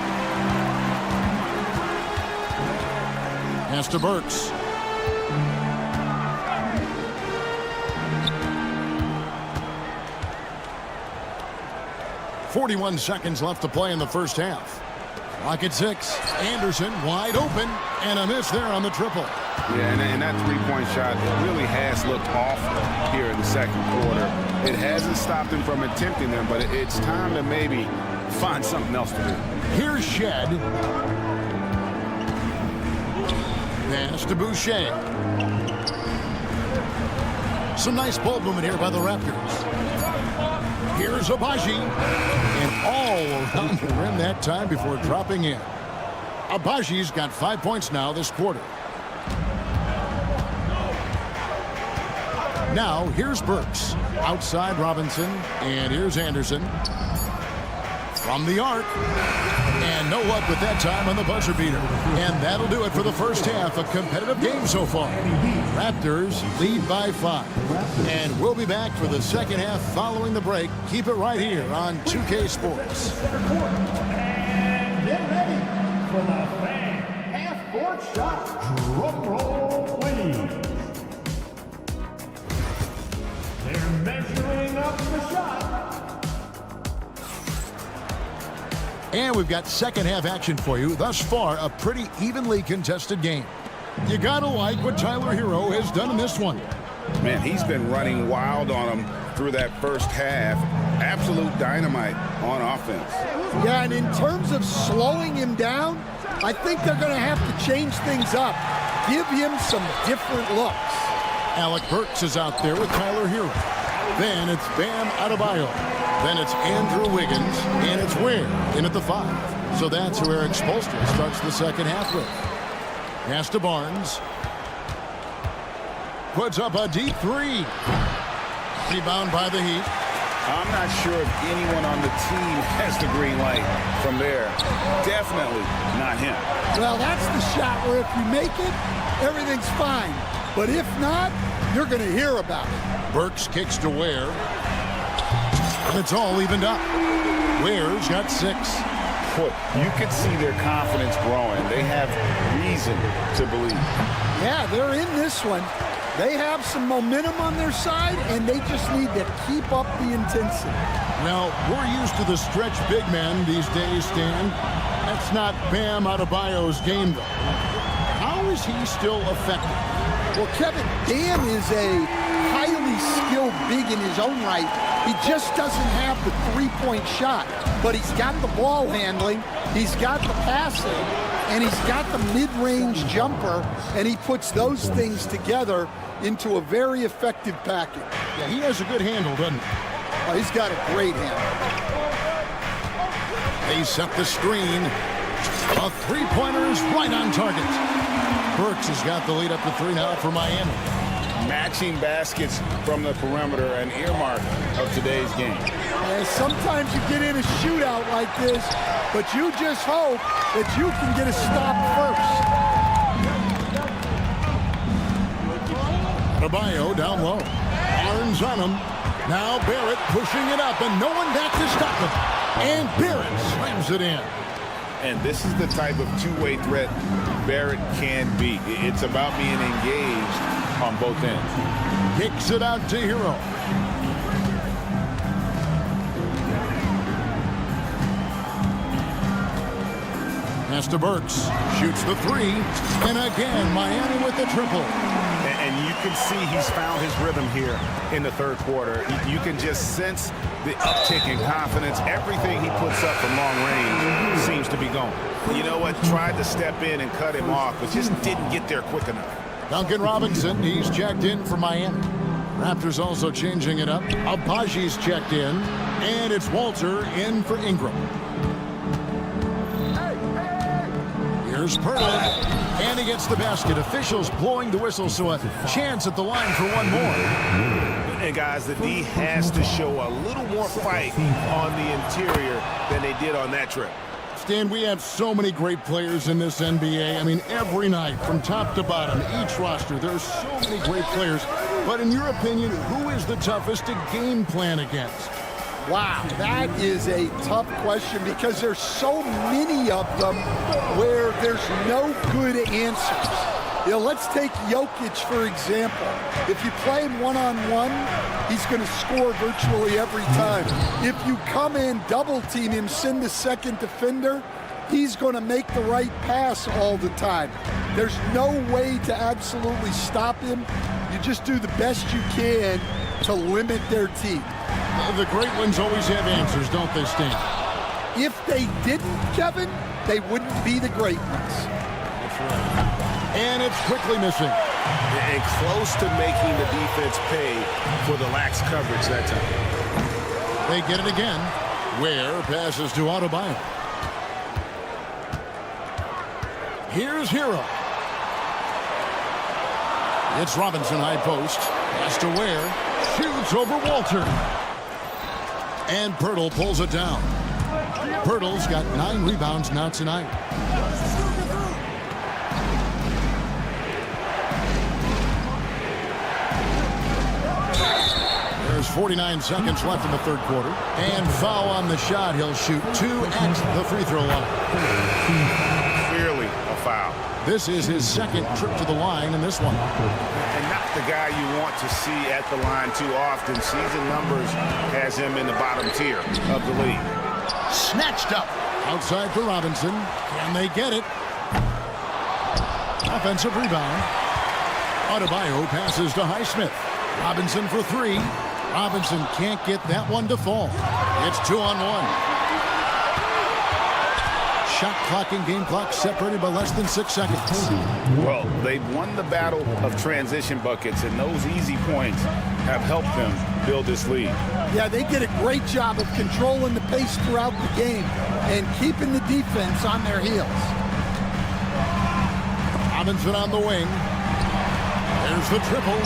Pass to Burks. .41 seconds left to play in the first half. Clock at 6. Anderson wide open, and a miss there on the triple. Yeah, and that three-point shot really has looked off here in the second quarter. It hasn't stopped him from attempting them, but it's time to maybe find something else to do. Here's Shed. Pass to Boucher. Some nice ball movement here by the Raptors. Here's Abaji. And all around the rim that time before dropping in. Abaji's got 5 points now this quarter. Now, here's Burks. Outside Robinson. And here's Anderson. From the arc. And no luck with that time on the buzzer beater. And that'll do it for the first half. A competitive game so far. Raptors lead by 5. And we'll be back for the second half following the break. Keep it right here on 2K Sports. And get ready for the fan half-court shot. Drum roll, please. They're measuring up the shot. And we've got second half action for you. Thus far, a pretty evenly contested game. You gotta like what Tyler Hero has done in this one. Man, he's been running wild on him through that first half. Absolute dynamite on offense. Yeah, and in terms of slowing him down, I think they're going to have to change things up. Give him some different looks. Alec Burks is out there with Tyler Hero. Then it's Bam Adebayo. Then it's Andrew Wiggins, and it's Ware in at the 5. So that's who Eric Spoelstra starts the second half with. Pass to Barnes. Puts up a deep 3. Rebound by the Heat. I'm not sure if anyone on the team has the green light from there. Definitely not him. Well, that's the shot where if you make it, everything's fine. But if not, you're going to hear about it. Burks kicks to Ware. And it's all evened up. Ware's got 6. Boy, you can see their confidence growing. They have reason to believe. Yeah, they're in this one. They have some momentum on their side, and they just need to keep up the intensity. Now, we're used to the stretch big man these days, Stan. That's not Bam Adebayo's game, though. How is he still effective? Well, Kevin, Bam is a highly skilled big in his own right. He just doesn't have the three-point shot, but he's got the ball handling, he's got the passing, and he's got the mid-range jumper, and he puts those things together into a very effective package. Yeah, he has a good handle, doesn't he? Oh, he's got a great handle. They set the screen. A three-pointer is right on target. Burks has got the lead up to 3 now for Miami. Matching baskets from the perimeter, an earmark of today's game. And sometimes you get in a shootout like this, but you just hope that you can get a stop first. Adebayo down low. Barnes on him. Now Barrett pushing it up, and no one back to stop him. And Barrett slams it in. And this is the type of two-way threat Barrett can be. It's about being engaged on both ends. Kicks it out to Hero. Pass to Burks. Shoots the 3. And again, Miami with the triple. And you can see he's found his rhythm here in the third quarter. You can just sense the uptick in confidence. Everything he puts up from long range seems to be going. You know what? Tried to step in and cut him off, but just didn't get there quick enough. Duncan Robinson, he's checked in for Miami. Raptors also changing it up. Abaji's checked in. And it's Walter in for Ingram. Here's Perlin. And he gets the basket. Officials blowing the whistle, so a chance at the line for one more. And guys, the D has to show a little more fight on the interior than they did on that trip. Stan, we have so many great players in this NBA. I mean, every night, from top to bottom, each roster, there's so many great players. But in your opinion, who is the toughest to game plan against? Wow, that is a tough question because there's so many of them where there's no good answers. You know, let's take Jokic, for example. If you play him one-on-one, he's going to score virtually every time. If you come in, double-team him, send the second defender, he's going to make the right pass all the time. There's no way to absolutely stop him. You just do the best you can to limit their team. The great ones always have answers, don't they, Stan? If they didn't, Kevin, they wouldn't be the great ones. That's right. And it's quickly missing. And close to making the defense pay for the lax coverage that time. They get it again. Ware passes to Adebayo. Here's Hero. It's Robinson, high post. Pass to Ware. Shoots over Walter. And Pirtle pulls it down. Pirtle's got 9 rebounds now tonight. There's 49 seconds left in the third quarter. And foul on the shot. He'll shoot 2 at the free throw line. Clearly a foul. This is his second trip to the line in this one. And not the guy you want to see at the line too often. Season numbers has him in the bottom tier of the league. Snatched up. Outside for Robinson. Can they get it? Offensive rebound. Adebayo passes to Highsmith. Robinson for 3. Robinson can't get that one to fall. It's 2-on-1. Shot clock and game clock separated by less than 6 seconds. Well, they've won the battle of transition buckets, and those easy points have helped them build this lead. Yeah, they did a great job of controlling the pace throughout the game and keeping the defense on their heels. Robinson on the wing. There's the triple.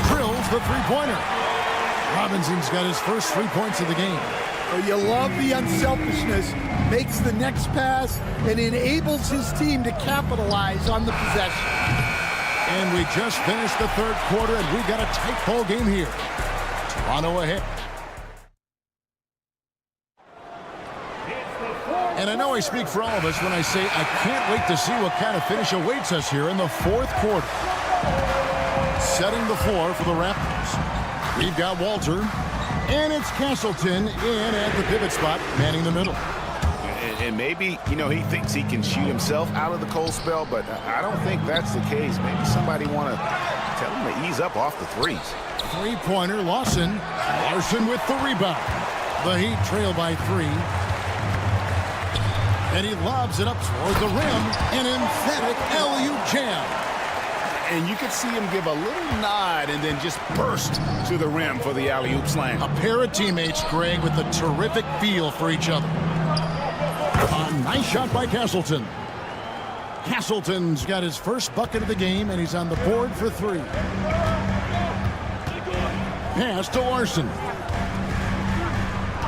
Drills the three-pointer. Robinson's got his first 3 points of the game. Oh, you love the unselfishness. Makes the next pass and enables his team to capitalize on the possession. And we just finished the third quarter, and we got a tight ball game here. Toronto ahead. And I know I speak for all of us when I say I can't wait to see what kind of finish awaits us here in the fourth quarter. Setting the floor for the Raptors. We've got Walter, and it's Castleton in at the pivot spot, manning the middle. And maybe, you know, he thinks he can shoot himself out of the cold spell, but I don't think that's the case. Maybe somebody want to tell him to ease up off the threes. Three-pointer, Lawson. Larson with the rebound. The Heat trail by 3. And he lobs it up toward the rim. An emphatic alley-oop jam. And you could see him give a little nod and then just burst to the rim for the alley-oop slam. A pair of teammates, Greg, with a terrific feel for each other. A nice shot by Castleton. Castleton's got his first bucket of the game, and he's on the board for 3. Pass to Larson.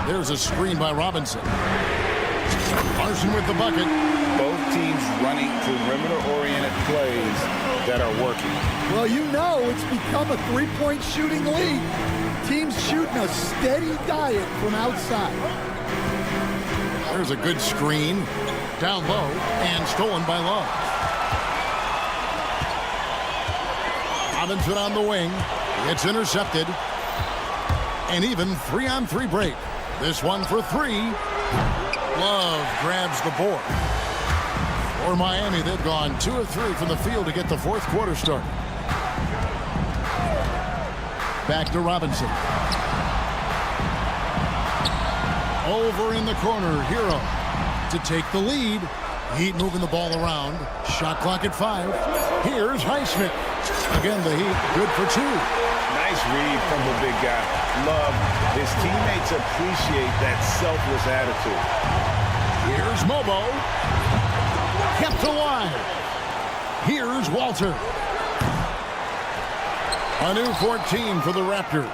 There's a screen by Robinson. Larson with the bucket. Both teams running perimeter-oriented plays that are working. Well, you know it's become a three-point shooting league. Teams shooting a steady diet from outside. There's a good screen. Down low and stolen by Love. Robinson on the wing. It's intercepted. And even 3-on-3 break. This one for 3. Love grabs the board. For Miami, they've gone 2 of 3 from the field to get the fourth quarter started. Back to Robinson. Over in the corner, Hero to take the lead. Heat moving the ball around. Shot clock at 5. Here's Highsmith. Again, the Heat good for 2. Nice read from the big guy. Love. His teammates appreciate that selfless attitude. Here's Mobo. Kept alive. Here's Walter. A new 14 for the Raptors.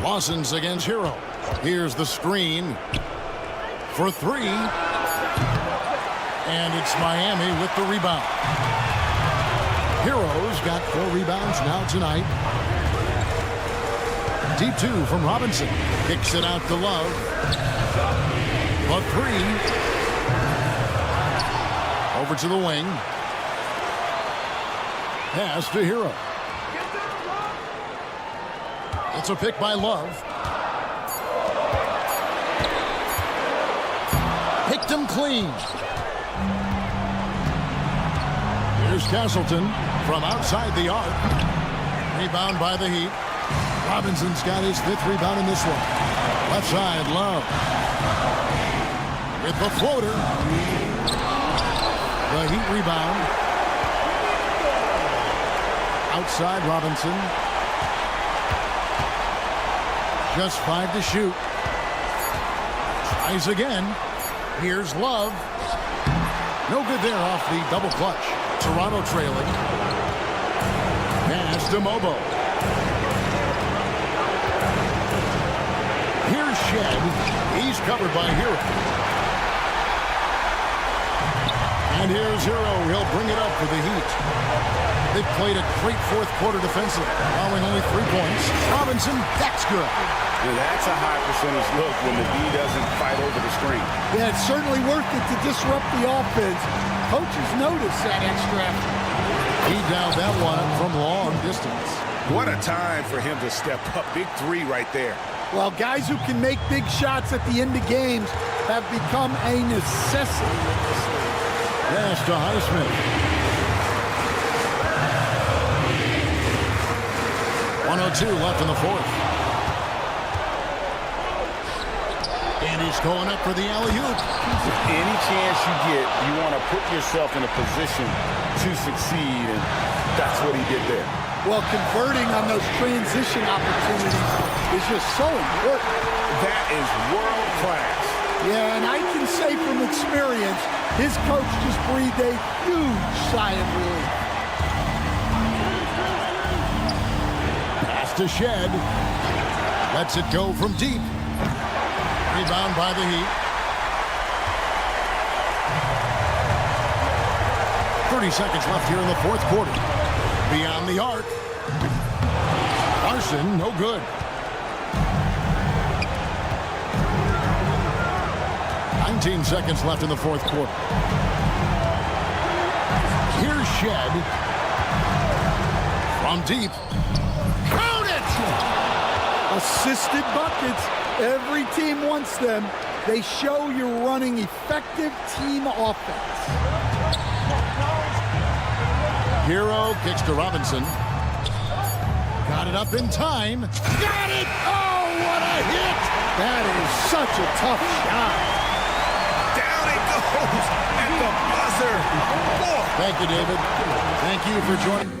Lawson's against Hero. Here's the screen for 3. And it's Miami with the rebound. Hero's got 4 rebounds now tonight. Deep 2 from Robinson. Kicks it out to Love. A 3. Over to the wing. Pass to Hero. It's a pick by Love. Picked him clean. Here's Castleton from outside the arc. Rebound by the Heat. Robinson's got his 5th rebound in this one. Left side, Love. With the floater. The Heat rebound. Outside Robinson. Just 5 to shoot. Tries again. Here's Love. No good there off the double clutch. Toronto trailing. Pass to Mobo. Here's Shed. He's covered by Hero. And here's Hero. He'll bring it up for the Heat. They've played a great 4th quarter defensively, allowing only 3 points. Robinson, that's good. Yeah, that's a high percentage look when the D doesn't fight over the screen. Yeah, it's certainly worth it to disrupt the offense. Coaches notice that extra effort. He dialed that one up from long distance. What a time for him to step up. Big 3 right there. Well, guys who can make big shots at the end of games have become a necessity. Pass to Highsmith. 1:02 left in the 4th. And he's going up for the alley-oop. Any chance you get, you want to put yourself in a position to succeed, and that's what he did there. Well, converting on those transition opportunities is just so important. That is world class. Yeah, and I can say from experience, his coach just breathed a huge sigh of relief. Pass to Shed. Lets it go from deep. Rebound by the Heat. 30 seconds left here in the 4th quarter. Beyond the arc. Larson, no good. Seconds left in the 4th quarter. Here's Shed. From deep. Count it! Assisted buckets. Every team wants them. They show you're running effective team offense. Hero kicks to Robinson. Got it up in time. Got it! Oh, what a hit! That is such a tough shot. At the buzzer. Oh. Thank you, David. Thank you for joining.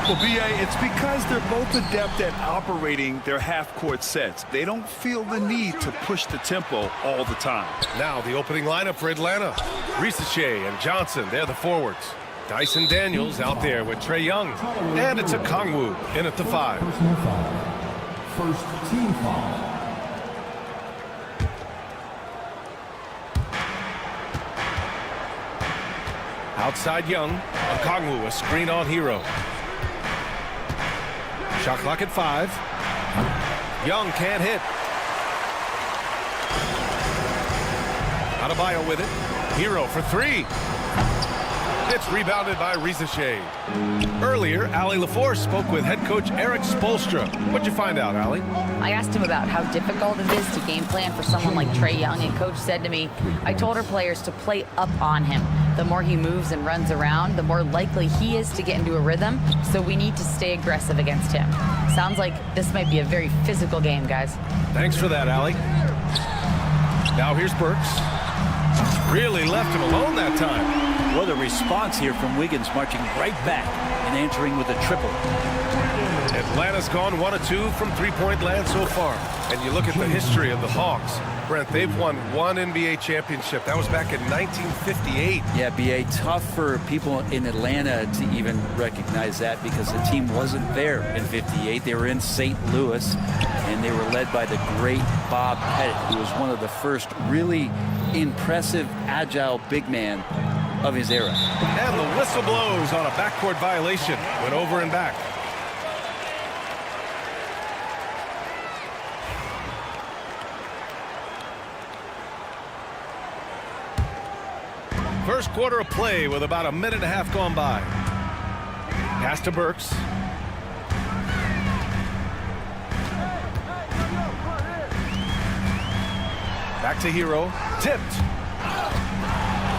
Well, B.A., it's because they're both adept at operating their half-court sets. They don't feel the need to push the tempo all the time. Now the opening lineup for Atlanta. Ricochet and Johnson, they're the forwards. Dyson Daniels out there with Trae Young. And it's a Kongwu in at the 5. Personal foul. First team foul. Outside Young, Okongwu, a screen on Hero. Shot clock at 5. Young can't hit. Adebayo with it. Hero for 3. It's rebounded by Ricochet. Earlier, Allie LaForce spoke with head coach Eric Spoelstra. What'd you find out, Allie? I asked him about how difficult it is to game plan for someone like Trae Young, and coach said to me, I told our players to play up on him. The more he moves and runs around, the more likely he is to get into a rhythm, so we need to stay aggressive against him. Sounds like this might be a very physical game, guys. Thanks for that, Allie. Now here's Burks. Really left him alone that time. What a response here from Wiggins, marching right back and answering with a triple. Atlanta's gone 1 of 2 from three-point land so far. And you look at the history of the Hawks. Brent, they've won 1 NBA championship. That was back in 1958. Yeah, B.A., tough for people in Atlanta to even recognize that because the team wasn't there in 58. They were in St. Louis, and they were led by the great Bob Pettit, who was one of the first really impressive, agile big man of his era. And the whistle blows on a backcourt violation. Went over and back. First quarter of play with about a minute and a half gone by. Pass to Burks. Back to Hero. Tipped.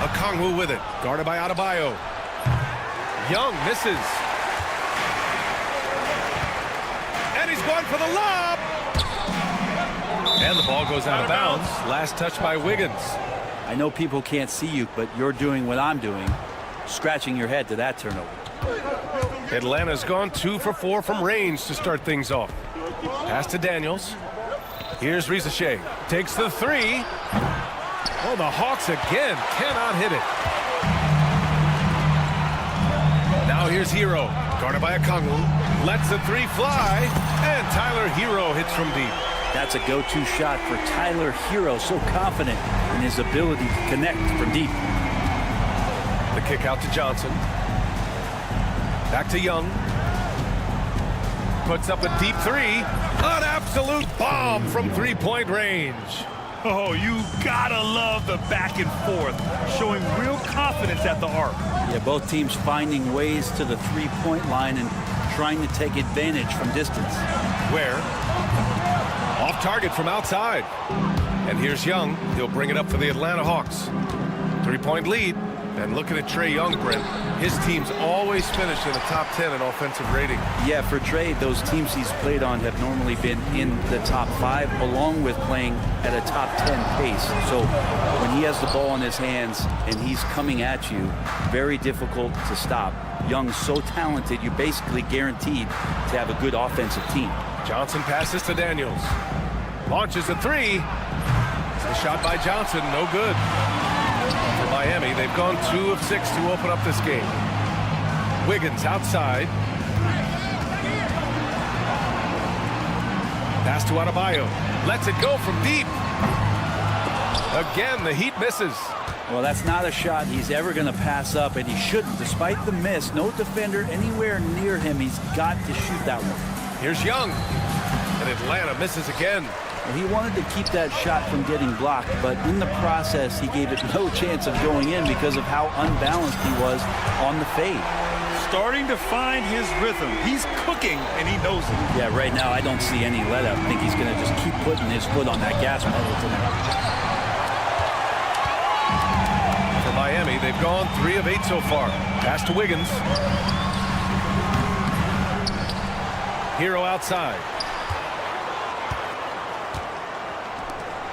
Okongwu with it. Guarded by Adebayo. Young misses. And he's going for the lob. And the ball goes out of bounds. Last touch by Wiggins. I know people can't see you, but you're doing what I'm doing, scratching your head to that turnover. Atlanta's gone 2 for 4 from range to start things off. Pass to Daniels. Here's Ricochet. Takes the 3. Oh, the Hawks again cannot hit it. Now here's Hero. Guarded by Okongwu. Lets the 3 fly. And Tyler Hero hits from deep. That's a go-to shot for Tyler Hero, so confident in his ability to connect from deep. The kick out to Johnson. Back to Young. Puts up a deep 3. An absolute bomb from three-point range. Oh, you gotta love the back and forth, showing real confidence at the arc. Yeah, both teams finding ways to the three-point line and trying to take advantage from distance. Where? Off target from outside. And here's Young. He'll bring it up for the Atlanta Hawks. 3-point lead. And looking at Trae Young, Brent, his teams always finish in the top 10 in offensive rating. Yeah, for Trae, those teams he's played on have normally been in the top 5, along with playing at a top 10 pace. So when he has the ball in his hands and he's coming at you, very difficult to stop. Young's so talented, you're basically guaranteed to have a good offensive team. Johnson passes to Daniels. Launches a 3. The shot by Johnson, no good. For Miami, they've gone 2 of 6 to open up this game. Wiggins outside. Pass to Adebayo. Lets it go from deep. Again, the Heat misses. Well, that's not a shot he's ever going to pass up, and he shouldn't. Despite the miss, no defender anywhere near him. He's got to shoot that one. Here's Young. And Atlanta misses again. Well, he wanted to keep that shot from getting blocked, but in the process, he gave it no chance of going in because of how unbalanced he was on the fade. Starting to find his rhythm. He's cooking, and he knows it. Yeah, right now, I don't see any let-up. I think he's going to just keep putting his foot on that gas pedal tonight. For Miami, they've gone 3 of 8 so far. Pass to Wiggins. Hero outside.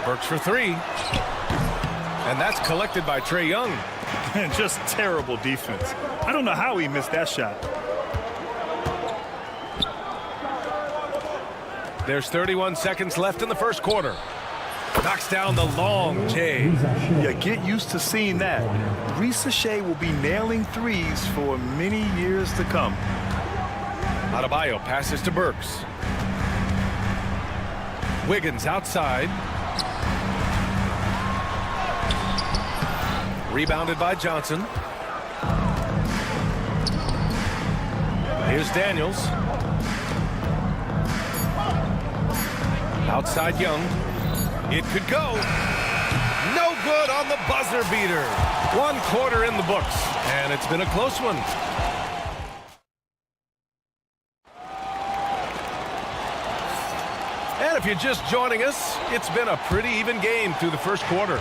Burks for 3. And that's collected by Trae Young. Just terrible defense. I don't know how he missed that shot. There's 31 seconds left in the first quarter. Knocks down the long J. Yeah, get used to seeing that. Shea will be nailing threes for many years to come. Adebayo passes to Burks. Wiggins outside. Rebounded by Johnson. Here's Daniels. Outside Young. It could go. No good on the buzzer beater. 1 quarter in the books, and it's been a close one. And if you're just joining us, it's been a pretty even game through the first quarter.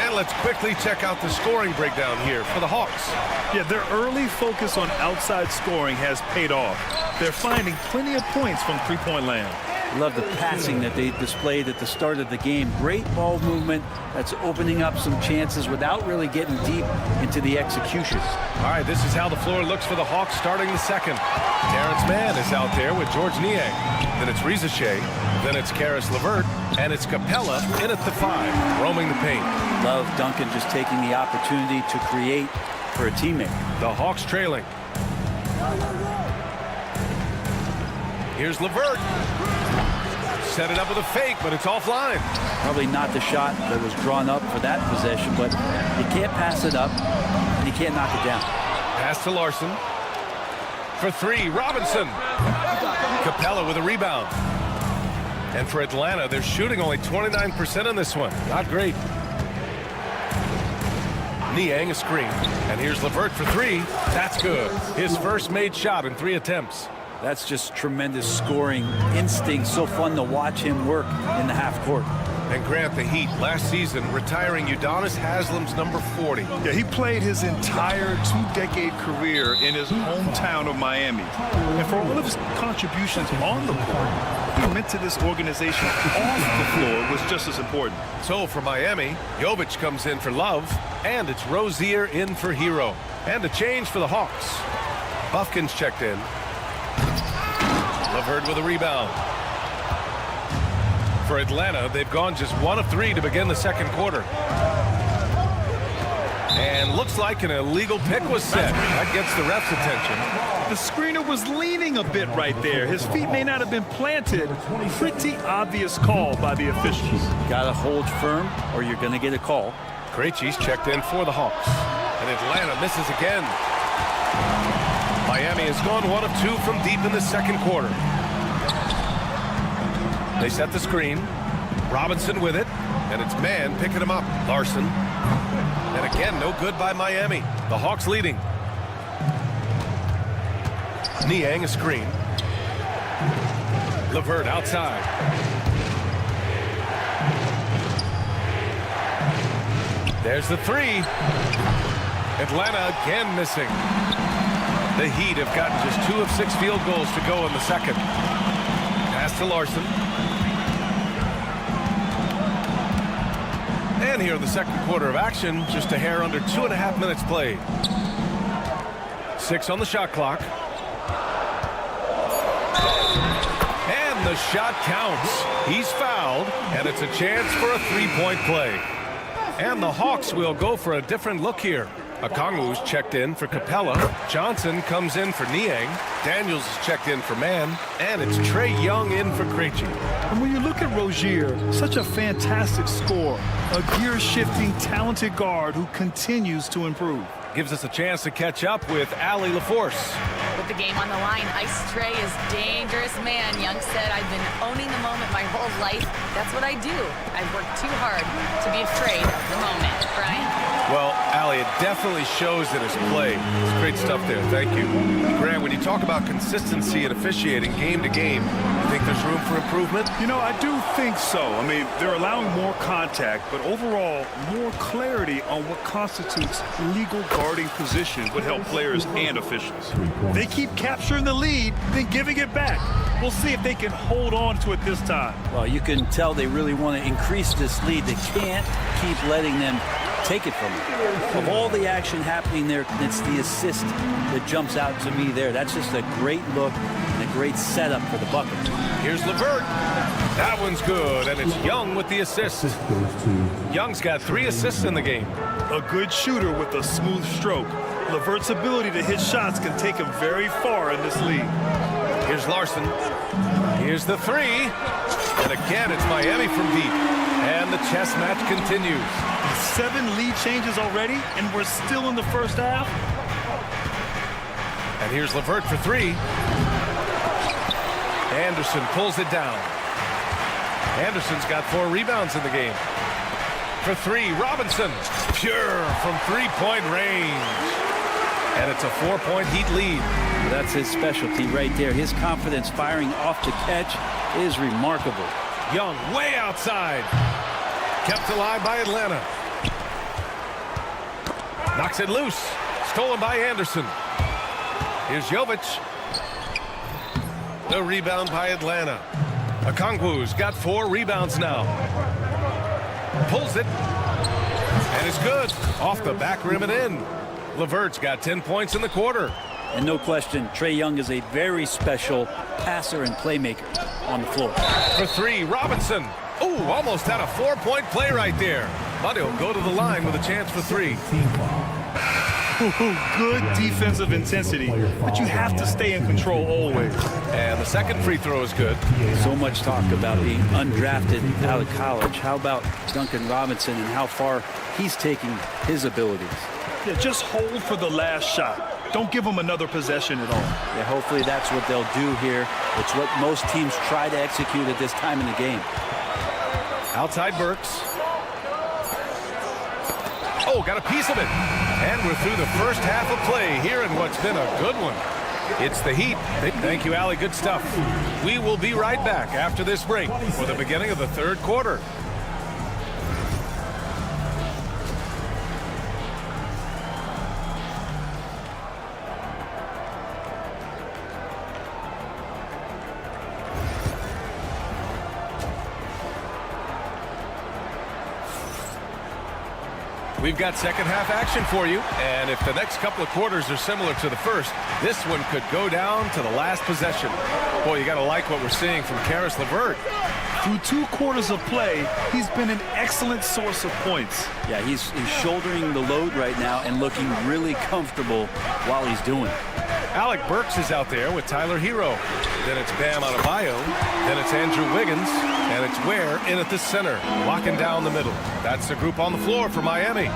And let's quickly check out the scoring breakdown here for the Hawks. Yeah, their early focus on outside scoring has paid off. They're finding plenty of points from three-point land. Love the passing that they displayed at the start of the game. Great ball movement that's opening up some chances without really getting deep into the execution. All right, this is how the floor looks for the Hawks starting the second. Terrence Mann is out there with George Niang. Then it's Shea. Then it's Caris LeVert. And it's Capella in at the 5, roaming the paint. Love Duncan just taking the opportunity to create for a teammate. The Hawks trailing. Here's LeVert. Set it up with a fake, but it's offline. Probably not the shot that was drawn up for that possession, but you can't pass it up, and you can't knock it down. Pass to Larson. For 3, Robinson. Capella with a rebound. And for Atlanta, they're shooting only 29% on this one. Not great. Niang a screen. And here's LeVert for 3. That's good. His first made shot in 3 attempts. That's just tremendous scoring instinct. So fun to watch him work in the half court. And Grant, the Heat last season retiring Udonis Haslam's number 40. Yeah, he played his entire 2-decade career in his hometown of Miami. And for all of his contributions on the court, he meant to this organization off the floor was just as important. So for Miami, Jovic comes in for Love, and it's Rozier in for Hero. And a change for the Hawks. Buffkin's checked in. LeVert with a rebound. For Atlanta, they've gone just 1 of 3 to begin the second quarter. And looks like an illegal pick was set. That gets the ref's attention. The screener was leaning a bit right there. His feet may not have been planted. Pretty obvious call by the officials. Got to hold firm or you're going to get a call. Krejci's checked in for the Hawks. And Atlanta misses again. Miami has gone 1 of 2 from deep in the second quarter. They set the screen. Robinson with it. And it's Mann picking him up. Larson. And again, no good by Miami. The Hawks leading. Niang a screen. LeVert outside. There's the 3. Atlanta again missing. The Heat have gotten just 2 of 6 field goals to go in the second. Pass to Larson. And here in the second quarter of action, just a hair under 2.5 minutes played. 6 on the shot clock. And the shot counts. He's fouled, and it's a chance for a 3-point play. And the Hawks will go for a different look here. Okongwu's checked in for Capella. Johnson comes in for Niang. Daniels is checked in for Mann. And it's Trae Young in for Krejci. And when you look at Rozier, such a fantastic scorer, a gear-shifting, talented guard who continues to improve. Gives us a chance to catch up with Allie LaForce. With the game on the line, Ice Trae is dangerous man. Young said, I've been owning the moment my whole life. That's what I do. I've worked too hard to be afraid of the moment. Brian? Well, Allie, it definitely shows in his play. It's great stuff there. Thank you. Grant, when you talk about consistency and officiating game to game, you think there's room for improvement? You know, I do think so. I mean, they're allowing more contact, but overall, more clarity on what constitutes legal guarding position would help players and officials. They keep capturing the lead, then giving it back. We'll see if they can hold on to it this time. Well, you can tell they really want to increase this lead. They can't keep letting them take it from them. Of all the action happening there, it's the assist that jumps out to me there. That's just a great look and a great setup for the bucket. Here's LeVert. That one's good, and it's Young with the assist. Young's got 3 assists in the game. A good shooter with a smooth stroke. LeVert's ability to hit shots can take him very far in this league. Here's Larson. Here's the 3. And again, it's Miami from deep. And the chess match continues. 7 lead changes already, and we're still in the first half. And here's LeVert for 3. Anderson pulls it down. Anderson's got 4 rebounds in the game. For 3, Robinson. Pure from three-point range. And it's a 4-point Heat lead. That's his specialty right there. His confidence firing off the catch is remarkable. Young way outside. Kept alive by Atlanta. Knocks it loose. Stolen by Anderson. Here's Jovic. The rebound by Atlanta. Okongwu's got 4 rebounds now. Pulls it. And it's good. Off the back rim and in. LeVert's got 10 points in the quarter. And no question, Trae Young is a very special passer and playmaker on the floor. For 3, Robinson. Ooh, almost had a 4-point play right there. But he'll go to the line with a chance for 3. Good defensive intensity, but you have to stay in control always. And the second free throw is good. So much talk about being undrafted out of college. How about Duncan Robinson and how far he's taking his abilities? Yeah, just hold for the last shot. Don't give them another possession at all. Yeah, hopefully that's what they'll do here. It's what most teams try to execute at this time in the game. Outside Burks. Oh, got a piece of it. And we're through the first half of play here in what's been a good one. It's the Heat. Thank you, Allie. Good stuff. We will be right back after this break for the beginning of the third quarter. We've got second half action for you, and if the next couple of quarters are similar to the first, this one could go down to the last possession. Boy, you got to like what we're seeing from Caris LeVert. Through 2 quarters of play, he's been an excellent source of points. Yeah, he's shouldering the load right now and looking really comfortable while he's doing it. Alec Burks is out there with Tyler Hero. Then it's Bam Adebayo. Then it's Andrew Wiggins. And it's Ware in at the center, locking down the middle. That's the group on the floor for Miami.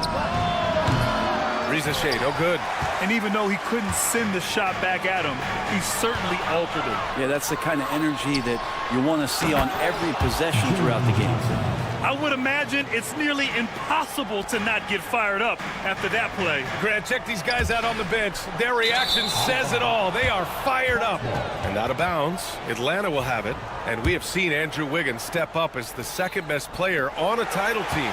Reza Shea, no good. And even though he couldn't send the shot back at him, he certainly altered it. Yeah, that's the kind of energy that you want to see on every possession throughout the game. I would imagine it's nearly impossible to not get fired up after that play. Grant, check these guys out on the bench. Their reaction says it all. They are fired up. And out of bounds, Atlanta will have it. And we have seen Andrew Wiggins step up as the second best player on a title team.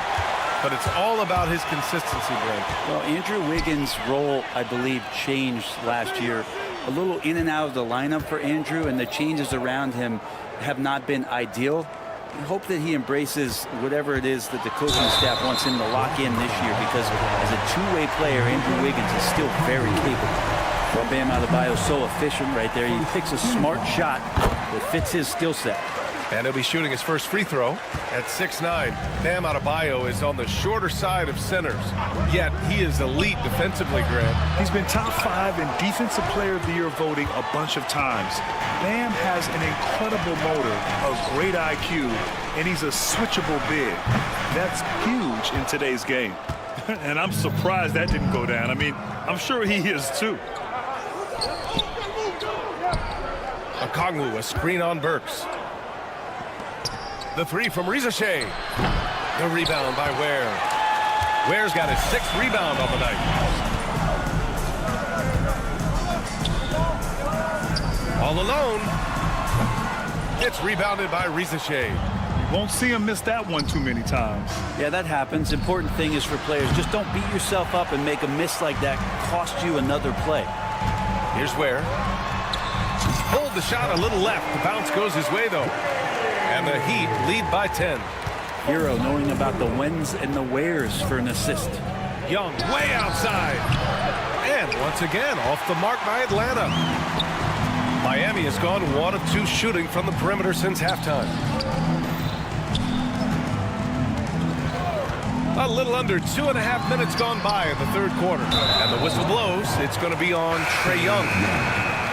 But it's all about his consistency, Brent. Well, Andrew Wiggins' role, I believe, changed last year. A little in and out of the lineup for Andrew, and the changes around him have not been ideal. I hope that he embraces whatever it is that the coaching staff wants him to lock in this year, because as a two-way player, Andrew Wiggins is still very capable. Well, Bam Adebayo is so efficient right there. He picks a smart shot that fits his skill set. And he'll be shooting his first free throw at 6'9". Bam Adebayo is on the shorter side of centers, yet he is elite defensively, Grant. He's been top 5 in Defensive Player of the Year voting a bunch of times. Bam has an incredible motor, a great IQ, and he's a switchable big. That's huge in today's game. And I'm surprised that didn't go down. I mean, I'm sure he is too. Okongwu, a screen on Burks. The three from Reza Shea. The rebound by Ware. Ware's got his 6th rebound on the night. All alone. It's rebounded by Reza Shea. Won't see him miss that one too many times. Yeah, that happens. Important thing is for players, just don't beat yourself up and make a miss like that cost you another play. Here's Ware. Hold the shot a little left. The bounce goes his way, though. And the Heat lead by 10. Hero knowing about the whens and the wheres for an assist. Young way outside. And once again, off the mark by Atlanta. Miami has gone 1 of 2 shooting from the perimeter since halftime. A little under 2.5 minutes gone by in the third quarter. And the whistle blows. It's going to be on Trae Young.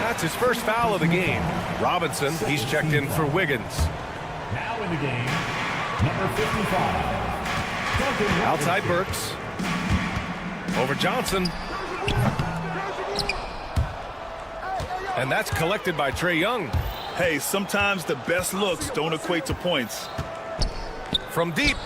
That's his first foul of the game. Robinson, he's checked in for Wiggins. Now in the game, number 55. Outside Burks. Over Johnson. And that's collected by Trae Young. Hey, sometimes the best looks don't equate to points. From deep.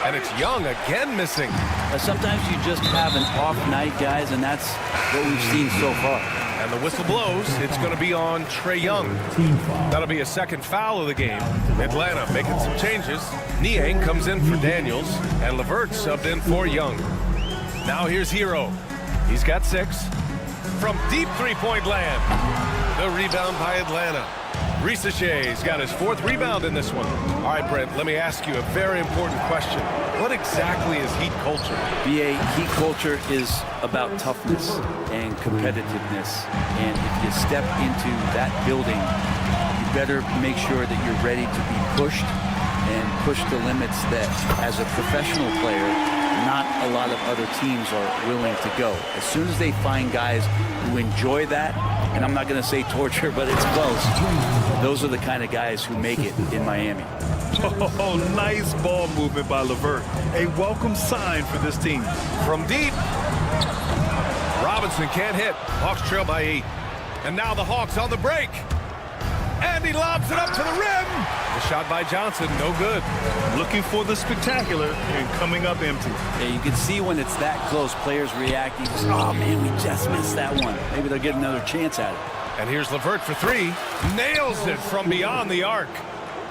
And it's Young again missing. Sometimes you just have an off night, guys, and that's what we've seen so far. And the whistle blows. It's going to be on Trae Young. That'll be a second foul of the game. Atlanta making some changes. Niang comes in for Daniels, and LeVert subbed in for Young. Now here's Hero. He's got 6. From deep three-point land. The rebound by Atlanta. Risaché's got his 4th rebound in this one. All right, Brent, let me ask you a very important question. What exactly is Heat culture? BA, Heat culture is about toughness and competitiveness. And if you step into that building, you better make sure that you're ready to be pushed and push the limits that, as a professional player, not a lot of other teams are willing to go. As soon as they find guys who enjoy that, and I'm not going to say torture, but it's close, those are the kind of guys who make it in Miami. Oh, nice ball movement by LeVert. A welcome sign for this team. From deep. Robinson can't hit. Hawks trail by 8. And now the Hawks on the break. And he lobs it up to the rim. The shot by Johnson, no good. Looking for the spectacular and coming up empty. Yeah, you can see when it's that close, players reacting. Oh, man, we just missed that one. Maybe they'll get another chance at it. And here's LeVert for 3. Nails it from beyond the arc.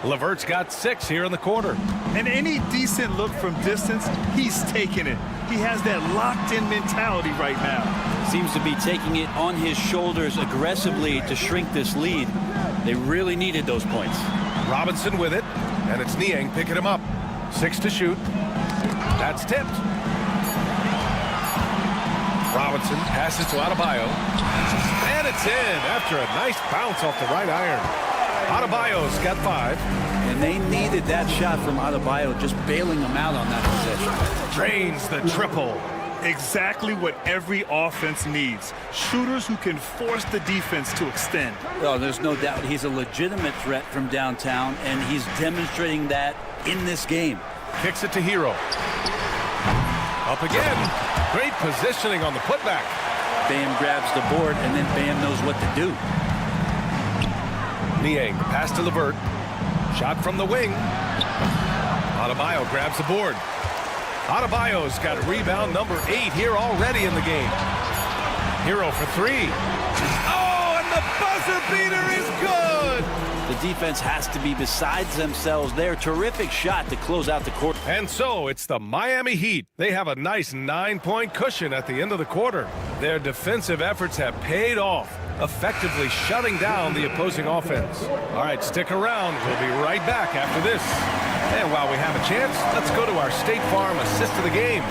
LeVert's got 6 here in the quarter. And any decent look from distance, he's taking it. He has that locked-in mentality right now. Seems to be taking it on his shoulders aggressively to shrink this lead. They really needed those points. Robinson with it, and it's Niang picking him up. 6 to shoot. That's tipped. Robinson passes to Adebayo. And it's in after a nice bounce off the right iron. Adebayo's got 5. And they needed that shot from Adebayo, just bailing them out on that possession. Drains the triple. Exactly what every offense needs. Shooters who can force the defense to extend. Well, there's no doubt he's a legitimate threat from downtown, and he's demonstrating that in this game. Kicks it to Hero. Up again. Great positioning on the putback. Bam grabs the board, and then Bam knows what to do. Niang, pass to LeVert. Shot from the wing. Adebayo grabs the board. Adebayo's got rebound number 8 here already in the game. Hero for 3. Oh, and the buzzer beater is good! The defense has to be besides themselves there. Terrific shot to close out the quarter. And so it's the Miami Heat. They have a nice 9-point cushion at the end of the quarter. Their defensive efforts have paid off, effectively shutting down the opposing offense. All right, stick around. We'll be right back after this. And while we have a chance, let's go to our State Farm assist of the game.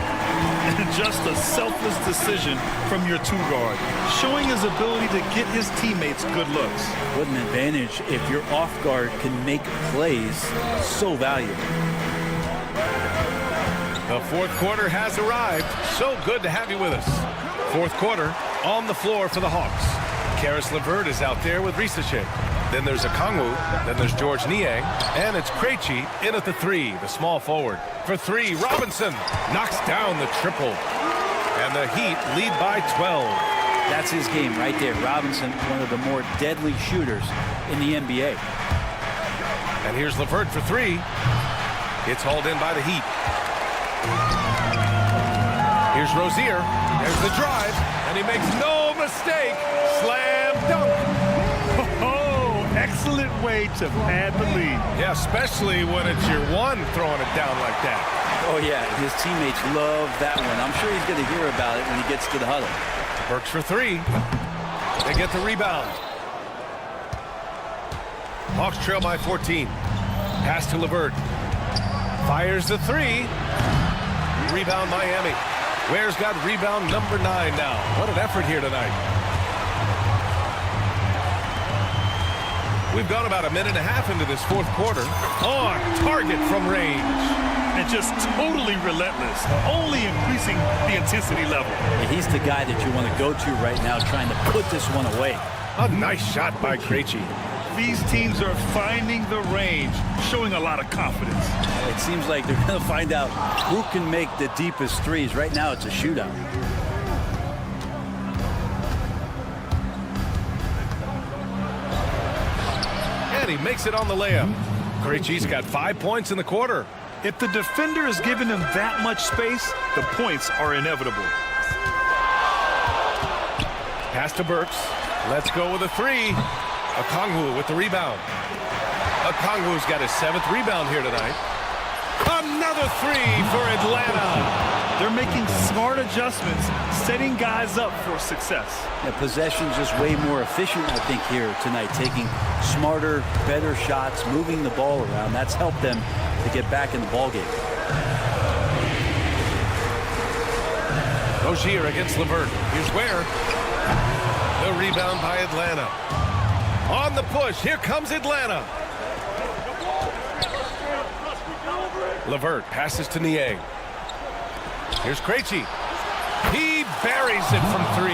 Just a selfless decision from your 2-guard, showing his ability to get his teammates good looks. What an advantage if your off guard can make plays so valuable. The fourth quarter has arrived. So good to have you with us. Fourth quarter on the floor for the Hawks. Karis LeVert is out there with Risache. Then there's Okongwu. Then there's George Niang. And it's Krejci in at the 3, the small forward. For 3, Robinson knocks down the triple. And the Heat lead by 12. That's his game right there. Robinson, one of the more deadly shooters in the NBA. And here's LeVert for 3. It's hauled in by the Heat. Here's Rozier. There's the drive. And he makes no mistake. Slam dunk. Oh, excellent way to pad the lead. Yeah, especially when it's your one throwing it down like that. Oh, yeah, his teammates love that one. I'm sure he's going to hear about it when he gets to the huddle. Burks for 3. They get the rebound. Hawks trail by 14. Pass to LeVert. Fires the 3. Rebound Miami. Ware's got rebound number 9 now. What an effort here tonight. We've gone about a minute and a half into this fourth quarter. On target from range. And just totally relentless, only increasing the intensity level. And he's the guy that you want to go to right now, trying to put this one away. A nice shot by Krejci. These teams are finding the range, showing a lot of confidence. It seems like they're going to find out who can make the deepest threes. Right now, it's a shootout. And he makes it on the layup. Krejci's got 5 points in the quarter. If the defender is giving him that much space, the points are inevitable. Pass to Burks. Let's go with a three. Okongwu with the rebound. Okongwu's got his 7th rebound here tonight. Another three for Atlanta. They're making smart adjustments, setting guys up for success. Yeah, possession's just way more efficient, I think, here tonight. Taking smarter, better shots, moving the ball around. That's helped them to get back in the ballgame. Rozier against LeVert. Here's where. The rebound by Atlanta. On the push, here comes Atlanta. LeVert passes to Niang. Here's Krejci. He buries it from 3.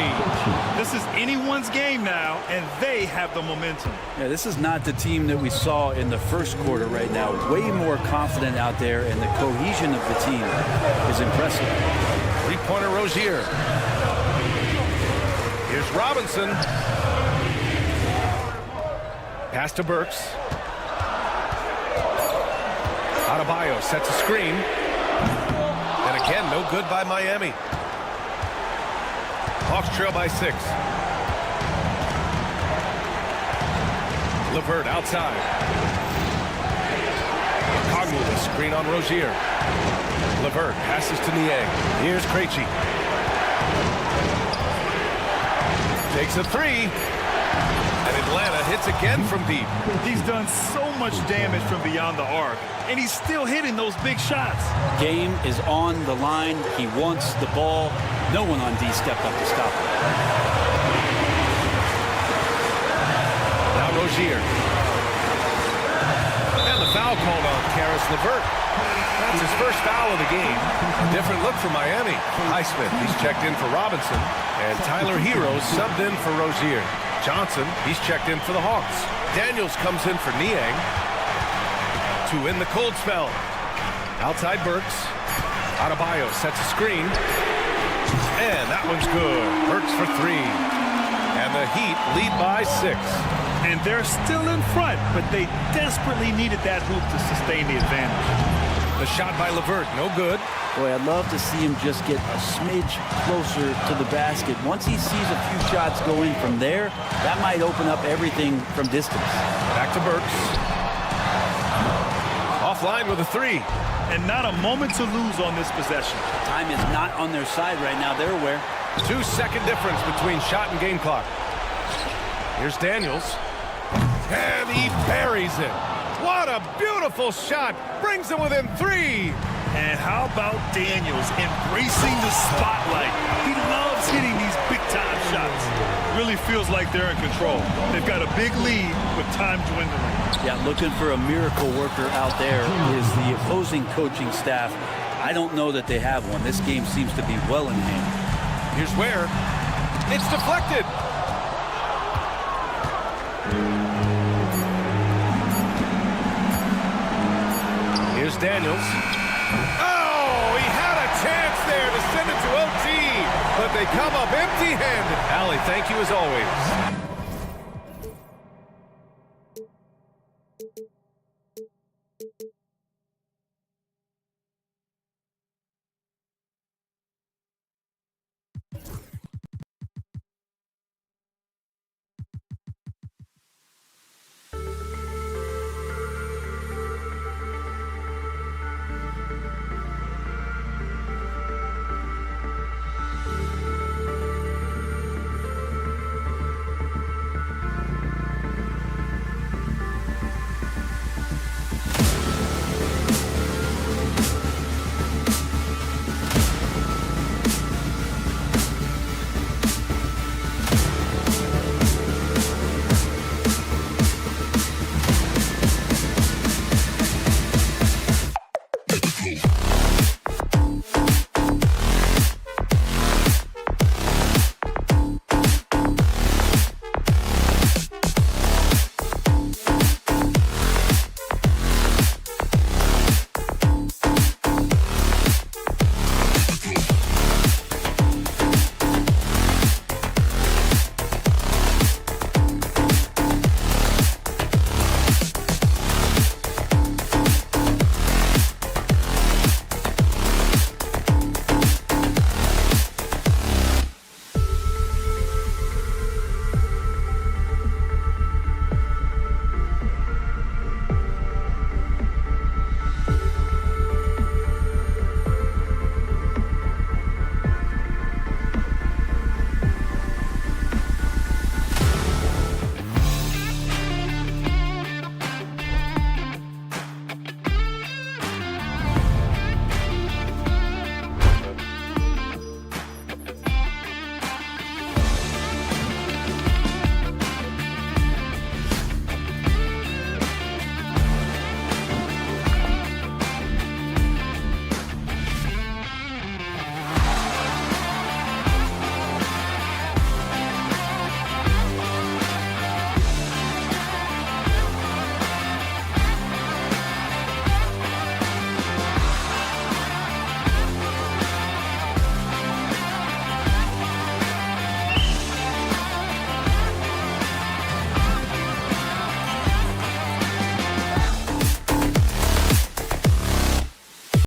This is anyone's game now, and they have the momentum. Yeah, this is not the team that we saw in the first quarter right now. Way more confident out there, and the cohesion of the team is impressive. 3-pointer Rozier. Here's Robinson. Pass to Burks. Adebayo sets a screen. And again, no good by Miami. Hawks trail by 6. LeVert outside. Okongwu with screen on Rozier. LeVert passes to Niang. Here's Krejci. Takes a 3. And Atlanta hits again from deep. He's done so much damage from beyond the arc, and he's still hitting those big shots. Game is on the line. He wants the ball. No one on D stepped up to stop him. Now Rozier. And the foul called on Karis LeVert. That's his first foul of the game. A different look for Miami. Highsmith, he's checked in for Robinson. And Tyler Hero subbed in for Rozier. Johnson, he's checked in for the Hawks. Daniels comes in for Niang to win the cold spell. Outside Burks. Adebayo sets a screen. And that one's good. Burks for 3. And the Heat lead by 6. And they're still in front, but they desperately needed that hoop to sustain the advantage. The shot by LeVert, no good. Boy, I'd love to see him just get a smidge closer to the basket. Once he sees a few shots going from there, that might open up everything from distance. Back to Burks. Offline with a 3. And not a moment to lose on this possession. Time is not on their side right now. They're aware. 2-second difference between shot and game clock. Here's Daniels. And he buries it. What a beautiful shot. Brings them within 3. And how about Daniels embracing the spotlight? He loves hitting these big-time shots. Really feels like they're in control. They've got a big lead with time dwindling. Yeah, looking for a miracle worker out there is the opposing coaching staff. I don't know that they have one. This game seems to be well in hand. Here's where. It's deflected. Here's Daniels. Oh, he had a chance there to send it to OT, but they come up empty-handed. Allie, thank you as always.